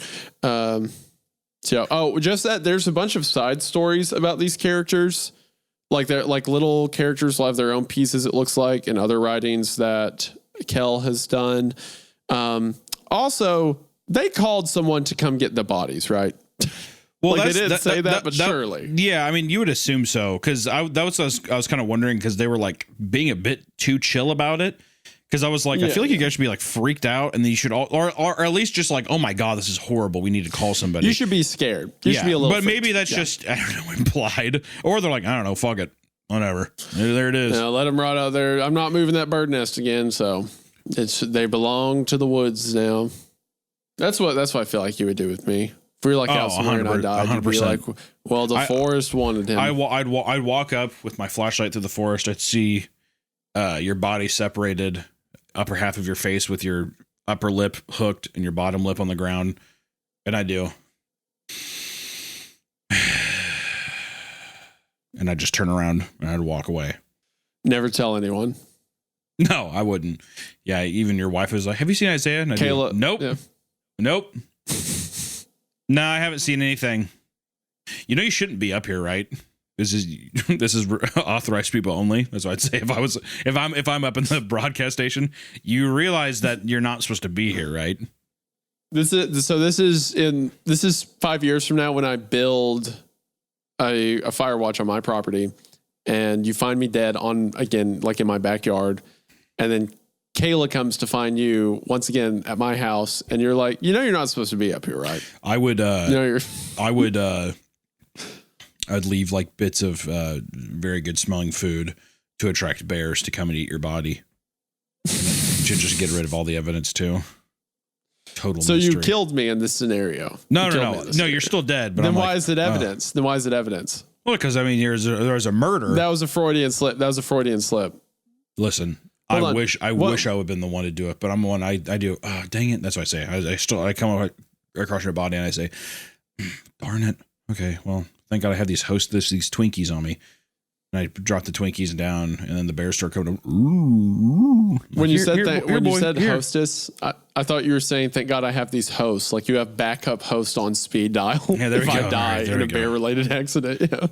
Just that there's a bunch of side stories about these characters. Like they're like little characters will have their own pieces, it looks like, in other writings that Kel has done. Also, they called someone to come get the bodies, right? Well, like they didn't say that, but surely. Yeah, I mean, you would assume so, because I was kind of wondering, because they were like being a bit too chill about it. Because I was like, I feel like you guys should be like freaked out, and then you should all, or at least just like, oh my God, this is horrible. We need to call somebody. You should be scared. You should be a little. But maybe that's just, I don't know, implied. Or they're like, I don't know, fuck it, whatever. There it is. Now let them rot out there. I'm not moving that bird nest again, so they belong to the woods now. That's what I feel like you would do with me. If we were like out somewhere and I died, you'd be like, well, the forest wanted him. I'd walk up with my flashlight through the forest. I'd see your body separated. Upper half of your face with your upper lip hooked and your bottom lip on the ground. And I do. And I'd just turn around and I'd walk away. Never tell anyone. No, I wouldn't. Yeah, even your wife was like, have you seen Isaiah? And Kayla. Nope. Yeah. Nope. No, I haven't seen anything. You know you shouldn't be up here, right? This is authorized people only. That's what I'd say if I'm up in the broadcast station. You realize that you're not supposed to be here, right? This is 5 years from now when I build a fire watch on my property, and you find me dead like in my backyard, and then Kayla comes to find you once again at my house, and you're like, you're not supposed to be up here, right? I'd leave like bits of very good smelling food to attract bears to come and eat your body. To just get rid of all the evidence too. Total. So mystery. you killed me in this scenario. No. You're still dead. But then why is it evidence? Then why is it evidence? Well, because I mean, there's a murder. That was a Freudian slip. Listen, I wish I would have been the one to do it, but I'm the one. I do. Oh, dang it! That's what I say. I come across your body and I say, darn it. Okay, well, thank God I have these Twinkies on me. And I drop the Twinkies down, and then the bears start coming. When you said hostess, I thought you were saying, "Thank God I have these hosts." Like you have backup host on speed dial. Yeah, there if we go. I die in a bear-related accident. Yeah.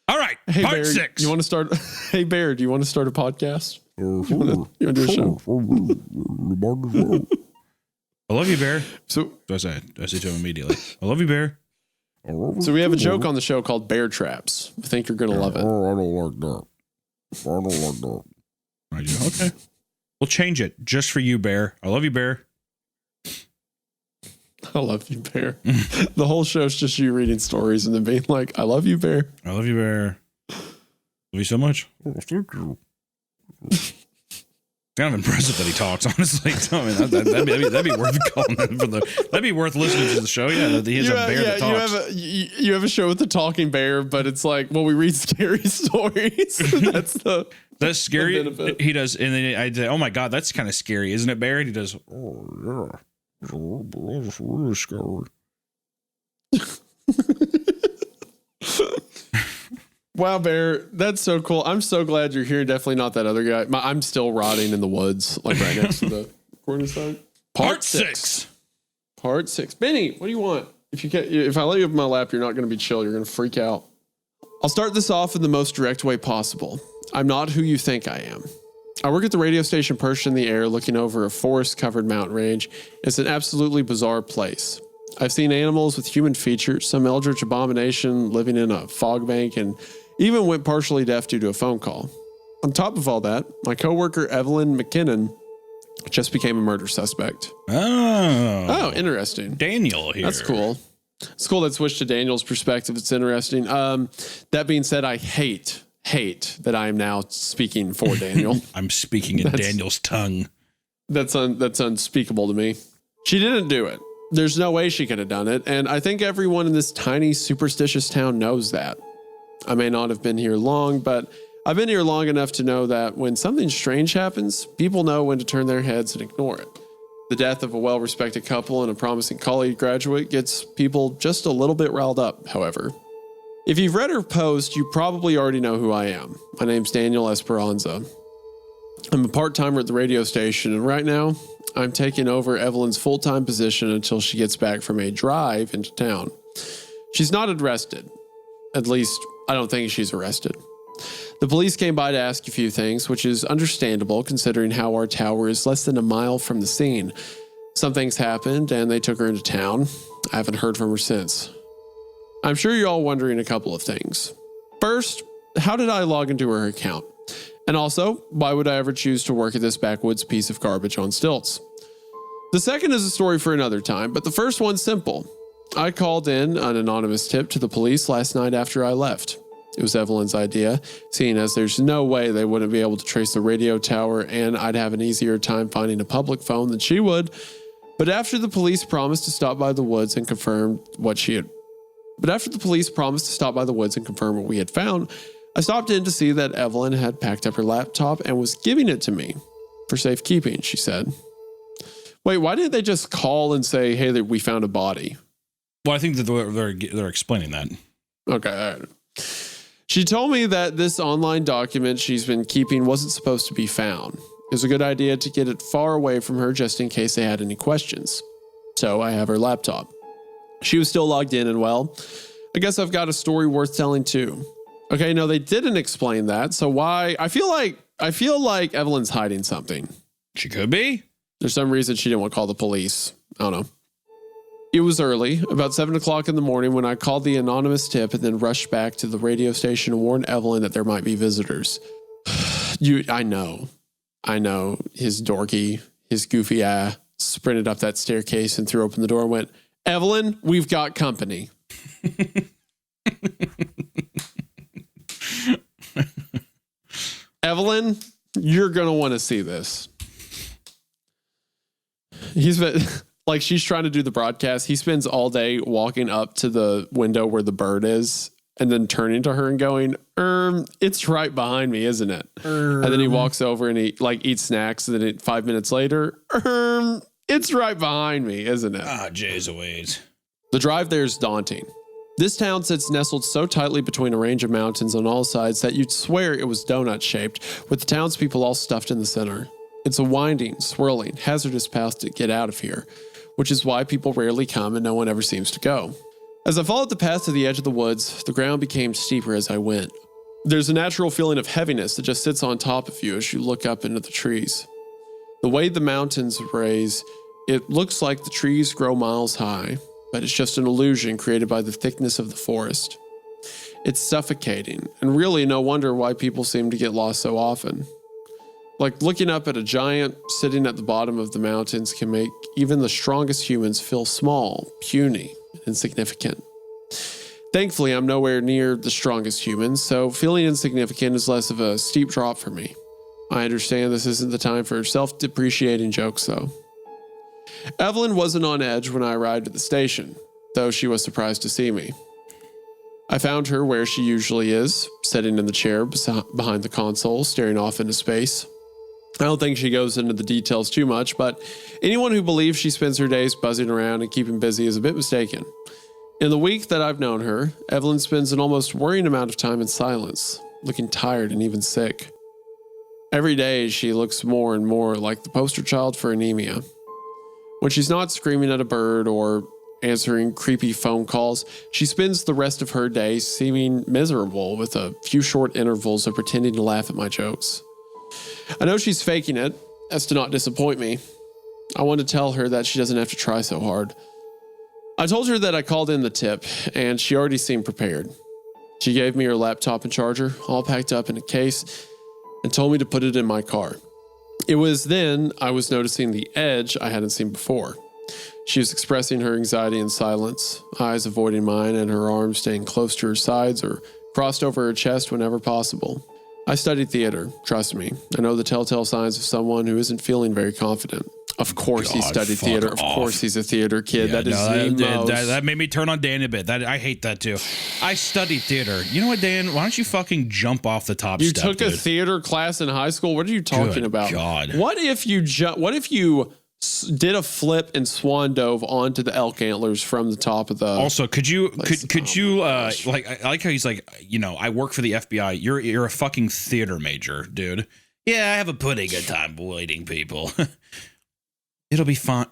All right. Hey, part Bear, 6. You want to start? Hey, Bear, do you want to start a podcast? You want to do a show? I love you, Bear. So I say to him immediately. I love you, Bear. So we have a joke on the show called Bear Traps. I think you're going to love it. I don't like that. I don't like that. I do. Okay. We'll change it just for you, Bear. I love you, Bear. I love you, Bear. The whole show's just you reading stories and then being like, I love you, Bear. I love you, Bear. Love you so much. Kind of impressive that he talks, honestly. I mean, that'd be worth calling that'd be worth listening to the show. Yeah, that he has a bear that talks. You have a show with the talking bear, but it's like, well, we read scary stories. That's scary. benefit. He does, and then I say, "Oh my God, that's kind of scary, isn't it, Bear?" And he does, Oh, yeah. It's really scary. Wow, Bear, that's so cool. I'm so glad you're here. Definitely not that other guy. I'm still rotting in the woods, like right next to the recording site. Part 6. Part 6. Benny, what do you want? If I let you up in my lap, you're not going to be chill. You're going to freak out. I'll start this off in the most direct way possible. I'm not who you think I am. I work at the radio station perched in the air looking over a forest-covered mountain range. It's an absolutely bizarre place. I've seen animals with human features, some eldritch abomination living in a fog bank, and even went partially deaf due to a phone call. On top of all that, my coworker Evelyn McKinnon just became a murder suspect. Oh, interesting. Daniel here. That's cool. It's cool that switched to Daniel's perspective. It's interesting. That being said, I hate that I am now speaking for Daniel. I'm speaking in Daniel's tongue. That's unspeakable to me. She didn't do it. There's no way she could have done it. And I think everyone in this tiny, superstitious town knows that. I may not have been here long, but I've been here long enough to know that when something strange happens, people know when to turn their heads and ignore it. The death of a well-respected couple and a promising college graduate gets people just a little bit riled up, however. If you've read her post, you probably already know who I am. My name's Daniel Esperanza. I'm a part-timer at the radio station, and right now, I'm taking over Evelyn's full-time position until she gets back from a drive into town. She's not arrested. At least, I don't think she's arrested. The police came by to ask a few things, which is understandable considering how our tower is less than a mile from the scene. Some things happened, and they took her into town. I haven't heard from her since. I'm sure you're all wondering a couple of things. First, how did I log into her account? And also, why would I ever choose to work at this backwoods piece of garbage on stilts? The second is a story for another time, but the first one's simple. I called in an anonymous tip to the police last night after I left. It was Evelyn's idea, seeing as there's no way they wouldn't be able to trace the radio tower and I'd have an easier time finding a public phone than she would. But after the police promised to stop by the woods and confirm what we had found, I stopped in to see that Evelyn had packed up her laptop and was giving it to me for safekeeping, she said. Wait, why didn't they just call and say, hey, we found a body? Well, I think that they're explaining that. Okay, all right. She told me that this online document she's been keeping wasn't supposed to be found. It was a good idea to get it far away from her just in case they had any questions. So I have her laptop. She was still logged in and well, I guess I've got a story worth telling too. Okay, no, they didn't explain that. So why? I feel like Evelyn's hiding something. She could be. There's some reason she didn't want to call the police. I don't know. It was early, about 7 o'clock in the morning, when I called the anonymous tip and then rushed back to the radio station to warn Evelyn that there might be visitors. I know. His goofy eye sprinted up that staircase and threw open the door and went, Evelyn, we've got company. Evelyn, you're going to want to see this. He's been, like, she's trying to do the broadcast. He spends all day walking up to the window where the bird is and then turning to her and going, it's right behind me, isn't it? And then he walks over and he eats snacks. And then 5 minutes later, it's right behind me, isn't it? Ah, Jay's a ways. The drive there is daunting. This town sits nestled so tightly between a range of mountains on all sides that you'd swear it was donut-shaped, with the townspeople all stuffed in the center. It's a winding, swirling, hazardous path to get out of here, which is why people rarely come and no one ever seems to go. As I followed the path to the edge of the woods, the ground became steeper as I went. There's a natural feeling of heaviness that just sits on top of you as you look up into the trees. The way the mountains raise, it looks like the trees grow miles high, but it's just an illusion created by the thickness of the forest. It's suffocating, and really no wonder why people seem to get lost so often. Like looking up at a giant sitting at the bottom of the mountains can make even the strongest humans feel small, puny, and insignificant. Thankfully, I'm nowhere near the strongest humans, so feeling insignificant is less of a steep drop for me. I understand this isn't the time for self-depreciating jokes, though. Evelyn wasn't on edge when I arrived at the station, though she was surprised to see me. I found her where she usually is, sitting in the chair behind the console, staring off into space. I don't think she goes into the details too much, but anyone who believes she spends her days buzzing around and keeping busy is a bit mistaken. In the week that I've known her, Evelyn spends an almost worrying amount of time in silence, looking tired and even sick. Every day, she looks more and more like the poster child for anemia. When she's not screaming at a bird or answering creepy phone calls, she spends the rest of her day seeming miserable with a few short intervals of pretending to laugh at my jokes. I know she's faking it, as to not disappoint me. I want to tell her that she doesn't have to try so hard. I told her that I called in the tip, and she already seemed prepared. She gave me her laptop and charger, all packed up in a case, and told me to put it in my car. It was then I was noticing the edge I hadn't seen before. She was expressing her anxiety in silence, eyes avoiding mine and her arms staying close to her sides or crossed over her chest whenever possible. I studied theater, trust me. I know the telltale signs of someone who isn't feeling very confident. Of course he studied theater. Of course he's a theater kid. Yeah, that is that made me turn on Dan a bit. I hate that too. I studied theater. You know what, Dan? Why don't you fucking jump off the top You step, took a dude? theater class in high school? What are you talking Good about? God. What if you did a flip and swan dove onto the elk antlers from the top of the... Also, could you like I like how he's like, you know, I work for the FBI. You're a fucking theater major, dude. Yeah, I have a pretty good time waiting people. It'll be fine.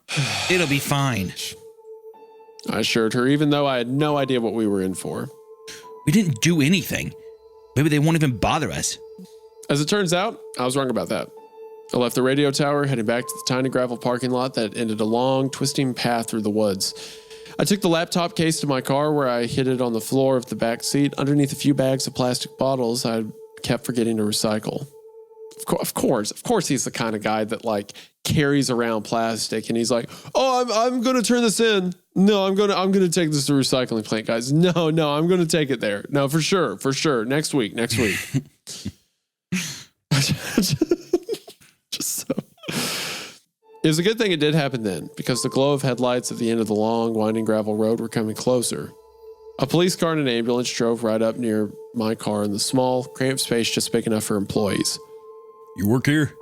It'll be fine. I assured her, even though I had no idea what we were in for. We didn't do anything. Maybe they won't even bother us. As it turns out, I was wrong about that. I left the radio tower, heading back to the tiny gravel parking lot that ended a long, twisting path through the woods. I took the laptop case to my car, where I hid it on the floor of the back seat underneath a few bags of plastic bottles I kept forgetting to recycle. Of course he's the kind of guy that like carries around plastic and he's like, oh, I'm going to turn this in. No, I'm going to take this to the recycling plant, guys. No, I'm going to take it there. No, for sure. Next week. Just so. It was a good thing it did happen then, because the glow of headlights at the end of the long, winding gravel road were coming closer. A police car and an ambulance drove right up near my car in the small, cramped space just big enough for employees. You work here?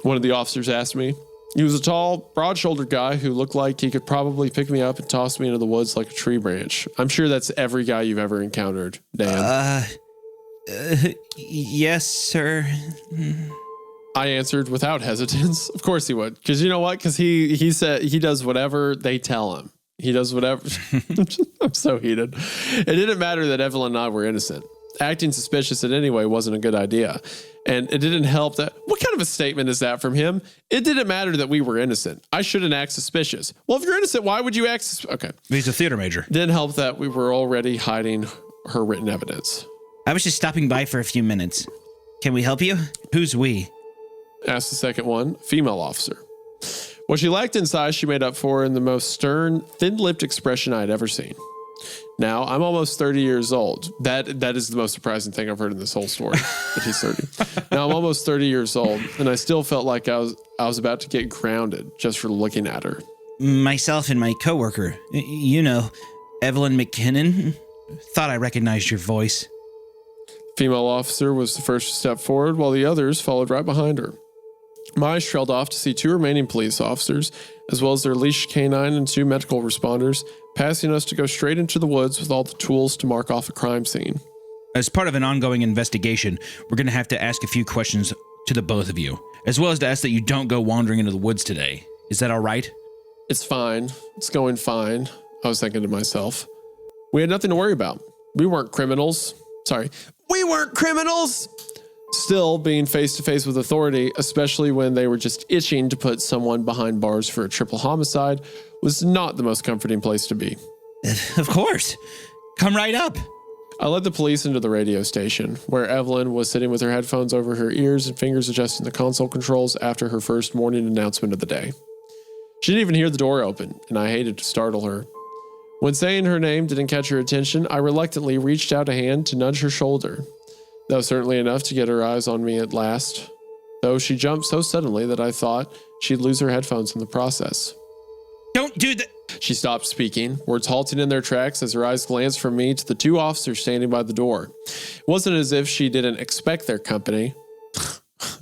One of the officers asked me. He was a tall, broad-shouldered guy who looked like he could probably pick me up and toss me into the woods like a tree branch. I'm sure that's every guy you've ever encountered, Dan. Yes, sir. I answered without hesitance. Of course he would. Because you know what? Because he said he does whatever they tell him. He does whatever. I'm so heated. It didn't matter that Evelyn and I were innocent. Acting suspicious in any way wasn't a good idea. And it didn't help that. What kind of a statement is that from him? It didn't matter that we were innocent. I shouldn't act suspicious. Well, if you're innocent, why would you act okay. He's a theater major. Didn't help that we were already hiding her written evidence. I was just stopping by for a few minutes. Can we help you? Who's we? Asked the second one, female officer. What she lacked in size, she made up for in the most stern, thin-lipped expression I'd ever seen. Now, I'm almost 30 years old. That is the most surprising thing I've heard in this whole story, that he's 30. Now, I'm almost 30 years old, and I still felt like I was about to get grounded just for looking at her. Myself and my coworker. You know, Evelyn McKinnon. Thought I recognized your voice. Female officer was the first to step forward, while the others followed right behind her. My eyes trailed off to see 2 remaining police officers, as well as their leashed canine and 2 medical responders, passing us to go straight into the woods with all the tools to mark off a crime scene. As part of an ongoing investigation, we're going to have to ask a few questions to the both of you, as well as to ask that you don't go wandering into the woods today. Is that all right? It's fine. It's going fine, I was thinking to myself. We had nothing to worry about. We weren't criminals. We weren't criminals! Still, being face to face with authority, especially when they were just itching to put someone behind bars for a triple homicide, was not the most comforting place to be. Of course. Come right up. I led the police into the radio station, where Evelyn was sitting with her headphones over her ears and fingers adjusting the console controls after her first morning announcement of the day. She didn't even hear the door open, and I hated to startle her. When saying her name didn't catch her attention, I reluctantly reached out a hand to nudge her shoulder. That was certainly enough to get her eyes on me at last, though she jumped so suddenly that I thought she'd lose her headphones in the process. Don't do that. She stopped speaking, words halting in their tracks as her eyes glanced from me to the 2 officers standing by the door. It wasn't as if she didn't expect their company.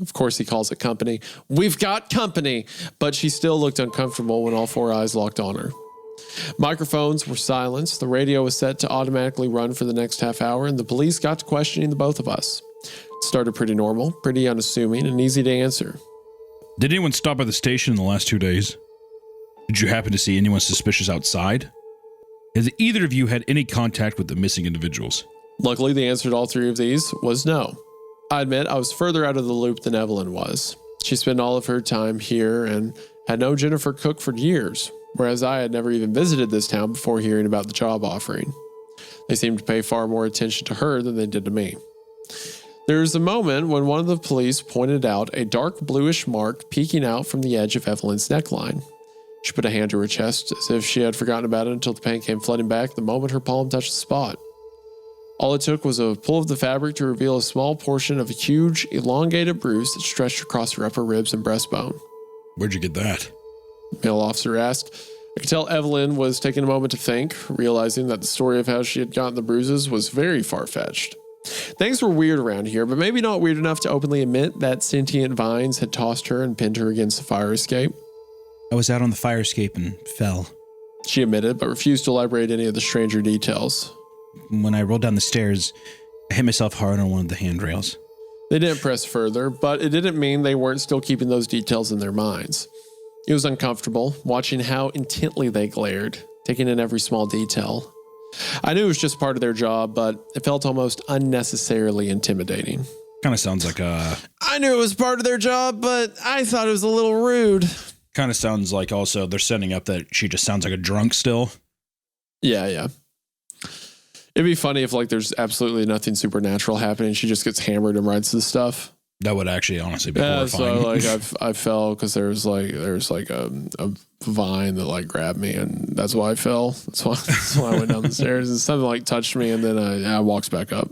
Of course he calls it company. We've got company! But she still looked uncomfortable when all 4 eyes locked on her. Microphones were silenced, the radio was set to automatically run for the next half hour, and the police got to questioning the both of us. It started pretty normal, pretty unassuming, and easy to answer. Did anyone stop by the station in the last 2 days? Did you happen to see anyone suspicious outside? Has either of you had any contact with the missing individuals? Luckily, the answer to all 3 of these was no. I admit I was further out of the loop than Evelyn was. She spent all of her time here and had known Jennifer Cook for years, whereas I had never even visited this town before hearing about the job offering. They seemed to pay far more attention to her than they did to me. There was a moment when one of the police pointed out a dark bluish mark peeking out from the edge of Evelyn's neckline. She put a hand to her chest as if she had forgotten about it until the pain came flooding back the moment her palm touched the spot. All it took was a pull of the fabric to reveal a small portion of a huge, elongated bruise that stretched across her upper ribs and breastbone. Where'd you get that? The male officer asked. I could tell Evelyn was taking a moment to think, realizing that the story of how she had gotten the bruises was very far-fetched. Things were weird around here, but maybe not weird enough to openly admit that sentient vines had tossed her and pinned her against the fire escape. I was out on the fire escape and fell. She admitted, but refused to elaborate any of the stranger details. When I rolled down the stairs, I hit myself hard on one of the handrails. They didn't press further, but it didn't mean they weren't still keeping those details in their minds. It was uncomfortable, watching how intently they glared, taking in every small detail. I knew it was just part of their job, but it felt almost unnecessarily intimidating. Kind of sounds like I knew it was part of their job, but I thought it was a little rude. kind of sounds like also they're setting up that she just sounds like a drunk still. Yeah. It'd be funny if like there's absolutely nothing supernatural happening. She just gets hammered and writes this stuff. That would actually honestly be Yeah, horrifying. so like I fell because there's like a vine that like grabbed me, and that's why I fell. That's why I went down the stairs, and something like touched me, and then I walks back up.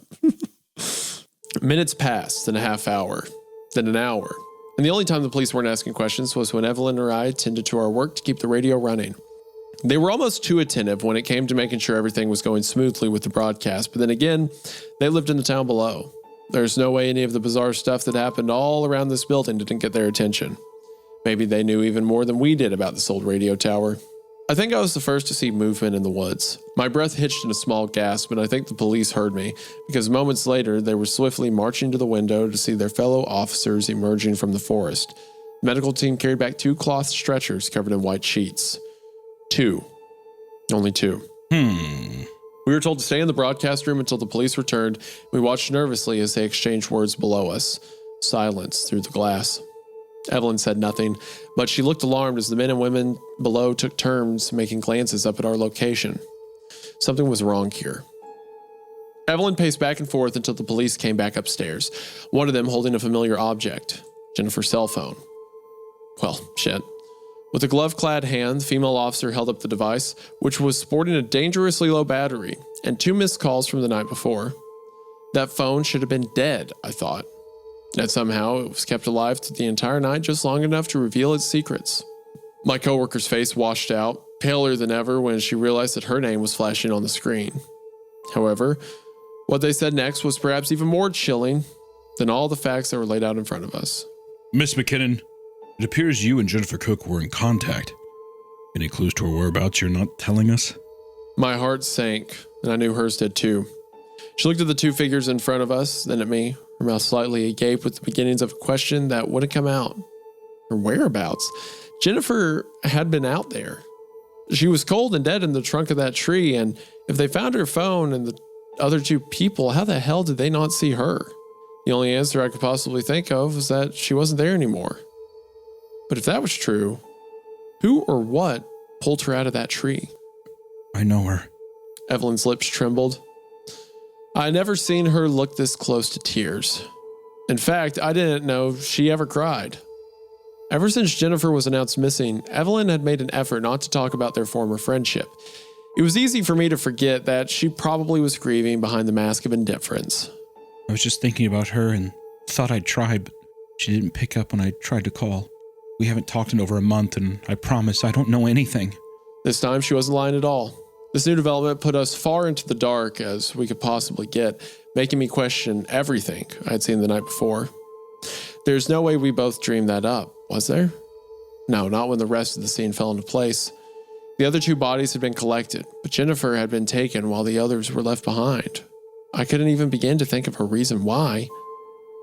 Minutes passed, then a half hour, then an hour, and the only time the police weren't asking questions was when Evelyn or I tended to our work to keep the radio running. They were almost too attentive when it came to making sure everything was going smoothly with the broadcast, but then again, they lived in the town below. There's no way any of the bizarre stuff that happened all around this building didn't get their attention. Maybe they knew even more than we did about this old radio tower. I think I was the first to see movement in the woods. My breath hitched in a small gasp, and I think the police heard me, because moments later they were swiftly marching to the window to see their fellow officers emerging from the forest. The medical team carried back 2 cloth stretchers covered in white sheets. 2. Only 2. We were told to stay in the broadcast room until the police returned. We watched nervously as they exchanged words below us. Silence through the glass. Evelyn said nothing, but she looked alarmed as the men and women below took turns making glances up at our location. Something was wrong here. Evelyn paced back and forth until the police came back upstairs, one of them holding a familiar object, Jennifer's cell phone. Well, shit. With a glove-clad hand, the female officer held up the device, which was sporting a dangerously low battery and 2 missed calls from the night before. That phone should have been dead, I thought. Yet somehow it was kept alive through the entire night just long enough to reveal its secrets. My coworker's face washed out, paler than ever when she realized that her name was flashing on the screen. However, what they said next was perhaps even more chilling than all the facts that were laid out in front of us. Miss McKinnon, it appears you and Jennifer Cook were in contact. Any clues to her whereabouts you're not telling us? My heart sank, and I knew hers did too. She looked at the 2 figures in front of us, then at me, her mouth slightly agape with the beginnings of a question that wouldn't come out. Her whereabouts? Jennifer had been out there. She was cold and dead in the trunk of that tree, and if they found her phone and the other 2 people, how the hell did they not see her? The only answer I could possibly think of was that she wasn't there anymore. But if that was true, who or what pulled her out of that tree? I know her. Evelyn's lips trembled. I had never seen her look this close to tears. In fact, I didn't know she ever cried. Ever since Jennifer was announced missing, Evelyn had made an effort not to talk about their former friendship. It was easy for me to forget that she probably was grieving behind the mask of indifference. I was just thinking about her and thought I'd try, but she didn't pick up when I tried to call. We haven't talked in over a month, and I promise I don't know anything. This time she wasn't lying at all. This new development put us far into the dark as we could possibly get, making me question everything I had seen the night before. There's no way we both dreamed that up, was there? No, not when the rest of the scene fell into place. The other 2 bodies had been collected, but Jennifer had been taken while the others were left behind. I couldn't even begin to think of a reason why.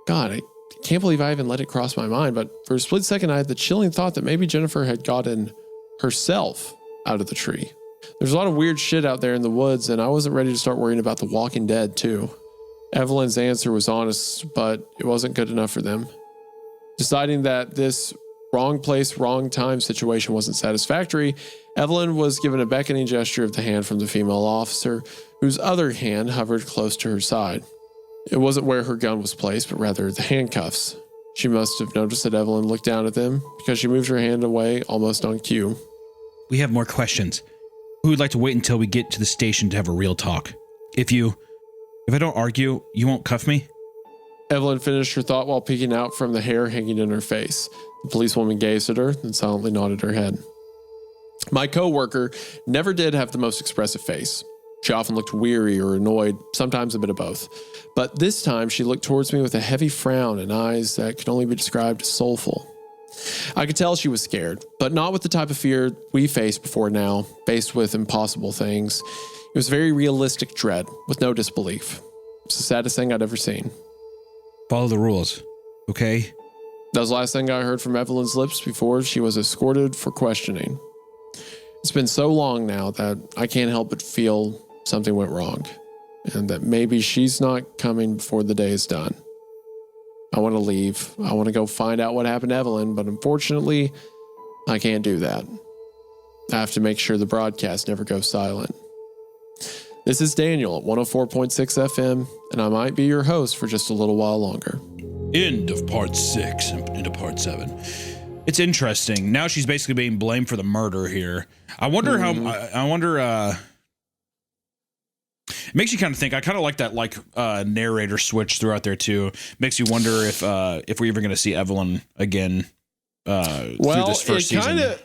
God, I can't believe I even let it cross my mind, but for a split second I had the chilling thought that maybe Jennifer had gotten herself out of the tree. There's a lot of weird shit out there in the woods, and I wasn't ready to start worrying about the Walking Dead, too. Evelyn's answer was honest, but it wasn't good enough for them. Deciding that this wrong place, wrong time situation wasn't satisfactory, Evelyn was given a beckoning gesture of the hand from the female officer, whose other hand hovered close to her side. It wasn't where her gun was placed, but rather the handcuffs. She must have noticed that Evelyn looked down at them because she moved her hand away almost on cue. We have more questions. We would like to wait until we get to the station to have a real talk. If I don't argue, you won't cuff me? Evelyn finished her thought while peeking out from the hair hanging in her face. The policewoman gazed at her and silently nodded her head. My co-worker never did have the most expressive face. She often looked weary or annoyed, sometimes a bit of both. But this time she looked towards me with a heavy frown and eyes that could only be described as soulful. I could tell she was scared, but not with the type of fear we faced before now, faced with impossible things. It was very realistic dread, with no disbelief. It's the saddest thing I'd ever seen. Follow the rules, okay? That was the last thing I heard from Evelyn's lips before she was escorted for questioning. It's been so long now that I can't help but feel something went wrong, and that maybe she's not coming before the day is done. I want to leave. I want to go find out what happened to Evelyn, but unfortunately, I can't do that. I have to make sure the broadcast never goes silent. This is Daniel at 104.6 FM, and I might be your host for just a little while longer. End of part 6 and into part 7. It's interesting. Now she's basically being blamed for the murder here. I wonder it makes you kind of think. I kind of like that narrator switch throughout there too. Makes you wonder if we're even going to see Evelyn again through this first season.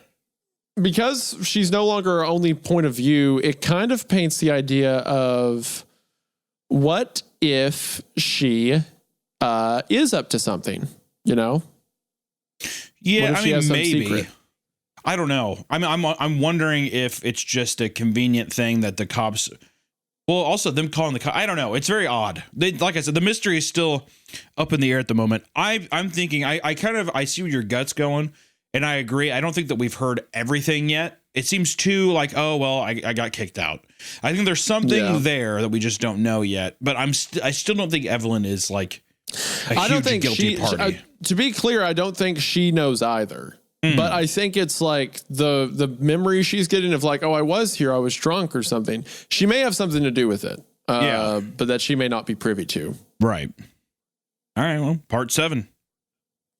Because she's no longer our only point of view, it kind of paints the idea of what if she is up to something, you know? Yeah, I mean, maybe. Secret? I don't know. I'm wondering if it's just a convenient thing that the cops. Well, also them calling the cops. I don't know. It's very odd. Like I said, the mystery is still up in the air at the moment. I'm thinking. I see where your gut's going, and I agree. I don't think that we've heard everything yet. It seems too like, oh, well, I got kicked out. I think there's something there that we just don't know yet. But I still don't think Evelyn is like a huge guilty party. To be clear, I don't think she knows either. But I think it's like the memory she's getting of like, oh, I was here, I was drunk or something. She may have something to do with it. But that she may not be privy to. Right. All right. Well, part 7.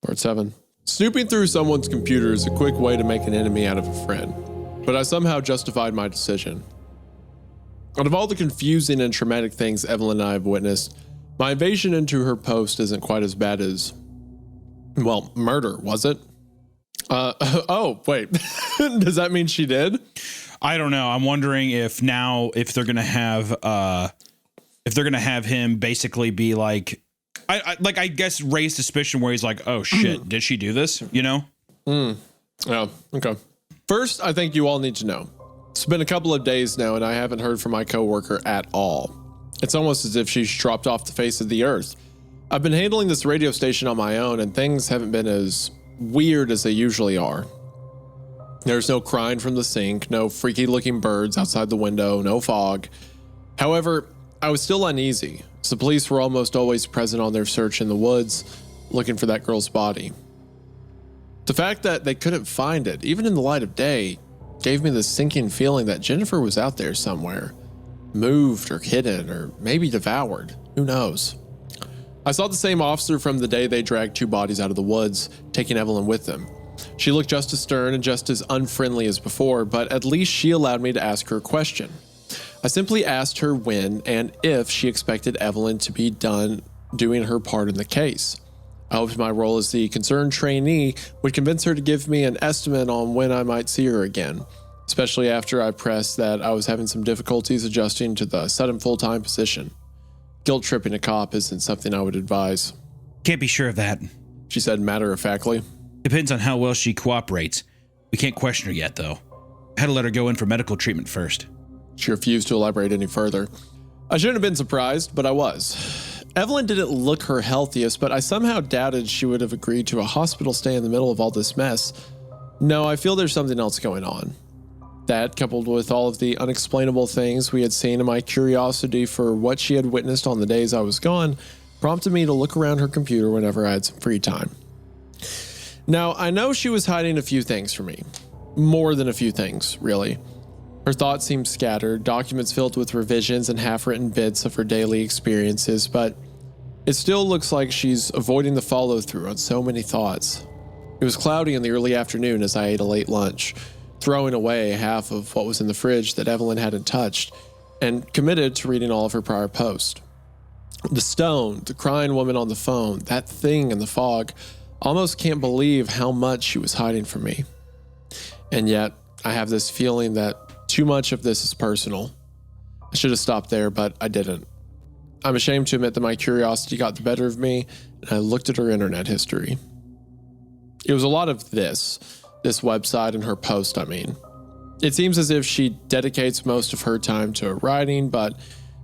Part 7. Snooping through someone's computer is a quick way to make an enemy out of a friend. But I somehow justified my decision. Out of all the confusing and traumatic things Evelyn and I have witnessed, my invasion into her post isn't quite as bad as, well, murder, was it? Oh, wait. Does that mean she did? I don't know. I'm wondering if they're gonna have him basically be like, I guess raise suspicion where he's like, oh shit, did she do this? You know? Yeah. Okay. First, I think you all need to know. It's been a couple of days now, and I haven't heard from my coworker at all. It's almost as if she's dropped off the face of the earth. I've been handling this radio station on my own, and things haven't been as weird as they usually are. There's no crying from the sink, no freaky looking birds outside the window, no fog. However, I was still uneasy, as the police were almost always present on their search in the woods, looking for that girl's body. The fact that they couldn't find it, even in the light of day, gave me this sinking feeling that Jennifer was out there somewhere, moved or hidden or maybe devoured. Who knows? I saw the same officer from the day they dragged 2 bodies out of the woods, taking Evelyn with them. She looked just as stern and just as unfriendly as before, but at least she allowed me to ask her a question. I simply asked her when and if she expected Evelyn to be done doing her part in the case. I hoped my role as the concerned trainee would convince her to give me an estimate on when I might see her again, especially after I pressed that I was having some difficulties adjusting to the sudden full-time position. Guilt-tripping a cop isn't something I would advise. Can't be sure of that. She said matter-of-factly. Depends on how well she cooperates. We can't question her yet, though. I had to let her go in for medical treatment first. She refused to elaborate any further. I shouldn't have been surprised, but I was. Evelyn didn't look her healthiest, but I somehow doubted she would have agreed to a hospital stay in the middle of all this mess. No, I feel there's something else going on. That, coupled with all of the unexplainable things we had seen and my curiosity for what she had witnessed on the days I was gone, prompted me to look around her computer whenever I had some free time. Now, I know she was hiding a few things from me. More than a few things, really. Her thoughts seemed scattered, documents filled with revisions and half-written bits of her daily experiences, but it still looks like she's avoiding the follow-through on so many thoughts. It was cloudy in the early afternoon as I ate a late lunch, throwing away half of what was in the fridge that Evelyn hadn't touched, and committed to reading all of her prior posts. The stone, the crying woman on the phone, that thing in the fog, almost can't believe how much she was hiding from me. And yet, I have this feeling that too much of this is personal. I should have stopped there, but I didn't. I'm ashamed to admit that my curiosity got the better of me, and I looked at her internet history. It was a lot of this website and her post, I mean. It seems as if she dedicates most of her time to writing, but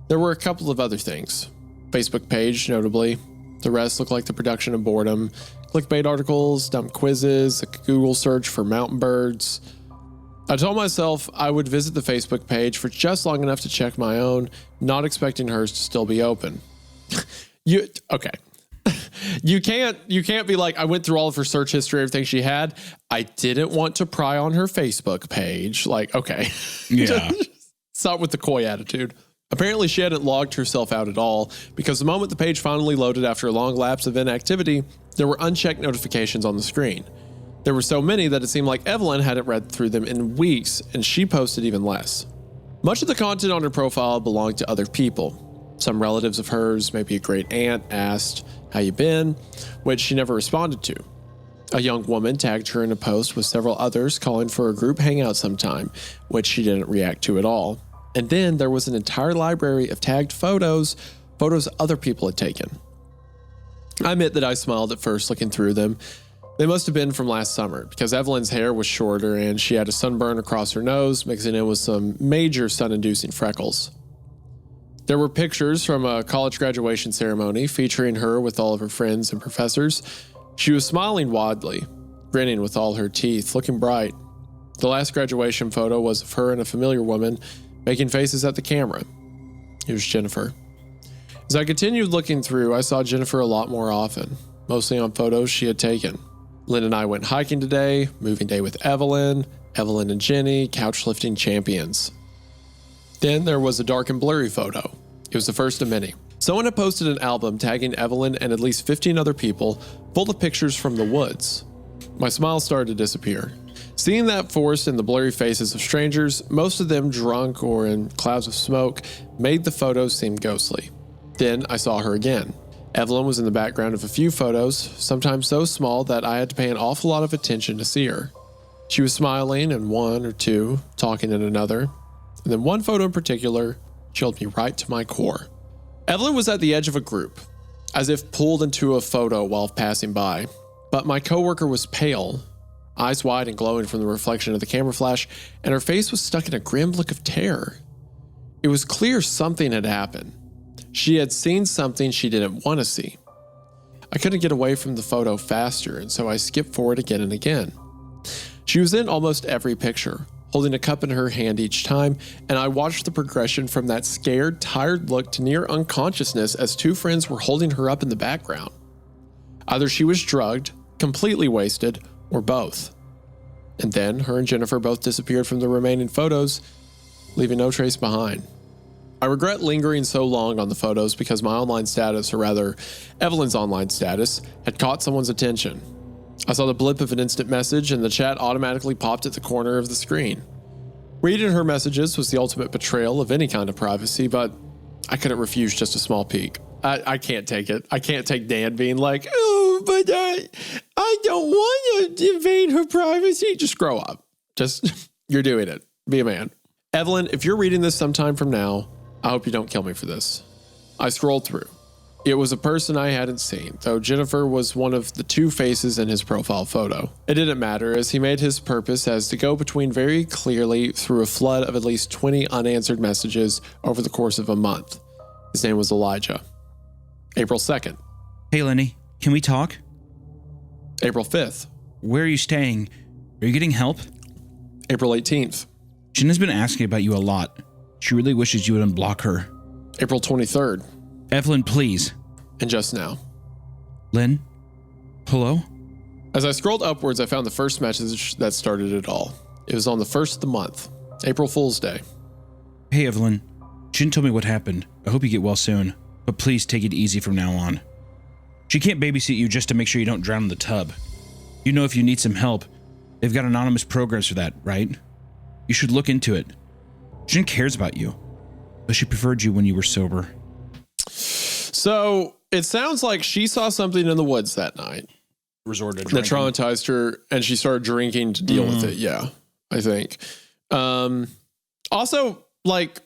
there were a couple of other things. Facebook page, notably. The rest looked like the production of boredom. Clickbait articles, dumb quizzes, a Google search for mountain birds. I told myself I would visit the Facebook page for just long enough to check my own, not expecting hers to still be open. Okay. You can't be like, I went through all of her search history, everything she had. I didn't want to pry on her Facebook page. Like, okay. Yeah. Stop with the coy attitude. Apparently she hadn't logged herself out at all, because the moment the page finally loaded after a long lapse of inactivity, there were unchecked notifications on the screen. There were so many that it seemed like Evelyn hadn't read through them in weeks, and she posted even less. Much of the content on her profile belonged to other people. Some relatives of hers, maybe a great aunt, asked, "How you been?" which she never responded to. A young woman tagged her in a post with several others calling for a group hangout sometime, which she didn't react to at all. And then there was an entire library of tagged photos other people had taken. I admit that I smiled at first looking through them. They must have been from last summer, because Evelyn's hair was shorter and she had a sunburn across her nose, mixing in with some major sun-inducing freckles. There were pictures from a college graduation ceremony featuring her with all of her friends and professors. She was smiling widely, grinning with all her teeth, looking bright. The last graduation photo was of her and a familiar woman making faces at the camera. It was Jennifer. As I continued looking through, I saw Jennifer a lot more often, mostly on photos she had taken. Lynn and I went hiking today, moving day with Evelyn and Jenny, couch lifting champions. Then there was a dark and blurry photo. It was the first of many. Someone had posted an album tagging Evelyn and at least 15 other people full of pictures from the woods. My smile started to disappear. Seeing that forest and the blurry faces of strangers, most of them drunk or in clouds of smoke, made the photos seem ghostly. Then I saw her again. Evelyn was in the background of a few photos, sometimes so small that I had to pay an awful lot of attention to see her. She was smiling in one or two, talking in another, and then one photo in particular chilled me right to my core. Evelyn was at the edge of a group, as if pulled into a photo while passing by, but my coworker was pale, eyes wide and glowing from the reflection of the camera flash, and her face was stuck in a grim look of terror. It was clear something had happened. She had seen something she didn't want to see. I couldn't get away from the photo faster, and so I skipped forward again and again. She was in almost every picture, holding a cup in her hand each time, and I watched the progression from that scared, tired look to near unconsciousness as two friends were holding her up in the background. Either she was drugged, completely wasted, or both. And then her and Jennifer both disappeared from the remaining photos, leaving no trace behind. I regret lingering so long on the photos because my online status, or rather, Evelyn's online status, had caught someone's attention. I saw the blip of an instant message and the chat automatically popped at the corner of the screen. Reading her messages was the ultimate betrayal of any kind of privacy, but I couldn't refuse just a small peek. I can't take it. I can't take Dan being like, oh, but I don't want to invade her privacy. Just grow up. You're doing it. Be a man. Evelyn, if you're reading this sometime from now, I hope you don't kill me for this. I scrolled through. It was a person I hadn't seen, though Jennifer was one of the two faces in his profile photo. It didn't matter, as he made his purpose as to go between very clearly through a flood of at least 20 unanswered messages over the course of a month. His name was Elijah. April 2nd. Hey, Lenny, can we talk? April 5th. Where are you staying? Are you getting help? April 18th. Jen has been asking about you a lot. She really wishes you would unblock her. April 23rd. Evelyn, please. And just now. Lynn? Hello? As I scrolled upwards, I found the first message that started it all. It was on the 1st of the month, April Fool's Day. Hey, Evelyn. Jen told me what happened. I hope you get well soon, but please take it easy from now on. She can't babysit you just to make sure you don't drown in the tub. You know if you need some help, they've got anonymous programs for that, right? You should look into it. Jen cares about you, but she preferred you when you were sober. So it sounds like she saw something in the woods that night. Resorted that traumatized her, and she started drinking to deal with it. Yeah, I think. Also, like,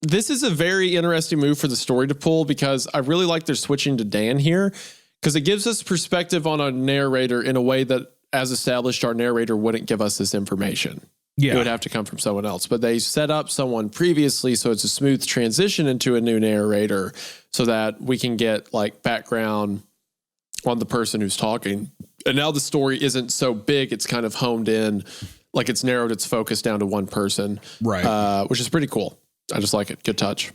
this is a very interesting move for the story to pull because I really like they're switching to Dan here because it gives us perspective on our narrator in a way that, as established, our narrator wouldn't give us this information. Yeah. It would have to come from someone else. But they set up someone previously, so it's a smooth transition into a new narrator so that we can get like background on the person who's talking. And now the story isn't so big. It's kind of honed in, like it's narrowed its focus down to one person. Right. Which is pretty cool. I just like it. Good touch.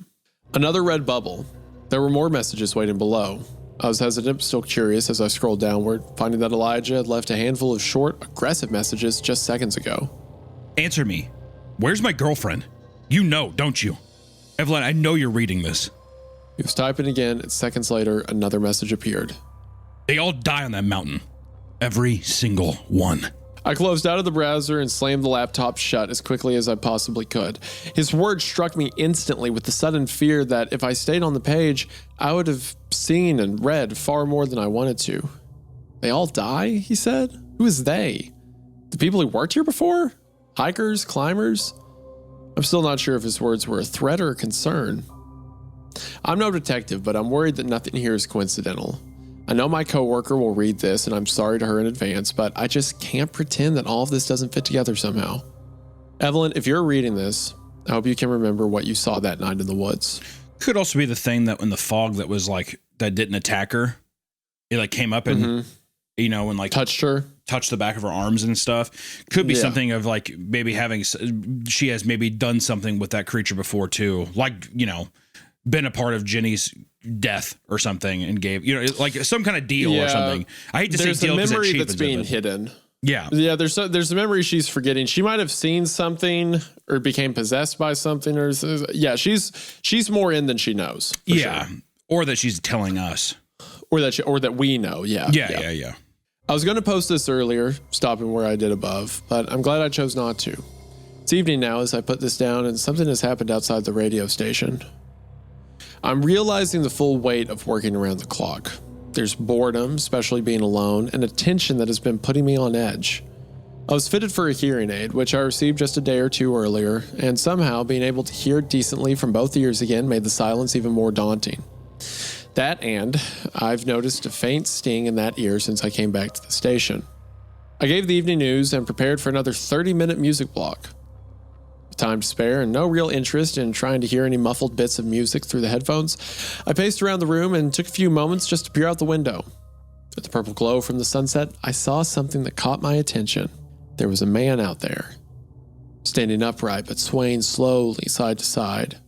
Another red bubble. There were more messages waiting below. I was hesitant, but still curious as I scrolled downward, finding that Elijah had left a handful of short, aggressive messages just seconds ago. Answer me. Where's my girlfriend? You know, don't you? Evelyn, I know you're reading this. He was typing again, and seconds later, another message appeared. They all die on that mountain. Every single one. I closed out of the browser and slammed the laptop shut as quickly as I possibly could. His words struck me instantly with the sudden fear that if I stayed on the page, I would have seen and read far more than I wanted to. They all die, he said? Who is they? The people who worked here before? Hikers? Climbers? I'm still not sure if his words were a threat or a concern. I'm no detective, but I'm worried that nothing here is coincidental. I know my coworker will read this, and I'm sorry to her in advance, but I just can't pretend that all of this doesn't fit together somehow. Evelyn, if you're reading this, I hope you can remember what you saw that night in the woods. Could also be the thing that when the fog that was like, that didn't attack her, it like came up and, you know, and like touched her. touch the back of her arms and stuff. Could be something of like maybe she has maybe done something with that creature before too. Like, you know, been a part of Jenny's death or something and gave, you know, like some kind of deal or something. I hate to say deal because memory that's being hidden. Yeah. Yeah, there's a memory she's forgetting. She might have seen something or became possessed by something or she's more in than she knows. Yeah. Sure. Or that she's telling us. Or that we know. Yeah. Yeah. I was going to post this earlier, stopping where I did above, but I'm glad I chose not to. It's evening now as I put this down and something has happened outside the radio station. I'm realizing the full weight of working around the clock. There's boredom, especially being alone, and a tension that has been putting me on edge. I was fitted for a hearing aid, which I received just a day or two earlier, and somehow being able to hear decently from both ears again made the silence even more daunting. That and I've noticed a faint sting in that ear since I came back to the station. I gave the evening news and prepared for another 30-minute music block. With time to spare and no real interest in trying to hear any muffled bits of music through the headphones, I paced around the room and took a few moments just to peer out the window. With the purple glow from the sunset, I saw something that caught my attention. There was a man out there, standing upright but swaying slowly side to side.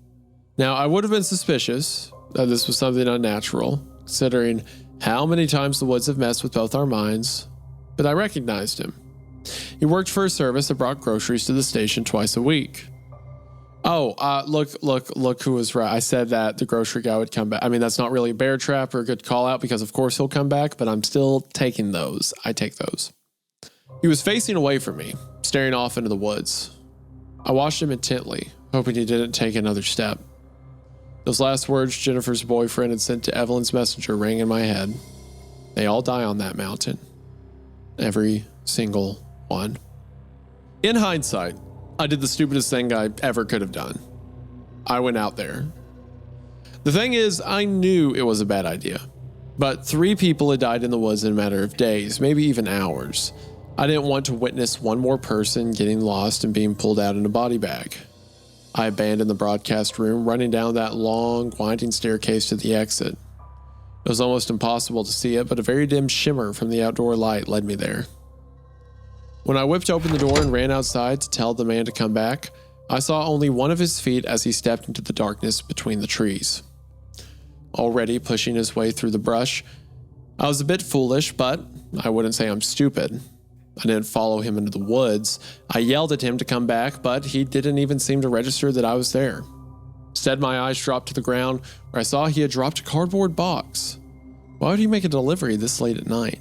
Now, I would have been suspicious that this was something unnatural, considering how many times the woods have messed with both our minds, but I recognized him. He worked for a service that brought groceries to the station twice a week. Look who was right. I said that the grocery guy would come back. I mean, that's not really a bear trap or a good call out because of course he'll come back, but I'm still taking those. I take those. He was facing away from me, staring off into the woods. I watched him intently, hoping he didn't take another step. Those last words Jennifer's boyfriend had sent to Evelyn's messenger rang in my head. They all die on that mountain. Every single one. In hindsight, I did the stupidest thing I ever could have done. I went out there. The thing is, I knew it was a bad idea, but 3 people had died in the woods in a matter of days, maybe even hours. I didn't want to witness one more person getting lost and being pulled out in a body bag. I abandoned the broadcast room, running down that long, winding staircase to the exit. It was almost impossible to see it, but a very dim shimmer from the outdoor light led me there. When I whipped open the door and ran outside to tell the man to come back, I saw only one of his feet as he stepped into the darkness between the trees. Already pushing his way through the brush, I was a bit foolish, but I wouldn't say I'm stupid. I didn't follow him into the woods. I yelled at him to come back, but he didn't even seem to register that I was there. Instead, my eyes dropped to the ground where I saw he had dropped a cardboard box. Why would he make a delivery this late at night?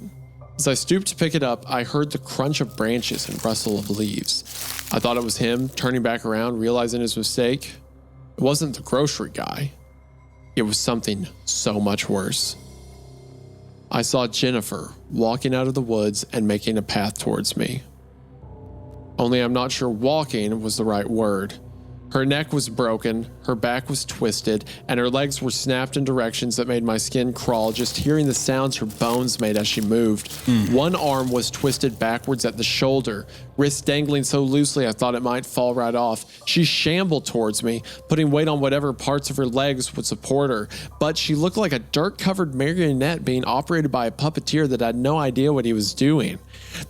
As I stooped to pick it up, I heard the crunch of branches and rustle of leaves. I thought it was him, turning back around, realizing his mistake. It wasn't the grocery guy. It was something so much worse. I saw Jennifer walking out of the woods and making a path towards me. Only I'm not sure walking was the right word. Her neck was broken, her back was twisted, and her legs were snapped in directions that made my skin crawl just hearing the sounds her bones made as she moved. One arm was twisted backwards at the shoulder, wrist dangling so loosely I thought it might fall right off. She shambled towards me, putting weight on whatever parts of her legs would support her, but she looked like a dirt-covered marionette being operated by a puppeteer that had no idea what he was doing.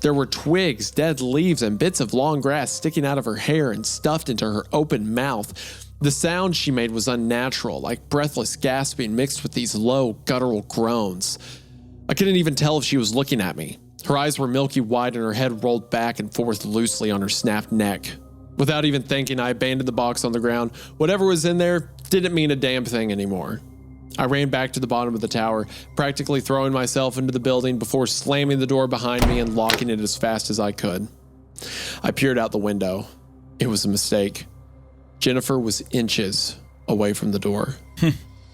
There were twigs, dead leaves, and bits of long grass sticking out of her hair and stuffed into her open mouth. The sound she made was unnatural, like breathless gasping mixed with these low, guttural groans. I couldn't even tell if she was looking at me. Her eyes were milky white and her head rolled back and forth loosely on her snapped neck. Without even thinking, I abandoned the box on the ground. Whatever was in there didn't mean a damn thing anymore. I ran back to the bottom of the tower, practically throwing myself into the building before slamming the door behind me and locking it as fast as I could. I peered out the window. It was a mistake. Jennifer was inches away from the door.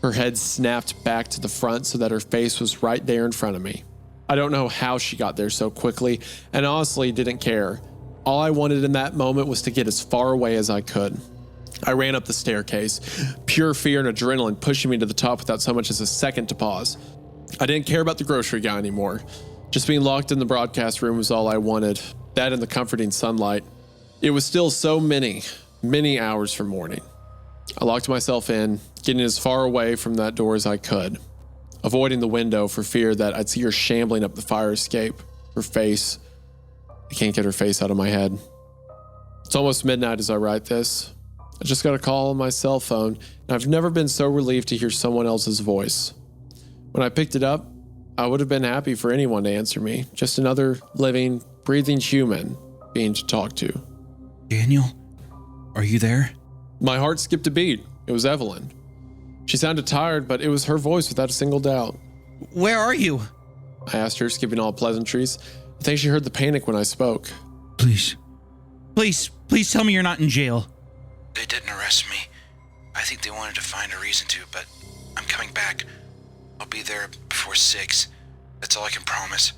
Her head snapped back to the front so that her face was right there in front of me. I don't know how she got there so quickly, and honestly didn't care. All I wanted in that moment was to get as far away as I could. I ran up the staircase, pure fear and adrenaline pushing me to the top without so much as a second to pause. I didn't care about the grocery guy anymore. Just being locked in the broadcast room was all I wanted. That and the comforting sunlight. It was still so many hours from morning. I locked myself in, getting as far away from that door as I could, avoiding the window for fear that I'd see her shambling up the fire escape, her face I can't get her face out of my head. It's almost midnight as I write this. I just got a call on my cell phone, and I've never been so relieved to hear someone else's voice. When I picked it up, I would have been happy for anyone to answer me. Just another living, breathing human being to talk to. Daniel, are you there? My heart skipped a beat. It was Evelyn. She sounded tired, but it was her voice without a single doubt. Where are you? I asked her, skipping all pleasantries. I think she heard the panic when I spoke. Please tell me you're not in jail. They didn't arrest me. I think they wanted to find a reason to, but I'm coming back. I'll be there before 6. That's all I can promise.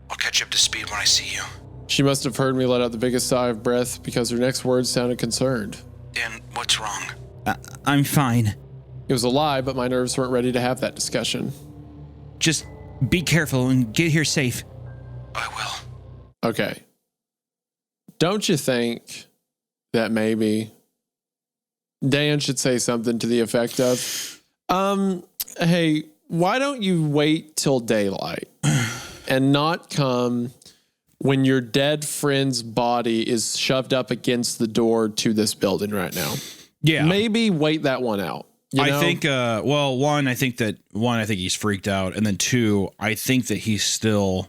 I'll catch up to speed when I see you. She must have heard me let out the biggest sigh of breath because her next words sounded concerned. Dan, what's wrong? I'm fine. It was a lie, but my nerves weren't ready to have that discussion. Just be careful and get here safe. I will. Okay. Don't you think that maybe Dan should say something to the effect of, hey, why don't you wait till daylight and not come when your dead friend's body is shoved up against the door to this building right now? Yeah. Maybe wait that one out. You know? I think, one, I think he's freaked out. And then 2, I think that he's still,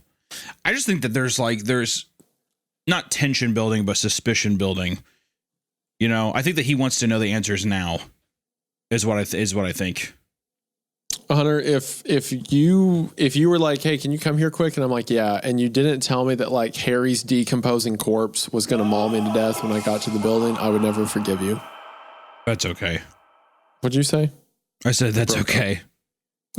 I just think that there's not tension building, but suspicion building. You know, I think that he wants to know the answers now is what I think. Hunter, if you were like, hey, can you come here quick? And I'm like, yeah. And you didn't tell me that like Harry's decomposing corpse was going to maul me to death when I got to the building, I would never forgive you. That's okay. What'd you say? I said, that's okay.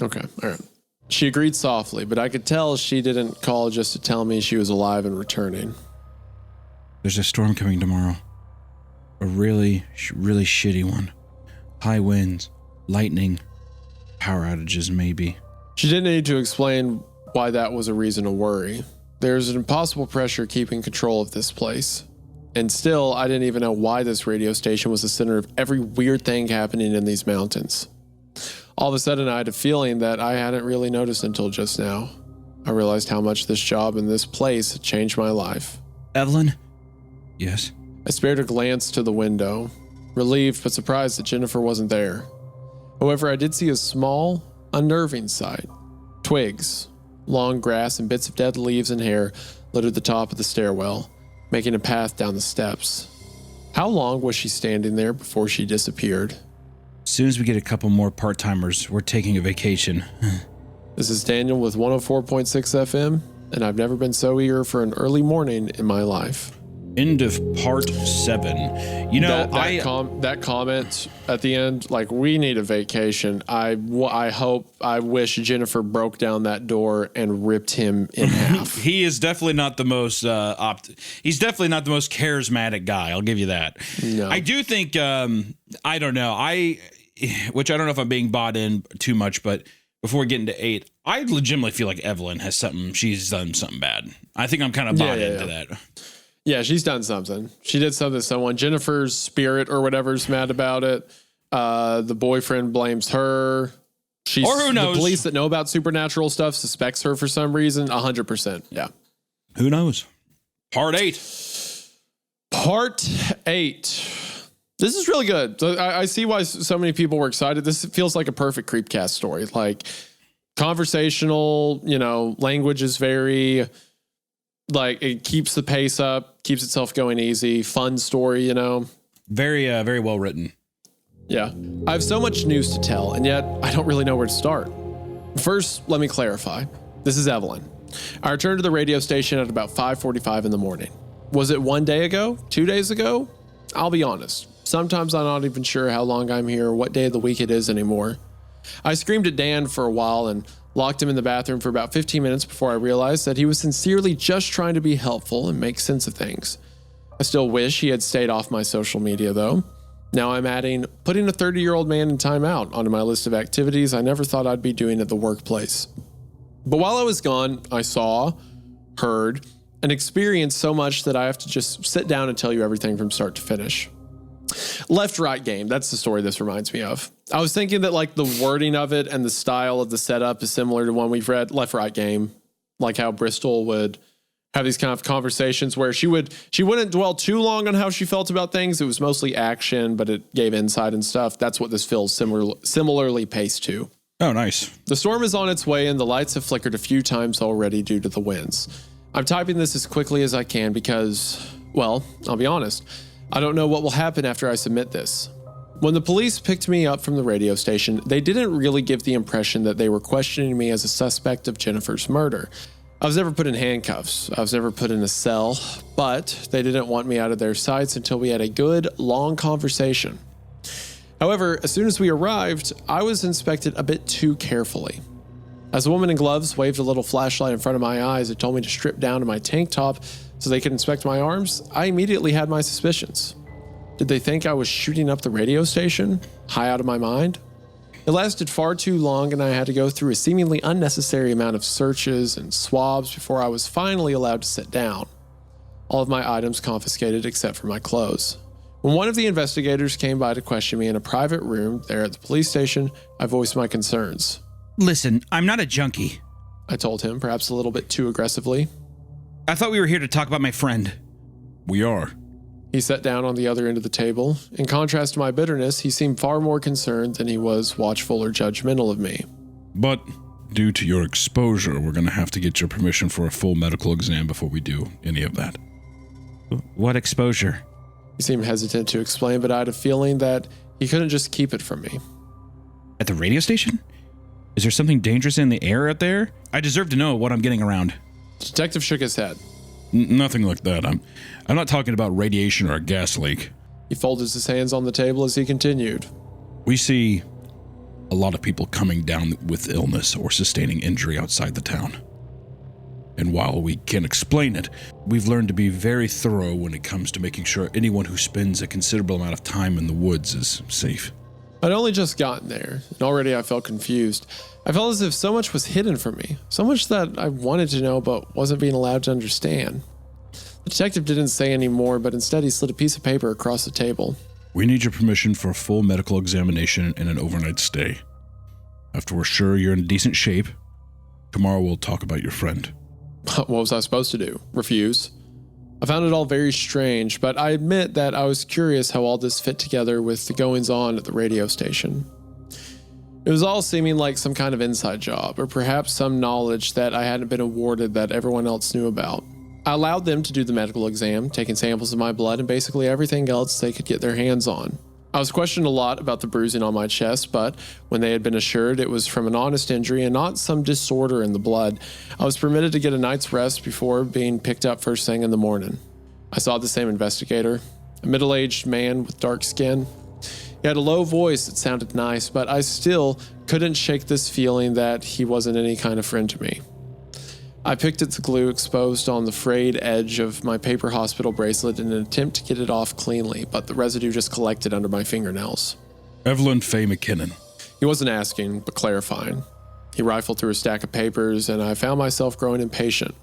Okay. All right. She agreed softly, but I could tell she didn't call just to tell me she was alive and returning. There's a storm coming tomorrow. A really, really shitty one. High winds, lightning, power outages, maybe. She didn't need to explain why that was a reason to worry. There's an impossible pressure keeping control of this place. And still, I didn't even know why this radio station was the center of every weird thing happening in these mountains. All of a sudden, I had a feeling that I hadn't really noticed until just now. I realized how much this job and this place had changed my life. Evelyn? Yes? I spared a glance to the window, relieved but surprised that Jennifer wasn't there. However, I did see a small, unnerving sight. Twigs, long grass, and bits of dead leaves and hair littered the top of the stairwell, making a path down the steps. How long was she standing there before she disappeared? As soon as we get a couple more part-timers, we're taking a vacation. This is Daniel with 104.6 FM, and I've never been so eager for an early morning in my life. End of part 7. You know, that comment at the end, like, we need a vacation. I wish Jennifer broke down that door and ripped him in half. He is definitely not the most he's definitely not the most charismatic guy. I'll give you that. No. I do think I don't know. Which I don't know if I'm being bought in too much, but before we get into 8, I legitimately feel like Evelyn has she's done something bad. I think I'm kind of bought into that. Yeah, she's done something. She did something to someone. Jennifer's spirit or whatever's mad about it. The boyfriend blames her. Or who knows? The police that know about supernatural stuff suspects her for some reason. 100%. Yeah. Who knows? Part 8. Part 8. This is really good. I see why so many people were excited. This feels like a perfect Creepcast story. Like, conversational, language is very... like, it keeps the pace up, keeps itself going easy, fun story, Very, very well written. Yeah. I have so much news to tell, and yet I don't really know where to start. First, let me clarify. This is Evelyn. I returned to the radio station at about 5:45 in the morning. Was it 1 day ago? 2 days ago? I'll be honest. Sometimes I'm not even sure how long I'm here or what day of the week it is anymore. I screamed at Dan for a while and locked him in the bathroom for about 15 minutes before I realized that he was sincerely just trying to be helpful and make sense of things. I still wish he had stayed off my social media, though. Now I'm adding putting a 30-year-old man in timeout onto my list of activities I never thought I'd be doing at the workplace. But while I was gone, I saw, heard, and experienced so much that I have to just sit down and tell you everything from start to finish. Left-right game. That's the story this reminds me of. I was thinking that like the wording of it and the style of the setup is similar to one we've read, Left-Right Game, like how Bristol would have these kind of conversations where she wouldn't dwell too long on how she felt about things. It was mostly action, but it gave insight and stuff. That's what this feels similarly paced to. Oh, nice. The storm is on its way and the lights have flickered a few times already due to the winds. I'm typing this as quickly as I can because, well, I'll be honest, I don't know what will happen after I submit this. When the police picked me up from the radio station, they didn't really give the impression that they were questioning me as a suspect of Jennifer's murder. I was never put in handcuffs. I was never put in a cell, but they didn't want me out of their sights until we had a good, long conversation. However, as soon as we arrived, I was inspected a bit too carefully. As a woman in gloves waved a little flashlight in front of my eyes and told me to strip down to my tank top so they could inspect my arms, I immediately had my suspicions. Did they think I was shooting up the radio station? High out of my mind? It lasted far too long and I had to go through a seemingly unnecessary amount of searches and swabs before I was finally allowed to sit down. All of my items confiscated except for my clothes. When one of the investigators came by to question me in a private room there at the police station, I voiced my concerns. Listen, I'm not a junkie. I told him, perhaps a little bit too aggressively. I thought we were here to talk about my friend. We are. He sat down on the other end of the table. In contrast to my bitterness, he seemed far more concerned than he was watchful or judgmental of me. But due to your exposure, we're going to have to get your permission for a full medical exam before we do any of that. What exposure? He seemed hesitant to explain, but I had a feeling that he couldn't just keep it from me. At the radio station? Is there something dangerous in the air out there? I deserve to know what I'm getting around. The detective shook his head. Nothing like that. I'm not talking about radiation or a gas leak. He folded his hands on the table as he continued. We see a lot of people coming down with illness or sustaining injury outside the town. And while we can't explain it, we've learned to be very thorough when it comes to making sure anyone who spends a considerable amount of time in the woods is safe. I'd only just gotten there, and already I felt confused. I felt as if so much was hidden from me, so much that I wanted to know but wasn't being allowed to understand. The detective didn't say any more, but instead he slid a piece of paper across the table. We need your permission for a full medical examination and an overnight stay. After we're sure you're in decent shape, tomorrow we'll talk about your friend. What was I supposed to do? Refuse? I found it all very strange, but I admit that I was curious how all this fit together with the goings-on at the radio station. It was all seeming like some kind of inside job, or perhaps some knowledge that I hadn't been awarded that everyone else knew about. I allowed them to do the medical exam, taking samples of my blood and basically everything else they could get their hands on. I was questioned a lot about the bruising on my chest, but when they had been assured it was from an honest injury and not some disorder in the blood, I was permitted to get a night's rest before being picked up first thing in the morning. I saw the same investigator, a middle-aged man with dark skin. He had a low voice that sounded nice, but I still couldn't shake this feeling that he wasn't any kind of friend to me. I picked at the glue exposed on the frayed edge of my paper hospital bracelet in an attempt to get it off cleanly, but the residue just collected under my fingernails. Evelyn Faye McKinnon. He wasn't asking, but clarifying. He rifled through a stack of papers, and I found myself growing impatient.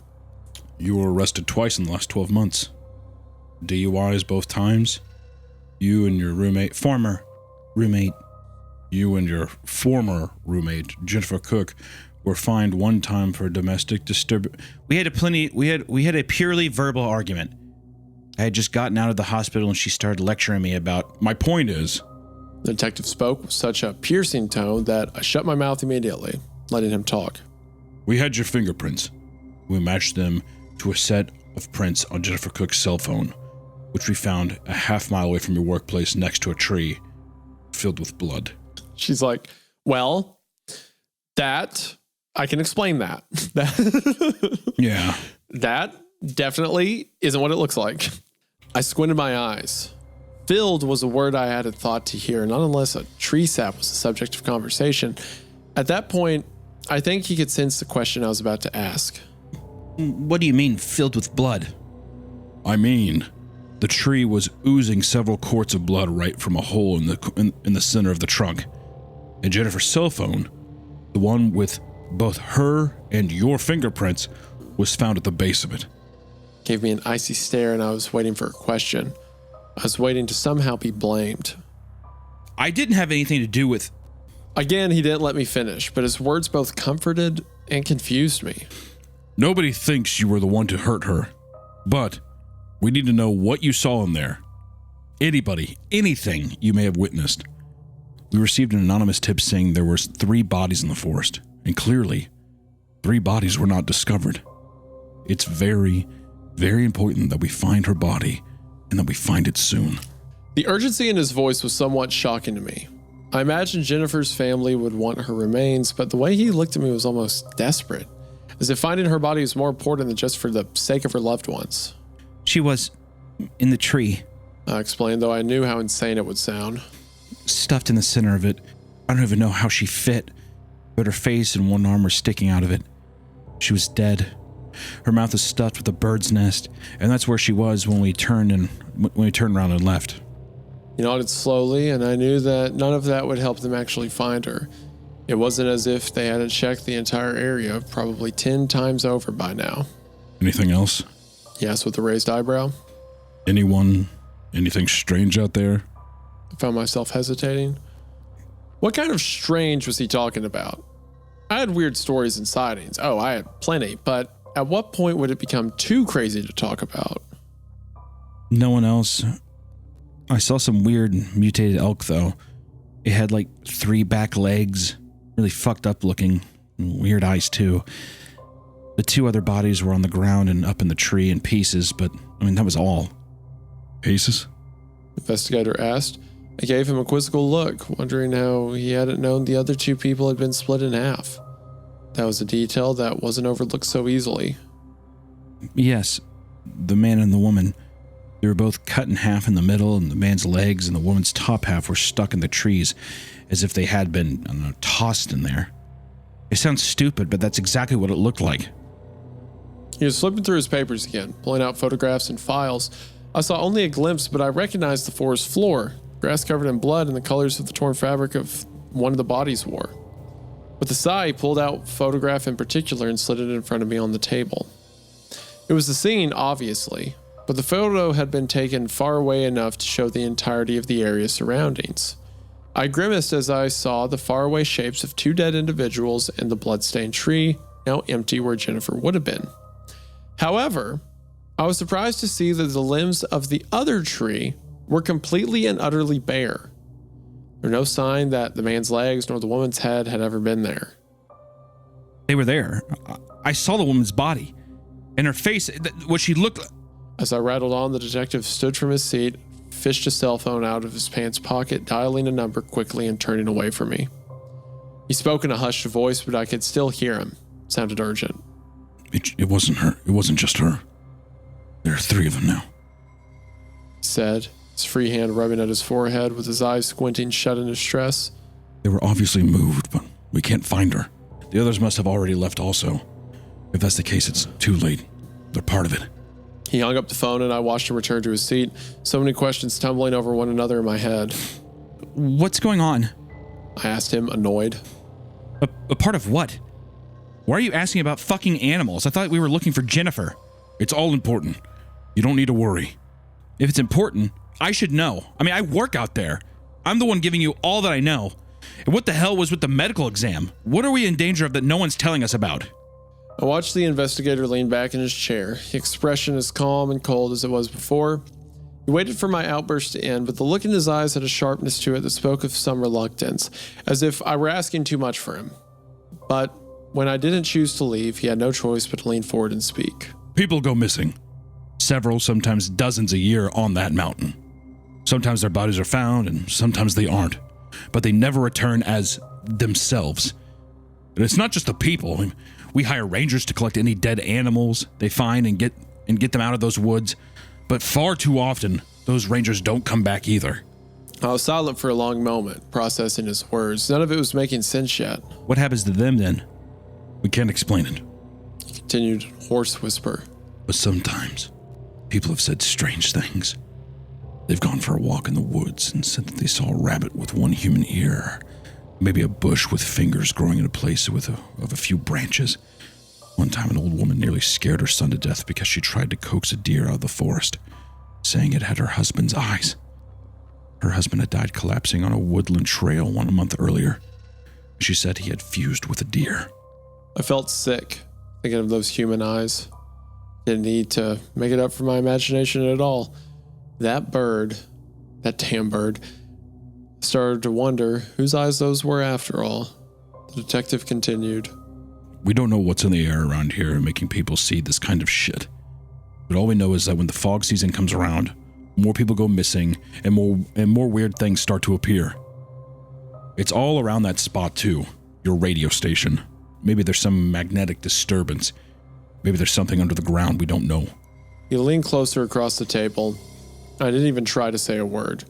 You were arrested twice in the last 12 months. DUIs both times. You and your former roommate, Jennifer Cook, were fined one time for domestic disturbance. We had a purely verbal argument. I had just gotten out of the hospital and she started lecturing me about... My point is... The detective spoke with such a piercing tone that I shut my mouth immediately, letting him talk. We had your fingerprints. We matched them to a set of prints on Jennifer Cook's cell phone, which we found a half-mile away from your workplace next to a tree filled with blood. She's like, well, that... I can explain that. Yeah. That definitely isn't what it looks like. I squinted my eyes. Filled was a word I hadn't thought to hear, not unless a tree sap was the subject of conversation. At that point, I think he could sense the question I was about to ask. What do you mean, filled with blood? I mean, the tree was oozing several quarts of blood right from a hole in the center of the trunk. And Jennifer's cell phone, the one with both her and your fingerprints, was found at the base of it. Gave me an icy stare and I was waiting for a question. I was waiting to somehow be blamed. I didn't have anything to do with... Again, he didn't let me finish, but his words both comforted and confused me. Nobody thinks you were the one to hurt her, but we need to know what you saw in there. Anybody, anything you may have witnessed. We received an anonymous tip saying there were 3 bodies in the forest, and clearly, 3 bodies were not discovered. It's very, very important that we find her body, and that we find it soon. The urgency in his voice was somewhat shocking to me. I imagined Jennifer's family would want her remains, but the way he looked at me was almost desperate, as if finding her body was more important than just for the sake of her loved ones. She was in the tree, I explained, though I knew how insane it would sound. stuffed in the center of it. I don't even know how she fit, but her face and one arm were sticking out of it. She was dead. Her mouth was stuffed with a bird's nest, and that's where she was when we turned around and left. He nodded slowly, and I knew that none of that would help them actually find her. It wasn't as if they hadn't checked the entire area, probably 10 times over by now. Anything else? He asked with a raised eyebrow. Anything strange out there? I found myself hesitating. What kind of strange was he talking about? I had weird stories and sightings. Oh, I had plenty, but at what point would it become too crazy to talk about? No one else. I saw some weird mutated elk, though. It had like 3 back legs, really fucked up looking, weird eyes too. The 2 other bodies were on the ground and up in the tree in pieces, but that was all. Pieces? Investigator asked. I gave him a quizzical look, wondering how he hadn't known the other 2 people had been split in half. That was a detail that wasn't overlooked so easily. Yes, the man and the woman. They were both cut in half in the middle, and the man's legs and the woman's top half were stuck in the trees, as if they had been, tossed in there. It sounds stupid, but that's exactly what it looked like. He was flipping through his papers again, pulling out photographs and files. I saw only a glimpse, but I recognized the forest floor, grass covered in blood and the colors of the torn fabric of one of the bodies wore. With a sigh, he pulled out a photograph in particular and slid it in front of me on the table. It was the scene, obviously, but the photo had been taken far away enough to show the entirety of the area's surroundings. I grimaced as I saw the faraway shapes of 2 dead individuals and the bloodstained tree, now empty where Jennifer would have been. However, I was surprised to see that the limbs of the other tree were completely and utterly bare. There was no sign that the man's legs nor the woman's head had ever been there. They were there. I saw the woman's body. And her face, what she looked like. As I rattled on, the detective stood from his seat, fished a cell phone out of his pants pocket, dialing a number quickly and turning away from me. He spoke in a hushed voice, but I could still hear him. It sounded urgent. It wasn't her. It wasn't just her. There are 3 of them now. He said, his free hand rubbing at his forehead with his eyes squinting shut in distress. They were obviously moved, but we can't find her. The others must have already left also. If that's the case, it's too late. They're part of it. He hung up the phone and I watched him return to his seat, so many questions tumbling over one another in my head. What's going on? I asked him, annoyed. A part of what? Why are you asking about fucking animals? I thought we were looking for Jennifer. It's all important. You don't need to worry. If it's important, I should know. I work out there. I'm the one giving you all that I know. And what the hell was with the medical exam? What are we in danger of that no one's telling us about? I watched the investigator lean back in his chair, his expression as calm and cold as it was before. He waited for my outburst to end, but the look in his eyes had a sharpness to it that spoke of some reluctance, as if I were asking too much for him. But when I didn't choose to leave, he had no choice but to lean forward and speak. People go missing. Several, sometimes dozens a year on that mountain. Sometimes their bodies are found and sometimes they aren't, but they never return as themselves. And it's not just the people. We hire rangers to collect any dead animals they find and get them out of those woods, but far too often those rangers don't come back either. I was silent for a long moment, processing his words. None of it was making sense yet. What happens to them then? We can't explain it. He continued, hoarse whisper. But sometimes people have said strange things. They've gone for a walk in the woods and said that they saw a rabbit with one human ear, maybe a bush with fingers growing in a place of a few branches. One time an old woman nearly scared her son to death because she tried to coax a deer out of the forest, saying it had her husband's eyes. Her husband had died collapsing on a woodland trail 1 month earlier. She said he had fused with a deer. I felt sick, thinking of those human eyes. Didn't need to make it up for my imagination at all. That bird, that damn bird, started to wonder whose eyes those were after all. The detective continued. We don't know what's in the air around here making people see this kind of shit. But all we know is that when the fog season comes around, more people go missing and more weird things start to appear. It's all around that spot too, your radio station. Maybe there's some magnetic disturbance. Maybe there's something under the ground we don't know. He leaned closer across the table. I didn't even try to say a word.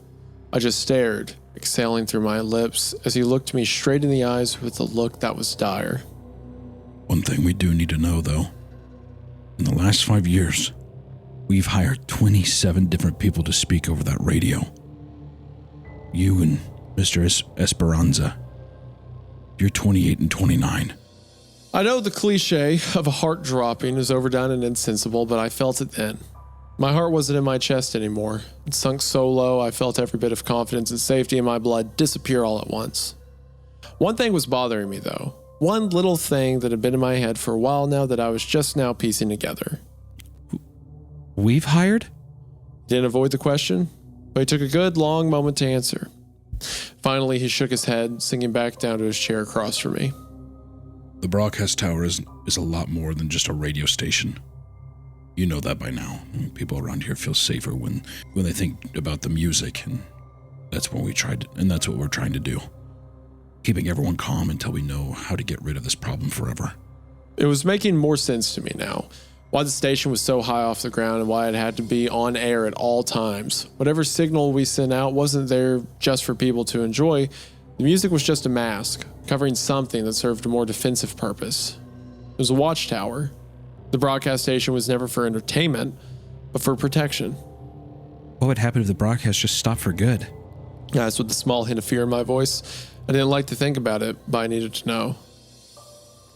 I just stared, exhaling through my lips as he looked me straight in the eyes with a look that was dire. One thing we do need to know, though. In the last 5 years, we've hired 27 different people to speak over that radio. You and Mr. Esperanza. You're 28 and 29. I know the cliche of a heart dropping is overdone and insensible, but I felt it then. My heart wasn't in my chest anymore. It sunk so low I felt every bit of confidence and safety in my blood disappear all at once. One thing was bothering me though. One little thing that had been in my head for a while now that I was just now piecing together. We've hired? Didn't avoid the question, but he took a good long moment to answer. Finally, he shook his head, sinking back down to his chair across from me. The broadcast tower is a lot more than just a radio station. You know that by now. People around here feel safer when they think about the music, and that's what we're trying to do. Keeping everyone calm until we know how to get rid of this problem forever. It was making more sense to me now. Why the station was so high off the ground and why it had to be on air at all times. Whatever signal we sent out wasn't there just for people to enjoy. The music was just a mask, covering something that served a more defensive purpose. It was a watchtower. The broadcast station was never for entertainment, but for protection. What would happen if the broadcast just stopped for good? That's with a small hint of fear in my voice. I didn't like to think about it, but I needed to know.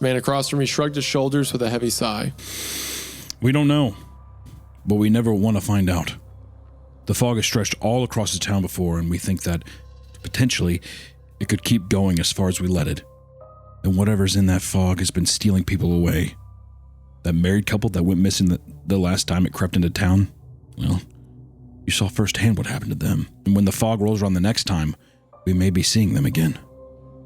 The man across from me shrugged his shoulders with a heavy sigh. We don't know, but we never want to find out. The fog has stretched all across the town before, and we think that potentially it could keep going as far as we let it. And whatever's in that fog has been stealing people away. That married couple that went missing the last time it crept into town, well, you saw firsthand what happened to them. And when the fog rolls around the next time, we may be seeing them again.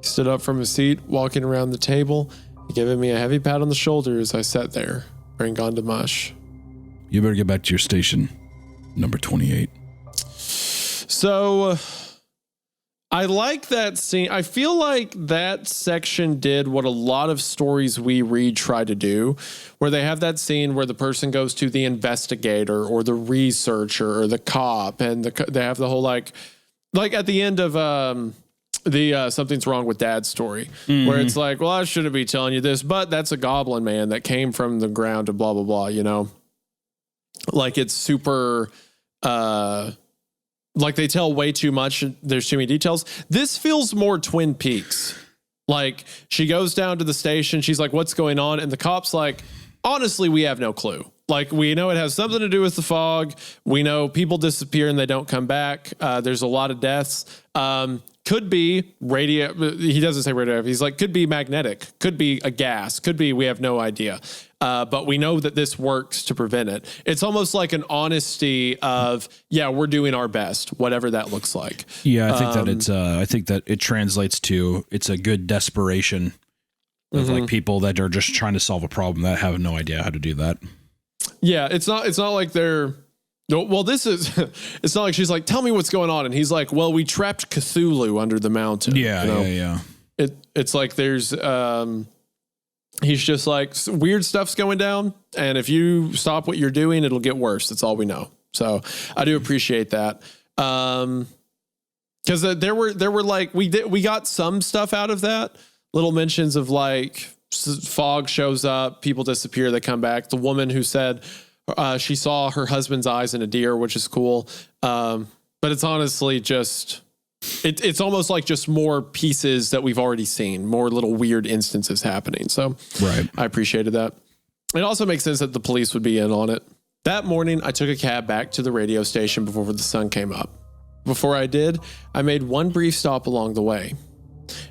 He stood up from his seat, walking around the table, and giving me a heavy pat on the shoulder as I sat there, brain gone to mush. You better get back to your station, number 28. So, I like that scene. I feel like that section did what a lot of stories we read try to do, where they have that scene where the person goes to the investigator or the researcher or the cop, and they have the whole like at the end of the Something's Wrong with Dad story, where it's like, well, I shouldn't be telling you this, but that's a goblin man that came from the ground and blah, blah, blah, you know? Like it's super... like they tell way too much. There's too many details. This feels more Twin Peaks. Like she goes down to the station. She's like, what's going on? And the cop's like, honestly, we have no clue. Like we know it has something to do with the fog. We know people disappear and they don't come back. There's a lot of deaths. Could be radio. He doesn't say radioactive. He's like, could be magnetic. Could be a gas. Could be, we have no idea. But we know that this works to prevent it. It's almost like an honesty of, yeah, we're doing our best, whatever that looks like. Yeah, I think that it translates to, it's a good desperation of like people that are just trying to solve a problem that have no idea how to do that. Yeah, it's not like they're, no, well, this is, it's not like she's like, tell me what's going on. And he's like, well, we trapped Cthulhu under the mountain. Yeah, you know? yeah. It's like there's, he's just like, weird stuff's going down. And if you stop what you're doing, it'll get worse. That's all we know. So I do appreciate that. Cause there were like, we got some stuff out of that. Little mentions of like fog shows up, people disappear, they come back. The woman who said she saw her husband's eyes in a deer, which is cool. But it's honestly just, it's almost like just more pieces that we've already seen, more little weird instances happening. So right. I appreciated that. It also makes sense that the police would be in on it. That morning, I took a cab back to the radio station before the sun came up. Before I did, I made one brief stop along the way.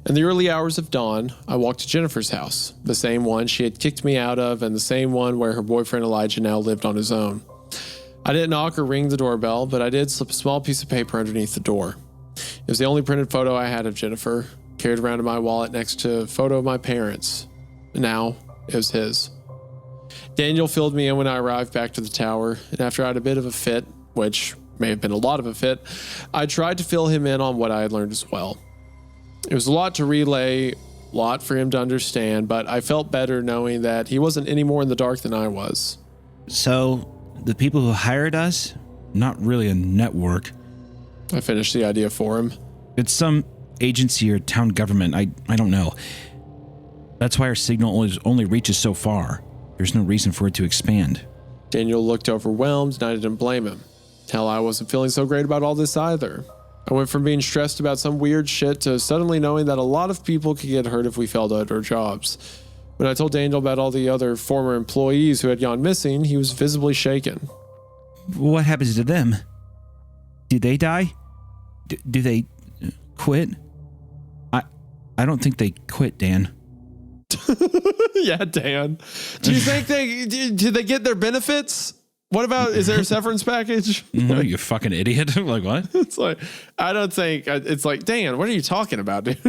In the early hours of dawn, I walked to Jennifer's house, the same one she had kicked me out of and the same one where her boyfriend Elijah now lived on his own. I didn't knock or ring the doorbell, but I did slip a small piece of paper underneath the door. It was the only printed photo I had of Jennifer, carried around in my wallet next to a photo of my parents. Now, it was his. Daniel filled me in when I arrived back to the tower, and after I had a bit of a fit, which may have been a lot of a fit, I tried to fill him in on what I had learned as well. It was a lot to relay, a lot for him to understand, but I felt better knowing that he wasn't any more in the dark than I was. So, the people who hired us, not really a network. I finished the idea for him. It's some agency or town government. I don't know. That's why our signal only reaches so far. There's no reason for it to expand. Daniel looked overwhelmed, and I didn't blame him. Hell, I wasn't feeling so great about all this either. I went from being stressed about some weird shit to suddenly knowing that a lot of people could get hurt if we failed at our jobs. When I told Daniel about all the other former employees who had gone missing, he was visibly shaken. What happens to them? Do they die? Do they quit? I don't think they quit, Dan. Yeah, Dan. Do you think did they get their benefits? What about, is there a severance package? No, you fucking idiot. Like, what? It's like, I don't think, it's like, Dan, what are you talking about, dude?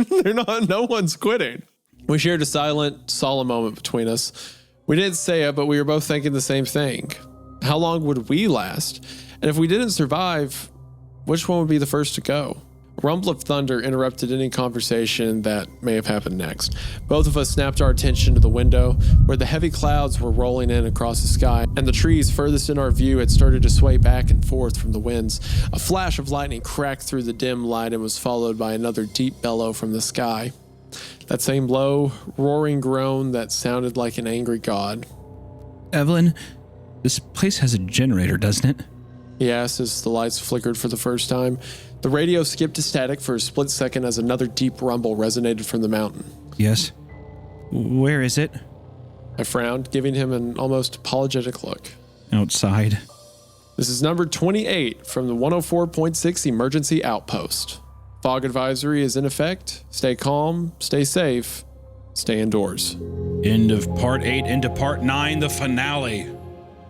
No one's quitting. We shared a silent, solemn moment between us. We didn't say it, but we were both thinking the same thing. How long would we last? And if we didn't survive, which one would be the first to go? A rumble of thunder interrupted any conversation that may have happened next. Both of us snapped our attention to the window, where the heavy clouds were rolling in across the sky, and the trees furthest in our view had started to sway back and forth from the winds. A flash of lightning cracked through the dim light and was followed by another deep bellow from the sky. That same low, roaring groan that sounded like an angry god. Evelyn, this place has a generator, doesn't it? He asked as the lights flickered for the first time. The radio skipped to static for a split second as another deep rumble resonated from the mountain. Yes. Where is it? I frowned, giving him an almost apologetic look. Outside. This is number 28 from the 104.6 Emergency Outpost. Fog advisory is in effect. Stay calm, stay safe, stay indoors. End of part 8, into part 9, the finale.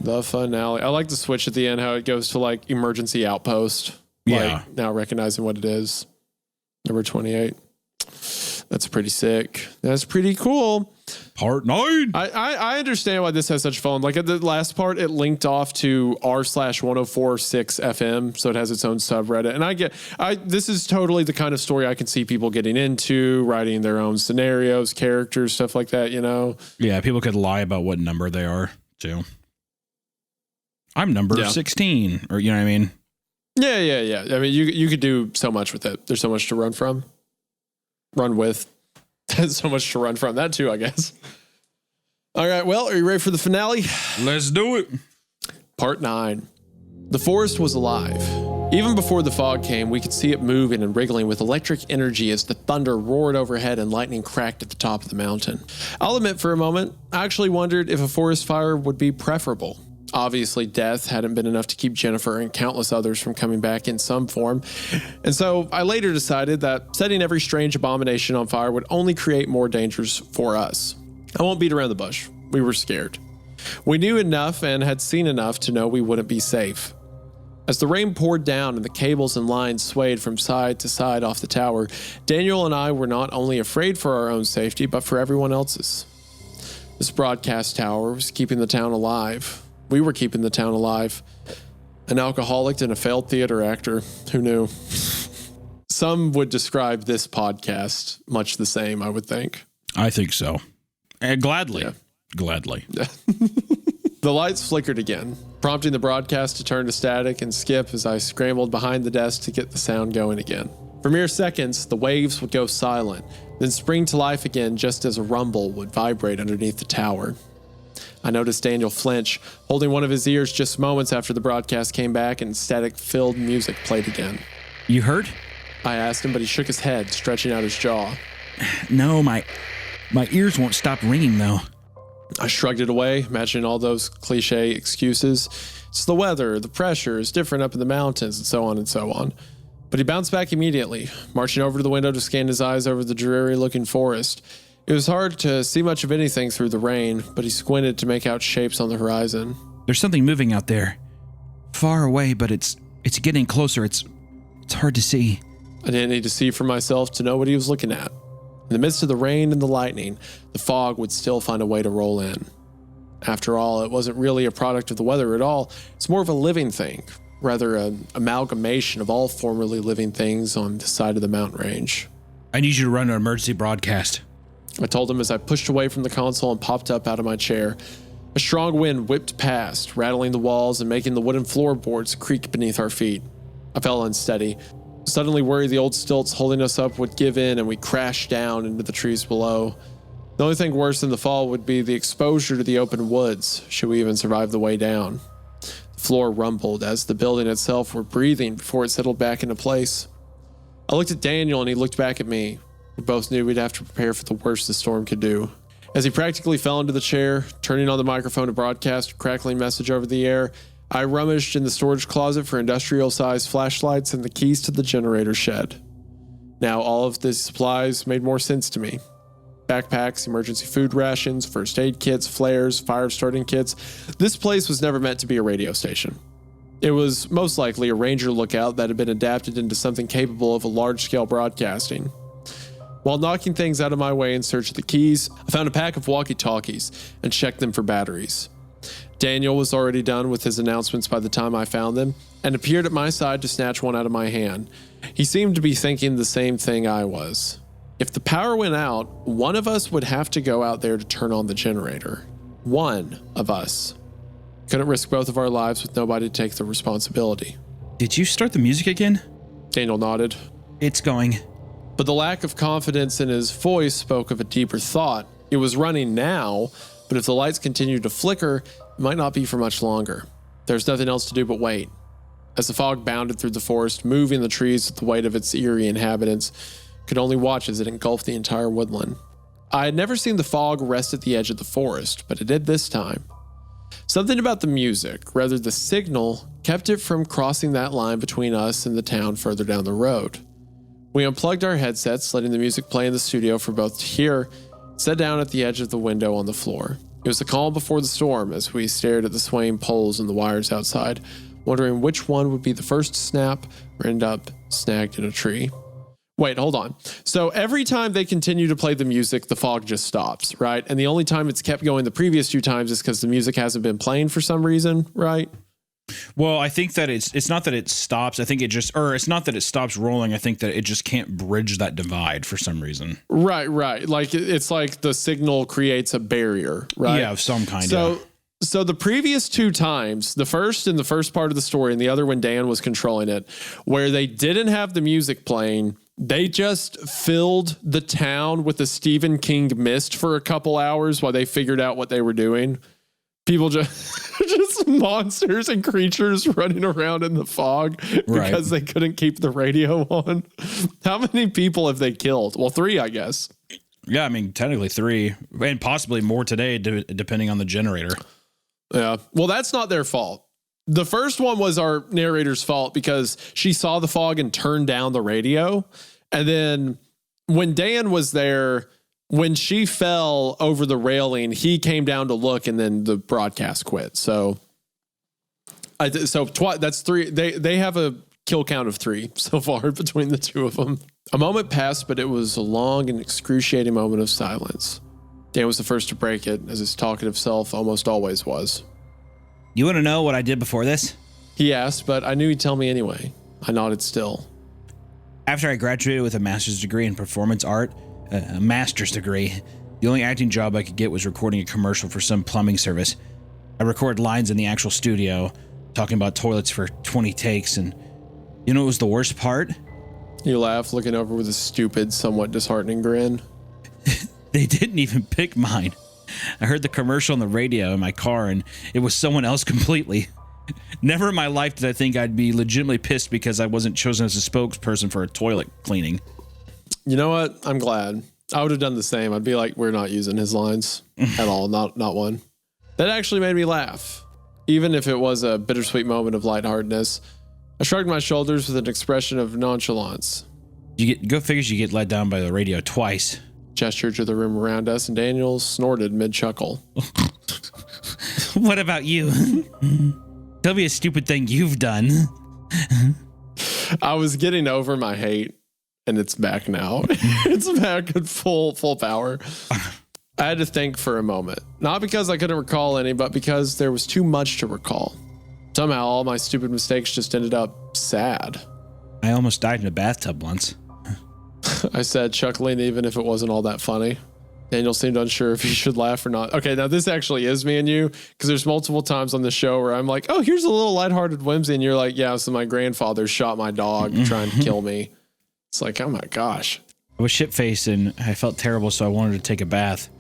The finale. I like the switch at the end, how it goes to like emergency outpost. Yeah. Like now recognizing what it is. Number 28. That's pretty sick. That's pretty cool. Part 9. I understand why this has such fun. Like at the last part, it linked off to r/1046 FM, so it has its own subreddit. And this is totally the kind of story I can see people getting into, writing their own scenarios, characters, stuff like that, you know? Yeah, people could lie about what number they are, too. I'm number 16, or you know what I mean? Yeah. I mean, you could do so much with it. There's so much to run with. There's so much to run from. That too, I guess. All right, well, are you ready for the finale? Let's do it. Part 9. The forest was alive. Even before the fog came, we could see it moving and wriggling with electric energy as the thunder roared overhead and lightning cracked at the top of the mountain. I'll admit for a moment, I actually wondered if a forest fire would be preferable. Obviously, death hadn't been enough to keep Jennifer and countless others from coming back in some form. And so I later decided that setting every strange abomination on fire would only create more dangers for us. I won't beat around the bush. We were scared. We knew enough and had seen enough to know we wouldn't be safe. As the rain poured down and the cables and lines swayed from side to side off the tower, Daniel and I were not only afraid for our own safety, but for everyone else's. This broadcast tower was keeping the town alive. We were keeping the town alive. An alcoholic and a failed theater actor. Who knew? Some would describe this podcast much the same, I would think. I think so. Gladly. Yeah. Gladly. The lights flickered again, prompting the broadcast to turn to static and skip as I scrambled behind the desk to get the sound going again. For mere seconds, the waves would go silent, then spring to life again just as a rumble would vibrate underneath the tower. I noticed Daniel flinch, holding one of his ears just moments after the broadcast came back and static-filled music played again. You hurt? I asked him, but he shook his head, stretching out his jaw. No, my ears won't stop ringing, though. I shrugged it away, imagining all those cliche excuses. It's the weather, the pressure is different up in the mountains, and so on and so on. But he bounced back immediately, marching over to the window to scan his eyes over the dreary-looking forest. It was hard to see much of anything through the rain, but he squinted to make out shapes on the horizon. There's something moving out there. Far away, but it's getting closer. It's hard to see. I didn't need to see for myself to know what he was looking at. In the midst of the rain and the lightning, the fog would still find a way to roll in. After all, it wasn't really a product of the weather at all. It's more of a living thing, rather an amalgamation of all formerly living things on the side of the mountain range. I need you to run an emergency broadcast. I told him as I pushed away from the console and popped up out of my chair. A strong wind whipped past, rattling the walls and making the wooden floorboards creak beneath our feet. I fell unsteady, suddenly worried the old stilts holding us up would give in and we crashed down into the trees below. The only thing worse than the fall would be the exposure to the open woods, should we even survive the way down. The floor rumbled as the building itself were breathing before it settled back into place. I looked at Daniel and he looked back at me. We both knew we'd have to prepare for the worst the storm could do. As he practically fell into the chair, turning on the microphone to broadcast a crackling message over the air, I rummaged in the storage closet for industrial-sized flashlights and the keys to the generator shed. Now all of these supplies made more sense to me. Backpacks, emergency food rations, first aid kits, flares, fire starting kits. This place was never meant to be a radio station. It was most likely a ranger lookout that had been adapted into something capable of a large-scale broadcasting. While knocking things out of my way in search of the keys, I found a pack of walkie-talkies and checked them for batteries. Daniel was already done with his announcements by the time I found them and appeared at my side to snatch one out of my hand. He seemed to be thinking the same thing I was. If the power went out, one of us would have to go out there to turn on the generator. One of us. Couldn't risk both of our lives with nobody to take the responsibility. Did you start the music again? Daniel nodded. It's going. But the lack of confidence in his voice spoke of a deeper thought. It was running now, but if the lights continued to flicker, it might not be for much longer. There's nothing else to do but wait. As the fog bounded through the forest, moving the trees with the weight of its eerie inhabitants, could only watch as it engulfed the entire woodland. I had never seen the fog rest at the edge of the forest, but it did this time. Something about the music, rather the signal, kept it from crossing that line between us and the town further down the road. We unplugged our headsets, letting the music play in the studio for both to hear, sat down at the edge of the window on the floor. It was the calm before the storm as we stared at the swaying poles and the wires outside, wondering which one would be the first to snap or end up snagged in a tree. Wait, hold on. So every time they continue to play the music, the fog just stops, right? And the only time it's kept going the previous 2 times is because the music hasn't been playing for some reason, right? Well, I think that it's not that it stops. I think it just, or it's not that it stops rolling. I think that it just can't bridge that divide for some reason. Right. Like it's like the signal creates a barrier, right? Yeah, of some kind. So the previous 2 times, the first in the first part of the story and the other when Dan was controlling it, where they didn't have the music playing, they just filled the town with a Stephen King mist for a couple hours while they figured out what they were doing. People just monsters and creatures running around in the fog because they couldn't keep the radio on. How many people have they killed? Well, 3, I guess. Yeah, I mean, technically 3, and possibly more today, depending on the generator. Yeah. Well, that's not their fault. The first one was our narrator's fault because she saw the fog and turned down the radio. And then when Dan was there, when she fell over the railing, he came down to look and then the broadcast quit. So that's 3. They have a kill count of 3 so far between the 2 of them. A moment passed, but it was a long and excruciating moment of silence. Dan was the first to break it, as his talkative self almost always was. You want to know what I did before this? He asked, but I knew he'd tell me anyway. I nodded still. After I graduated with a master's degree in performance art, a master's degree, the only acting job I could get was recording a commercial for some plumbing service. I recorded lines in the actual studio, talking about toilets for 20 takes, and you know what was the worst part? You laughed, looking over with a stupid, somewhat disheartening grin. They didn't even pick mine. I heard the commercial on the radio in my car, and it was someone else completely. Never in my life did I think I'd be legitimately pissed because I wasn't chosen as a spokesperson for a toilet cleaning. You know what? I'm glad. I would have done the same. I'd be like, we're not using his lines at all. Not one. That actually made me laugh. Even if it was a bittersweet moment of lightheartedness, I shrugged my shoulders with an expression of nonchalance. Go figures, you get let down by the radio twice. Gestured to the room around us, and Daniel snorted mid-chuckle. What about you? Tell me a stupid thing you've done. I was getting over my hate, and it's back now. It's back at full power. I had to think for a moment. Not because I couldn't recall any, but because there was too much to recall. Somehow, all my stupid mistakes just ended up sad. I almost died in a bathtub once. I said, chuckling even if it wasn't all that funny. Daniel seemed unsure if he should laugh or not. Okay, now this actually is me and you, because there's multiple times on the show where I'm like, oh, here's a little lighthearted whimsy, and you're like, yeah, so my grandfather shot my dog trying to kill me. It's like, oh my gosh. I was shit-faced and I felt terrible, so I wanted to take a bath.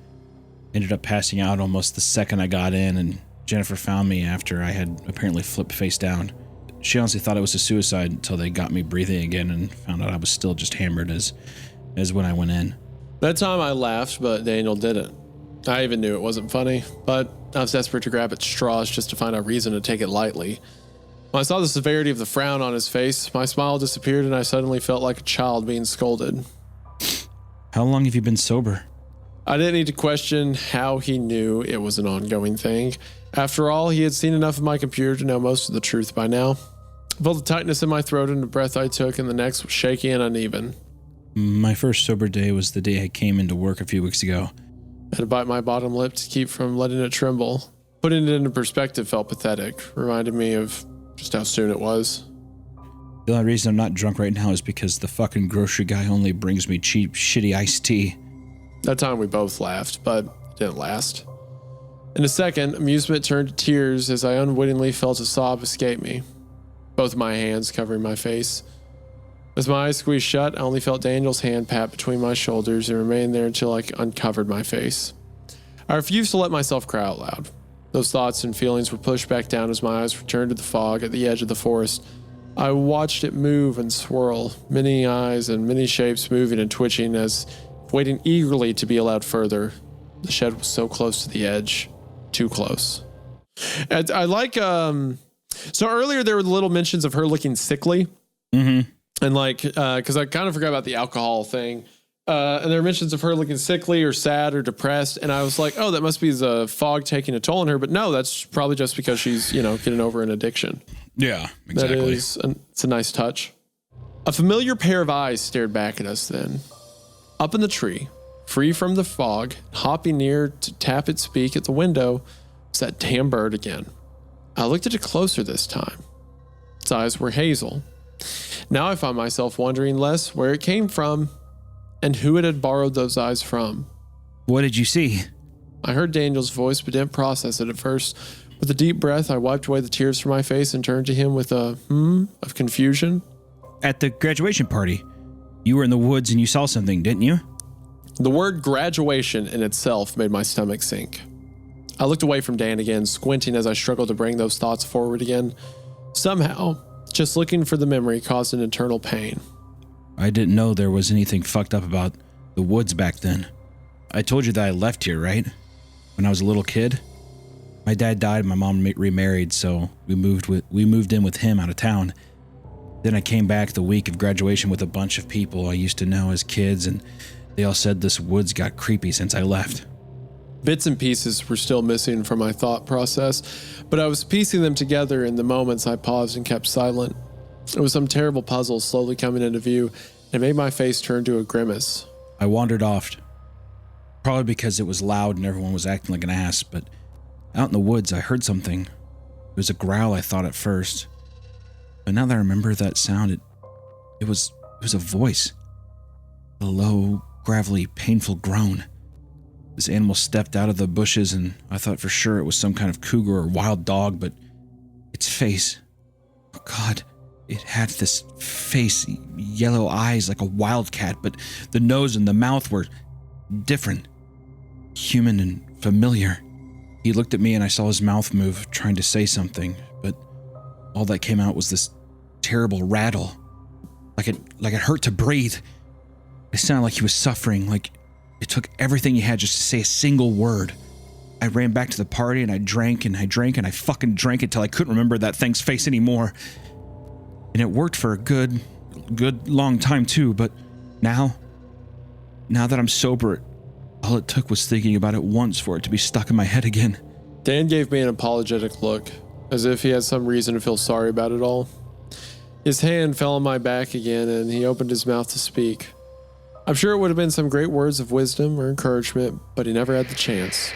Ended up passing out almost the second I got in, and Jennifer found me after I had apparently flipped face down. She honestly thought it was a suicide until they got me breathing again and found out I was still just hammered as when I went in. That time I laughed, but Daniel didn't. I even knew it wasn't funny, but I was desperate to grab at straws just to find a reason to take it lightly. When I saw the severity of the frown on his face, my smile disappeared and I suddenly felt like a child being scolded. How long have you been sober? I didn't need to question how he knew it was an ongoing thing. After all, he had seen enough of my computer to know most of the truth by now. I felt the tightness in my throat and the breath I took, and the next was shaky and uneven. My first sober day was the day I came into work a few weeks ago. I had to bite my bottom lip to keep from letting it tremble. Putting it into perspective felt pathetic, reminded me of just how soon it was. The only reason I'm not drunk right now is because the fucking grocery guy only brings me cheap, shitty iced tea. That time we both laughed, but it didn't last. In a second, amusement turned to tears as I unwittingly felt a sob escape me, both my hands covering my face. As my eyes squeezed shut, I only felt Daniel's hand pat between my shoulders and remained there until I uncovered my face. I refused to let myself cry out loud. Those thoughts and feelings were pushed back down as my eyes returned to the fog at the edge of the forest. I watched it move and swirl, many eyes and many shapes moving and twitching as waiting eagerly to be allowed further. The shed was so close to the edge. Too close. And I like, so earlier there were the little mentions of her looking sickly. Mm-hmm. And like, because I kind of forgot about the alcohol thing. And there were mentions of her looking sickly or sad or depressed. And I was like, oh, that must be the fog taking a toll on her. But no, that's probably just because she's, getting over an addiction. Yeah, exactly. It's a nice touch. A familiar pair of eyes stared back at us then. Up in the tree, free from the fog, hopping near to tap its beak at the window, was that damn bird again. I looked at it closer this time. Its eyes were hazel. Now I found myself wondering less where it came from and who it had borrowed those eyes from. What did you see? I heard Daniel's voice but didn't process it at first. With a deep breath, I wiped away the tears from my face and turned to him with a of confusion. At the graduation party, you were in the woods and you saw something, didn't you? The word graduation in itself made my stomach sink. I looked away from Dan again, squinting as I struggled to bring those thoughts forward again. Somehow, just looking for the memory caused an internal pain. I didn't know there was anything fucked up about the woods back then. I told you that I left here, right? When I was a little kid. My dad died and my mom remarried, so we moved in with him out of town. Then I came back the week of graduation with a bunch of people I used to know as kids, and they all said this woods got creepy since I left. Bits and pieces were still missing from my thought process, but I was piecing them together in the moments I paused and kept silent. It was some terrible puzzle slowly coming into view, and it made my face turn to a grimace. I wandered off, probably because it was loud and everyone was acting like an ass, but out in the woods I heard something. It was a growl, I thought at first. But now that I remember that sound, it was a voice. A low, gravelly, painful groan. This animal stepped out of the bushes and I thought for sure it was some kind of cougar or wild dog, but its face, oh God, it had this face, yellow eyes like a wildcat, but the nose and the mouth were different, human and familiar. He looked at me and I saw his mouth move, trying to say something, but all that came out was this terrible rattle, like it hurt to breathe. It sounded like he was suffering, like it took everything he had just to say a single word. I ran back to the party and I drank and I fucking drank until I couldn't remember that thing's face anymore. And it worked for a good long time too, but now that I'm sober, all it took was thinking about it once for it to be stuck in my head again. Dan gave me an apologetic look, as if he had some reason to feel sorry about it all. His hand fell on my back again, and he opened his mouth to speak. I'm sure it would have been some great words of wisdom or encouragement, but he never had the chance.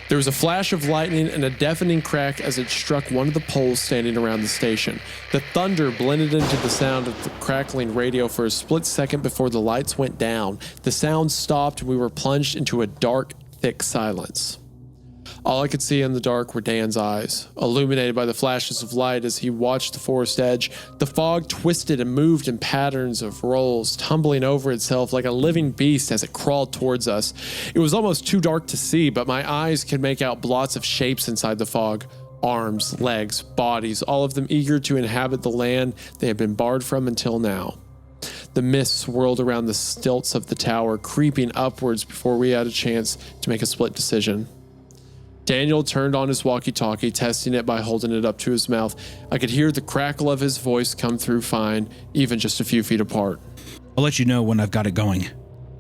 There was a flash of lightning and a deafening crack as it struck one of the poles standing around the station. The thunder blended into the sound of the crackling radio for a split second before the lights went down. The sound stopped and we were plunged into a dark, thick silence. All I could see in the dark were Dan's eyes, illuminated by the flashes of light as he watched the forest edge. The fog twisted and moved in patterns of rolls, tumbling over itself like a living beast as it crawled towards us. It was almost too dark to see, but my eyes could make out blots of shapes inside the fog. Arms, legs, bodies, all of them eager to inhabit the land they had been barred from until now. The mist swirled around the stilts of the tower, creeping upwards before we had a chance to make a split decision. Daniel turned on his walkie-talkie, testing it by holding it up to his mouth. I could hear the crackle of his voice come through fine, even just a few feet apart. I'll let you know when I've got it going,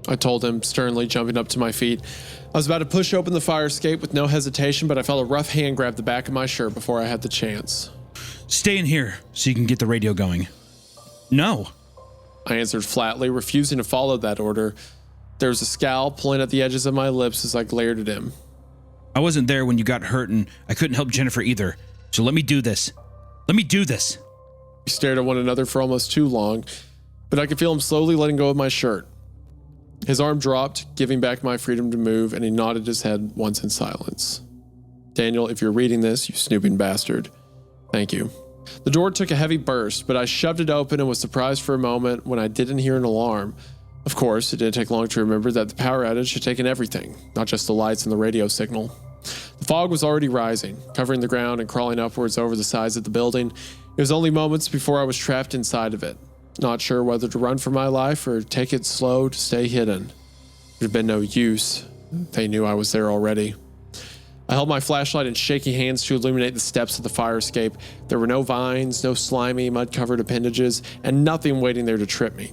I told him, sternly jumping up to my feet. I was about to push open the fire escape with no hesitation, but I felt a rough hand grab the back of my shirt before I had the chance. Stay in here so you can get the radio going. No, I answered flatly, refusing to follow that order. There was a scowl pulling at the edges of my lips as I glared at him. I wasn't there when you got hurt and I couldn't help Jennifer either. So let me do this. We stared at one another for almost too long, but I could feel him slowly letting go of my shirt. His arm dropped, giving back my freedom to move, and he nodded his head once in silence. Daniel, if you're reading this, you snooping bastard. Thank you. The door took a heavy burst, but I shoved it open and was surprised for a moment when I didn't hear an alarm. Of course, it didn't take long to remember that the power outage had taken everything, not just the lights and the radio signal. The fog was already rising, covering the ground and crawling upwards over the sides of the building. It was only moments before I was trapped inside of it, not sure whether to run for my life or take it slow to stay hidden. There'd been no use. They knew I was there already. I held my flashlight in shaky hands to illuminate the steps of the fire escape. There were no vines, no slimy, mud-covered appendages, and nothing waiting there to trip me.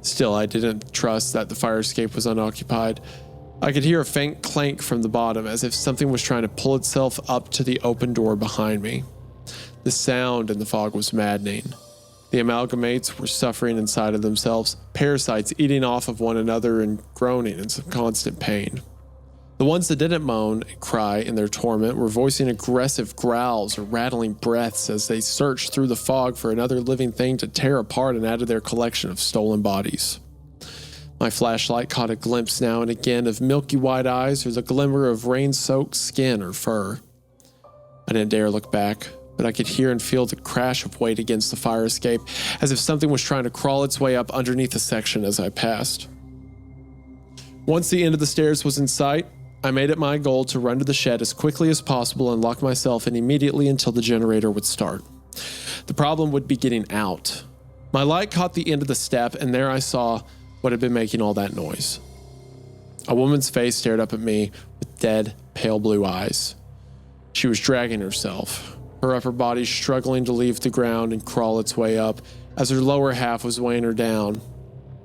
Still, I didn't trust that the fire escape was unoccupied. I could hear a faint clank from the bottom, as if something was trying to pull itself up to the open door behind me. The sound in the fog was maddening. The amalgamates were suffering inside of themselves, parasites eating off of one another and groaning in some constant pain. The ones that didn't moan and cry in their torment were voicing aggressive growls or rattling breaths as they searched through the fog for another living thing to tear apart and add to their collection of stolen bodies. My flashlight caught a glimpse now and again of milky white eyes or the glimmer of rain-soaked skin or fur. I didn't dare look back, but I could hear and feel the crash of weight against the fire escape, as if something was trying to crawl its way up underneath the section as I passed. Once the end of the stairs was in sight, I made it my goal to run to the shed as quickly as possible and lock myself in immediately until the generator would start. The problem would be getting out. My light caught the end of the step, and there I saw what had been making all that noise. A woman's face stared up at me with dead, pale blue eyes. She was dragging herself, her upper body struggling to leave the ground and crawl its way up, as her lower half was weighing her down.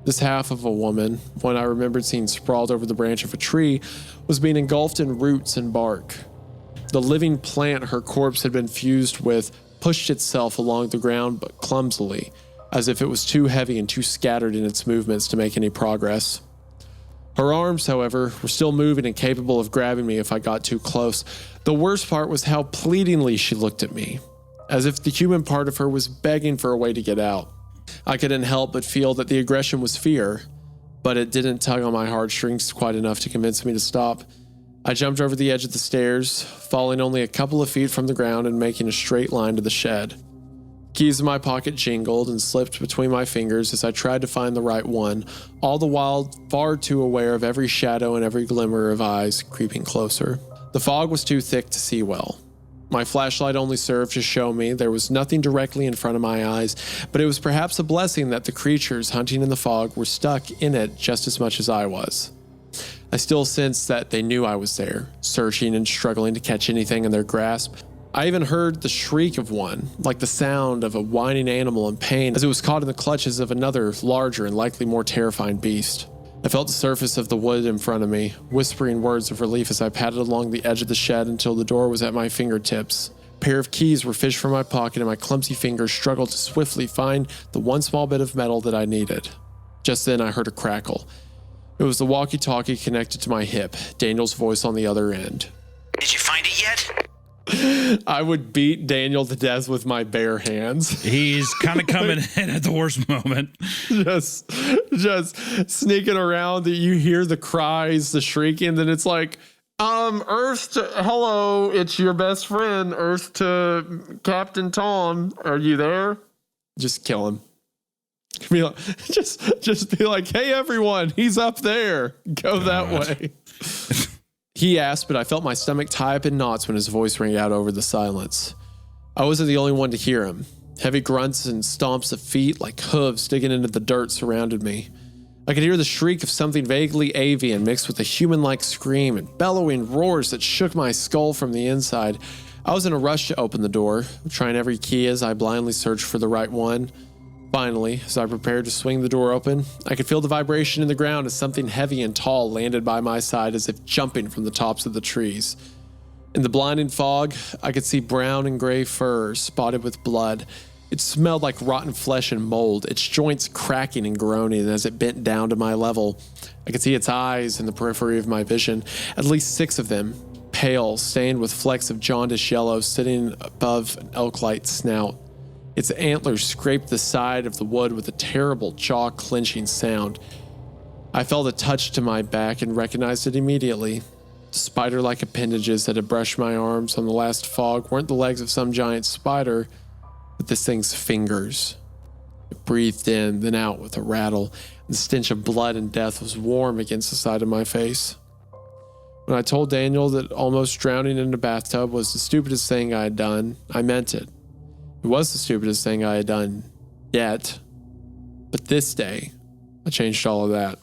This half of a woman, one I remembered seeing sprawled over the branch of a tree, was being engulfed in roots and bark. The living plant her corpse had been fused with pushed itself along the ground, but clumsily, as if it was too heavy and too scattered in its movements to make any progress. Her arms, however, were still moving and capable of grabbing me if I got too close. The worst part was how pleadingly she looked at me, as if the human part of her was begging for a way to get out. I couldn't help but feel that the aggression was fear, but it didn't tug on my heartstrings quite enough to convince me to stop. I jumped over the edge of the stairs, falling only a couple of feet from the ground and making a straight line to the shed. Keys in my pocket jingled and slipped between my fingers as I tried to find the right one, all the while far too aware of every shadow and every glimmer of eyes creeping closer. The fog was too thick to see well. My flashlight only served to show me there was nothing directly in front of my eyes, but it was perhaps a blessing that the creatures hunting in the fog were stuck in it just as much as I was. I still sensed that they knew I was there, searching and struggling to catch anything in their grasp. I even heard the shriek of one, like the sound of a whining animal in pain as it was caught in the clutches of another larger and likely more terrifying beast. I felt the surface of the wood in front of me, whispering words of relief as I padded along the edge of the shed until the door was at my fingertips. A pair of keys were fished from my pocket and my clumsy fingers struggled to swiftly find the one small bit of metal that I needed. Just then I heard a crackle. It was the walkie-talkie connected to my hip, Daniel's voice on the other end. Did you find it yet? I would beat Daniel to death with my bare hands. He's kind of coming in at the worst moment. just sneaking around. That you hear the cries, the shrieking, then it's like, Earth to, hello, it's your best friend, Earth to Captain Tom. Are you there? Just kill him. Be like, just be like, hey everyone, he's up there. Go that way. He asked, but I felt my stomach tie up in knots when his voice rang out over the silence. I wasn't the only one to hear him. Heavy grunts and stomps of feet like hooves digging into the dirt surrounded me. I could hear the shriek of something vaguely avian mixed with a human-like scream and bellowing roars that shook my skull from the inside. I was in a rush to open the door, trying every key as I blindly searched for the right one. Finally, as I prepared to swing the door open, I could feel the vibration in the ground as something heavy and tall landed by my side as if jumping from the tops of the trees. In the blinding fog, I could see brown and gray fur spotted with blood. It smelled like rotten flesh and mold, its joints cracking and groaning as it bent down to my level. I could see its eyes in the periphery of my vision, at least 6 of them, pale, stained with flecks of jaundiced yellow sitting above an elk-like snout. Its antlers scraped the side of the wood with a terrible jaw-clenching sound. I felt a touch to my back and recognized it immediately. The spider-like appendages that had brushed my arms on the last fog weren't the legs of some giant spider, but this thing's fingers. It breathed in, then out with a rattle, and the stench of blood and death was warm against the side of my face. When I told Daniel that almost drowning in a bathtub was the stupidest thing I had done, I meant it. It was the stupidest thing I had done yet. But this day, I changed all of that.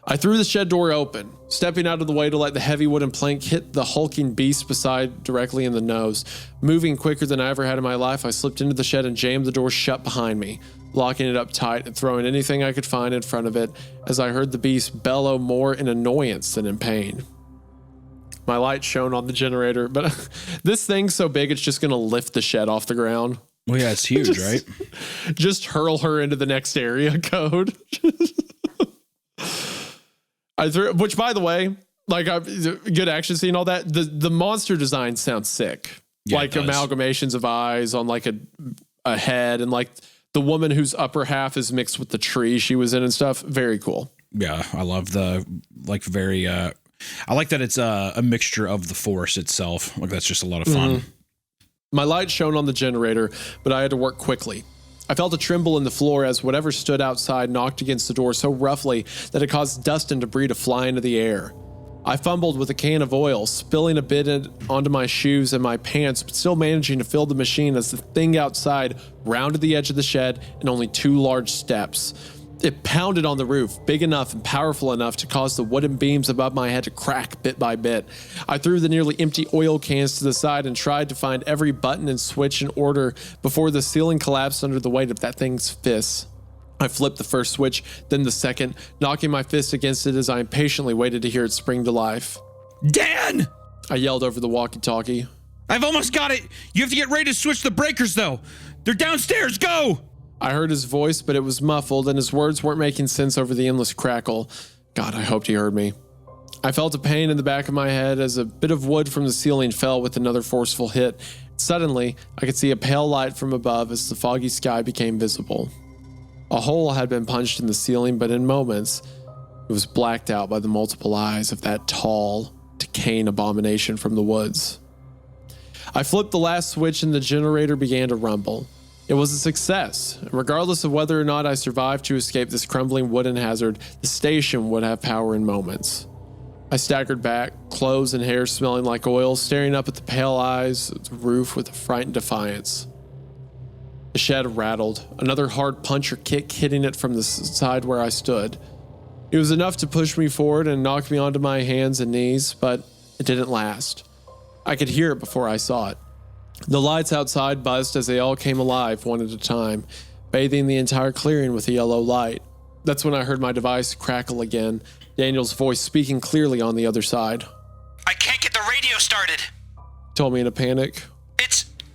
I threw the shed door open, stepping out of the way to let the heavy wooden plank hit the hulking beast beside directly in the nose. Moving quicker than I ever had in my life, I slipped into the shed and jammed the door shut behind me, locking it up tight and throwing anything I could find in front of it as I heard the beast bellow more in annoyance than in pain. My light shone on the generator, but this thing's so big it's just going to lift the shed off the ground. Well, yeah, it's huge, right? Just hurl her into the next area code. I threw, which by the way, like good action scene, all that. The monster design sounds sick. Yeah, like amalgamations of eyes on like a head, and like the woman whose upper half is mixed with the tree she was in and stuff. Very cool. Yeah, I love the like very. I like that it's a mixture of the Force itself. Like that's just a lot of fun. Mm-hmm. My light shone on the generator, but I had to work quickly. I felt a tremble in the floor as whatever stood outside knocked against the door so roughly that it caused dust and debris to fly into the air. I fumbled with a can of oil, spilling a bit onto my shoes and my pants, but still managing to fill the machine as the thing outside rounded the edge of the shed in only 2 large steps. It pounded on the roof, big enough and powerful enough to cause the wooden beams above my head to crack bit by bit. I threw the nearly empty oil cans to the side and tried to find every button and switch in order before the ceiling collapsed under the weight of that thing's fists. I flipped the first switch, then the second, knocking my fist against it as I impatiently waited to hear it spring to life. Dan! I yelled over the walkie-talkie. I've almost got it. You have to get ready to switch the breakers, though. They're downstairs. Go! I heard his voice, but it was muffled, and his words weren't making sense over the endless crackle. God, I hoped he heard me. I felt a pain in the back of my head as a bit of wood from the ceiling fell with another forceful hit. Suddenly, I could see a pale light from above as the foggy sky became visible. A hole had been punched in the ceiling, but in moments, it was blacked out by the multiple eyes of that tall, decaying abomination from the woods. I flipped the last switch and the generator began to rumble. It was a success, and regardless of whether or not I survived to escape this crumbling wooden hazard, the station would have power in moments. I staggered back, clothes and hair smelling like oil, staring up at the pale eyes of the roof with a frightened defiance. The shed rattled, another hard punch or kick hitting it from the side where I stood. It was enough to push me forward and knock me onto my hands and knees, but it didn't last. I could hear it before I saw it. The lights outside buzzed as they all came alive one at a time, bathing the entire clearing with a yellow light. That's when I heard my device crackle again, Daniel's voice speaking clearly on the other side. I can't get the radio started. Told me in a panic.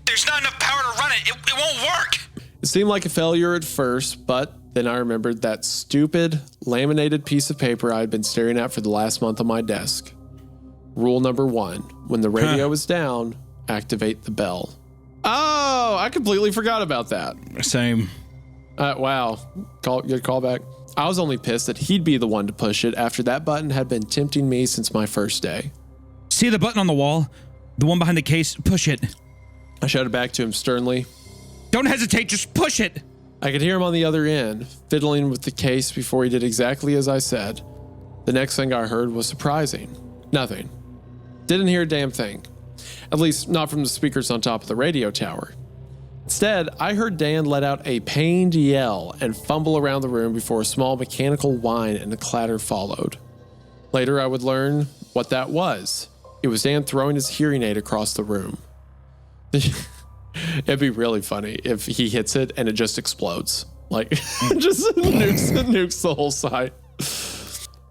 There's not enough power to run it. It won't work. It seemed like a failure at first, but then I remembered that stupid, laminated piece of paper I had been staring at for the last month on my desk. Rule number 1, when the radio is down, activate the bell. Oh, I completely forgot about that. Same. Wow. Good callback. I was only pissed that he'd be the one to push it after that button had been tempting me since my first day. See the button on the wall? The one behind the case? Push it. I shouted back to him sternly. Don't hesitate, just push it. I could hear him on the other end, fiddling with the case before he did exactly as I said. The next thing I heard was surprising. Nothing. Didn't hear a damn thing. At least not from the speakers on top of the radio tower. Instead, I heard Dan let out a pained yell and fumble around the room before a small mechanical whine and a clatter followed. Later, I would learn what that was. It was Dan throwing his hearing aid across the room. It'd be really funny if he hits it and it just explodes. Like, just nukes the whole site.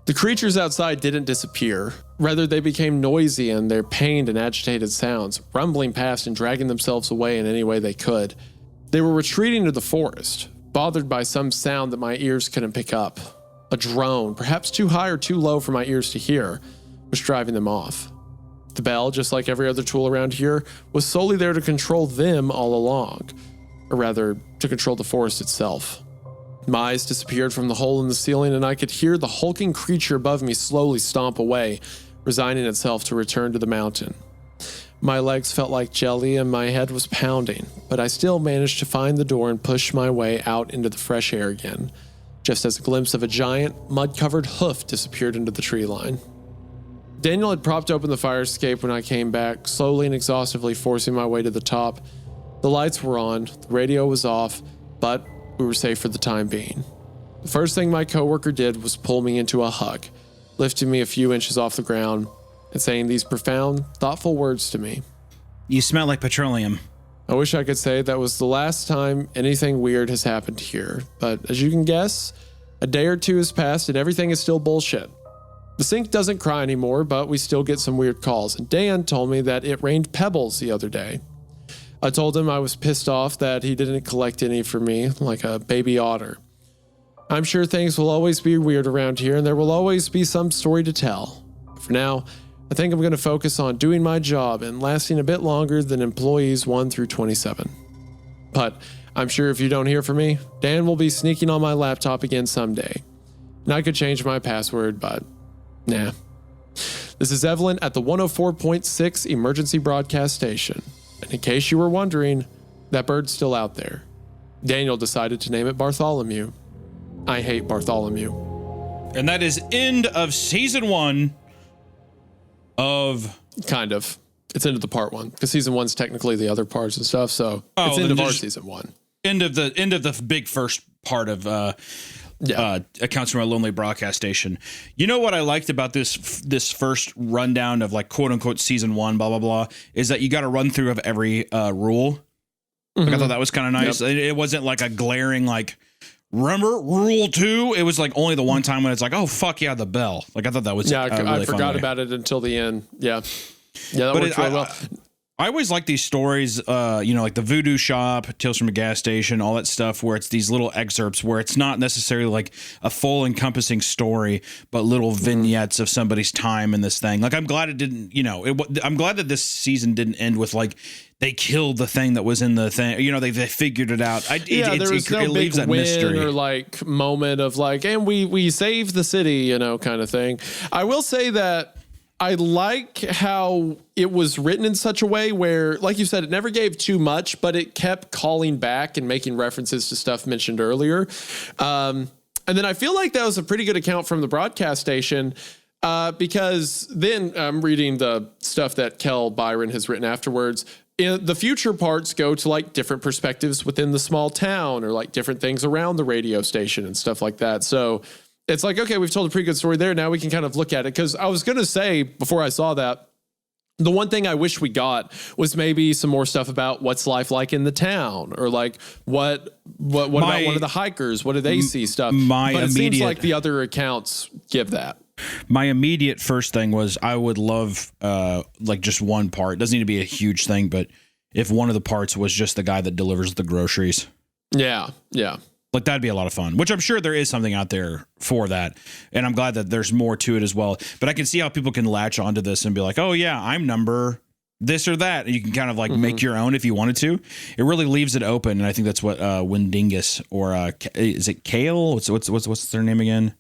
The creatures outside didn't disappear. Rather, they became noisy in their pained and agitated sounds, rumbling past and dragging themselves away in any way they could. They were retreating to the forest, bothered by some sound that my ears couldn't pick up. A drone, perhaps too high or too low for my ears to hear, was driving them off. The bell, just like every other tool around here, was solely there to control them all along, or rather, to control the forest itself. My eyes disappeared from the hole in the ceiling, and I could hear the hulking creature above me slowly stomp away, resigning itself to return to the mountain. My legs felt like jelly and my head was pounding, but I still managed to find the door and push my way out into the fresh air again, just as a glimpse of a giant, mud-covered hoof disappeared into the tree line. Daniel had propped open the fire escape when I came back, slowly and exhaustively forcing my way to the top. The lights were on, the radio was off, but we were safe for the time being. The first thing my coworker did was pull me into a hug, lifting me a few inches off the ground and saying these profound, thoughtful words to me. You smell like petroleum. I wish I could say that was the last time anything weird has happened here, but as you can guess, a day or two has passed and everything is still bullshit. The sink doesn't cry anymore, but we still get some weird calls, and Dan told me that it rained pebbles the other day. I told him I was pissed off that he didn't collect any for me, like a baby otter. I'm sure things will always be weird around here, and there will always be some story to tell. For now, I think I'm going to focus on doing my job and lasting a bit longer than employees 1 through 27. But I'm sure if you don't hear from me, Dan will be sneaking on my laptop again someday. And I could change my password, but nah. This is Evelyn at the 104.6 Emergency Broadcast Station. And in case you were wondering, that bird's still out there. Daniel decided to name it Bartholomew. I hate Bartholomew. And that is end of season 1 of... Kind of. It's into the part 1, because season 1's technically the other parts and stuff, so it's end of our season 1. End of the big first part of Accounts from a Lonely Broadcast Station. You know what I liked about this first rundown of like quote unquote season 1, blah blah blah, is that you got a run through of every rule. Like, I thought that was kind of nice. Yep. It wasn't like a glaring like, remember rule 2. It was like only the one time when it's like, oh fuck yeah, the bell. Like I thought that was I forgot about it until the end. Yeah, that worked really well. I always like these stories, like the Voodoo Shop, Tales from a Gas Station, all that stuff, where it's these little excerpts where it's not necessarily like a full encompassing story, but little vignettes of somebody's time in this thing. Like, I'm glad it didn't, I'm glad that this season didn't end with like, they killed the thing that was in the thing. They figured it out. There was no big win mystery or like moment of like, and we saved the city, kind of thing. I will say that I like how it was written in such a way where, like you said, it never gave too much, but it kept calling back and making references to stuff mentioned earlier. And then I feel like that was a pretty good account from the broadcast station, because then I'm reading the stuff that Kel Byron has written afterwards. The future parts go to like different perspectives within the small town or like different things around the radio station and stuff like that. So it's like, okay, we've told a pretty good story there. Now we can kind of look at it. Because I was going to say before I saw that, The one thing I wish we got was maybe some more stuff about what's life like in the town, or like what about one of the hikers? What do they see stuff? But it seems like the other accounts give that. My immediate first thing was I would love like just one part. It doesn't need to be a huge thing, but if one of the parts was just the guy that delivers the groceries. Yeah. Like that'd be a lot of fun, which I'm sure there is something out there for that. And I'm glad that there's more to it as well. But I can see how people can latch onto this and be like, oh yeah, I'm number this or that. And you can kind of like make your own if you wanted to. It really leaves it open. And I think that's what Windingus or is it Kale? What's their name again?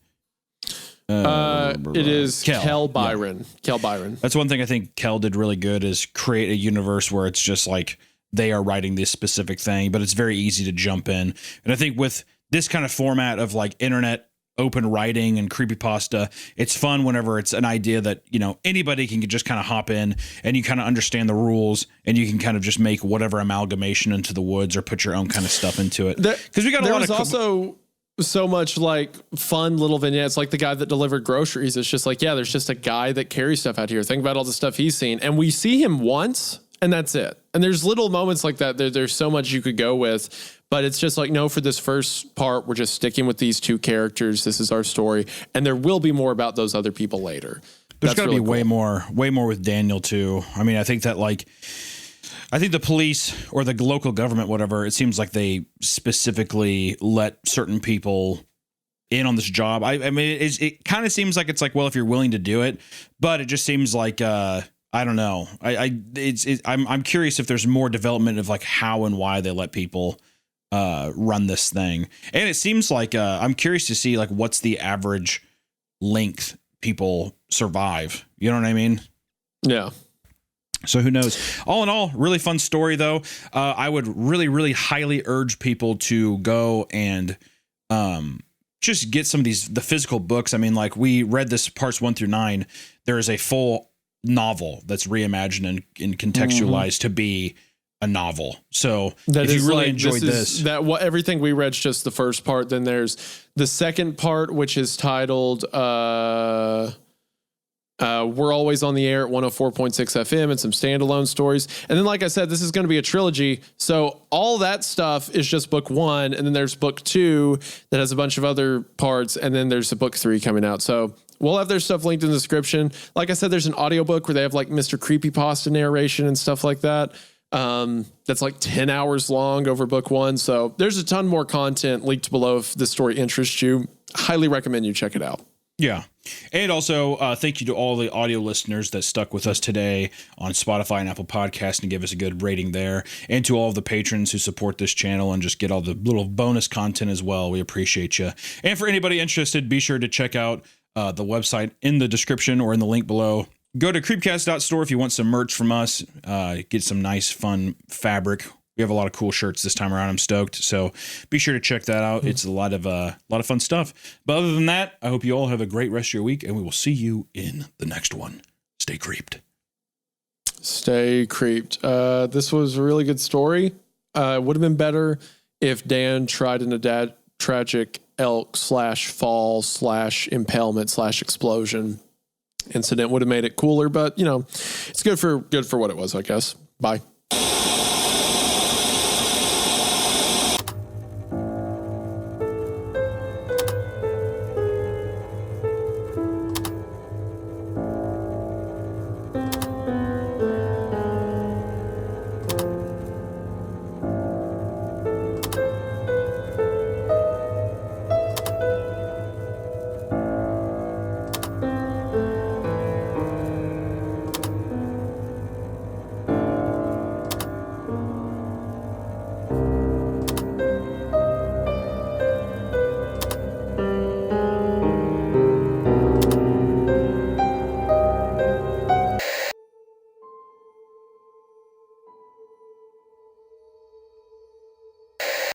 It is Kel Byron. Yeah. Kel Byron. That's one thing I think Kel did really good is create a universe where it's just like they are writing this specific thing, but it's very easy to jump in. And I think with this kind of format of like internet open writing and creepypasta, it's fun whenever it's an idea that, you know, anybody can just kind of hop in and you kind of understand the rules and you can kind of just make whatever amalgamation into the woods or put your own kind of stuff into it. Because we got a lot of also so much like fun little vignettes, like the guy that delivered groceries. It's just like, yeah, there's just a guy that carries stuff out here. Think about all the stuff he's seen. And we see him once and that's it. And there's little moments like that. There's so much you could go with, but it's just like, no, for this first part, we're just sticking with these two characters. This is our story. And there will be more about those other people later. There's got to be way more with Daniel too. I mean, I think that I think the police or the local government, whatever, it seems like they specifically let certain people in on this job. I mean, it kind of seems like it's like, well, if you're willing to do it, but it just seems like, I don't know. I'm curious if there's more development of like how and why they let people run this thing. And it seems like I'm curious to see like what's the average length people survive. You know what I mean? Yeah. So who knows? All in all, really fun story though. I would really, really highly urge people to go and just get some of the physical books. I mean, like we read this parts 1 through 9. There is a full novel that's reimagined and contextualized to be a novel. So if you really enjoyed this, everything we read's just the first part. Then there's the second part, which is titled We're Always on the Air at 104.6 FM and some standalone stories. And then, like I said, this is going to be a trilogy. So all that stuff is just book 1. And then there's book 2 that has a bunch of other parts. And then there's a book 3 coming out. So we'll have their stuff linked in the description. Like I said, there's an audiobook where they have like Mr. Creepypasta narration and stuff like that. That's like 10 hours long over book 1. So there's a ton more content linked below if the story interests you. Highly recommend you check it out. Yeah. And also, thank you to all the audio listeners that stuck with us today on Spotify and Apple Podcasts and give us a good rating there. And to all of the patrons who support this channel and just get all the little bonus content as well. We appreciate you. And for anybody interested, be sure to check out the website in the description or in the link below. Go to creepcast.store if you want some merch from us. Get some nice, fun fabric. We have a lot of cool shirts this time around. I'm stoked. So be sure to check that out. It's a lot of fun stuff. But other than that, I hope you all have a great rest of your week, and we will see you in the next one. Stay creeped. Stay creeped. This was a really good story. It would have been better if Dan tried in a tragic elk /fall /impalement /explosion incident. Would have made it cooler, but you know, it's good for what it was, I guess. Bye.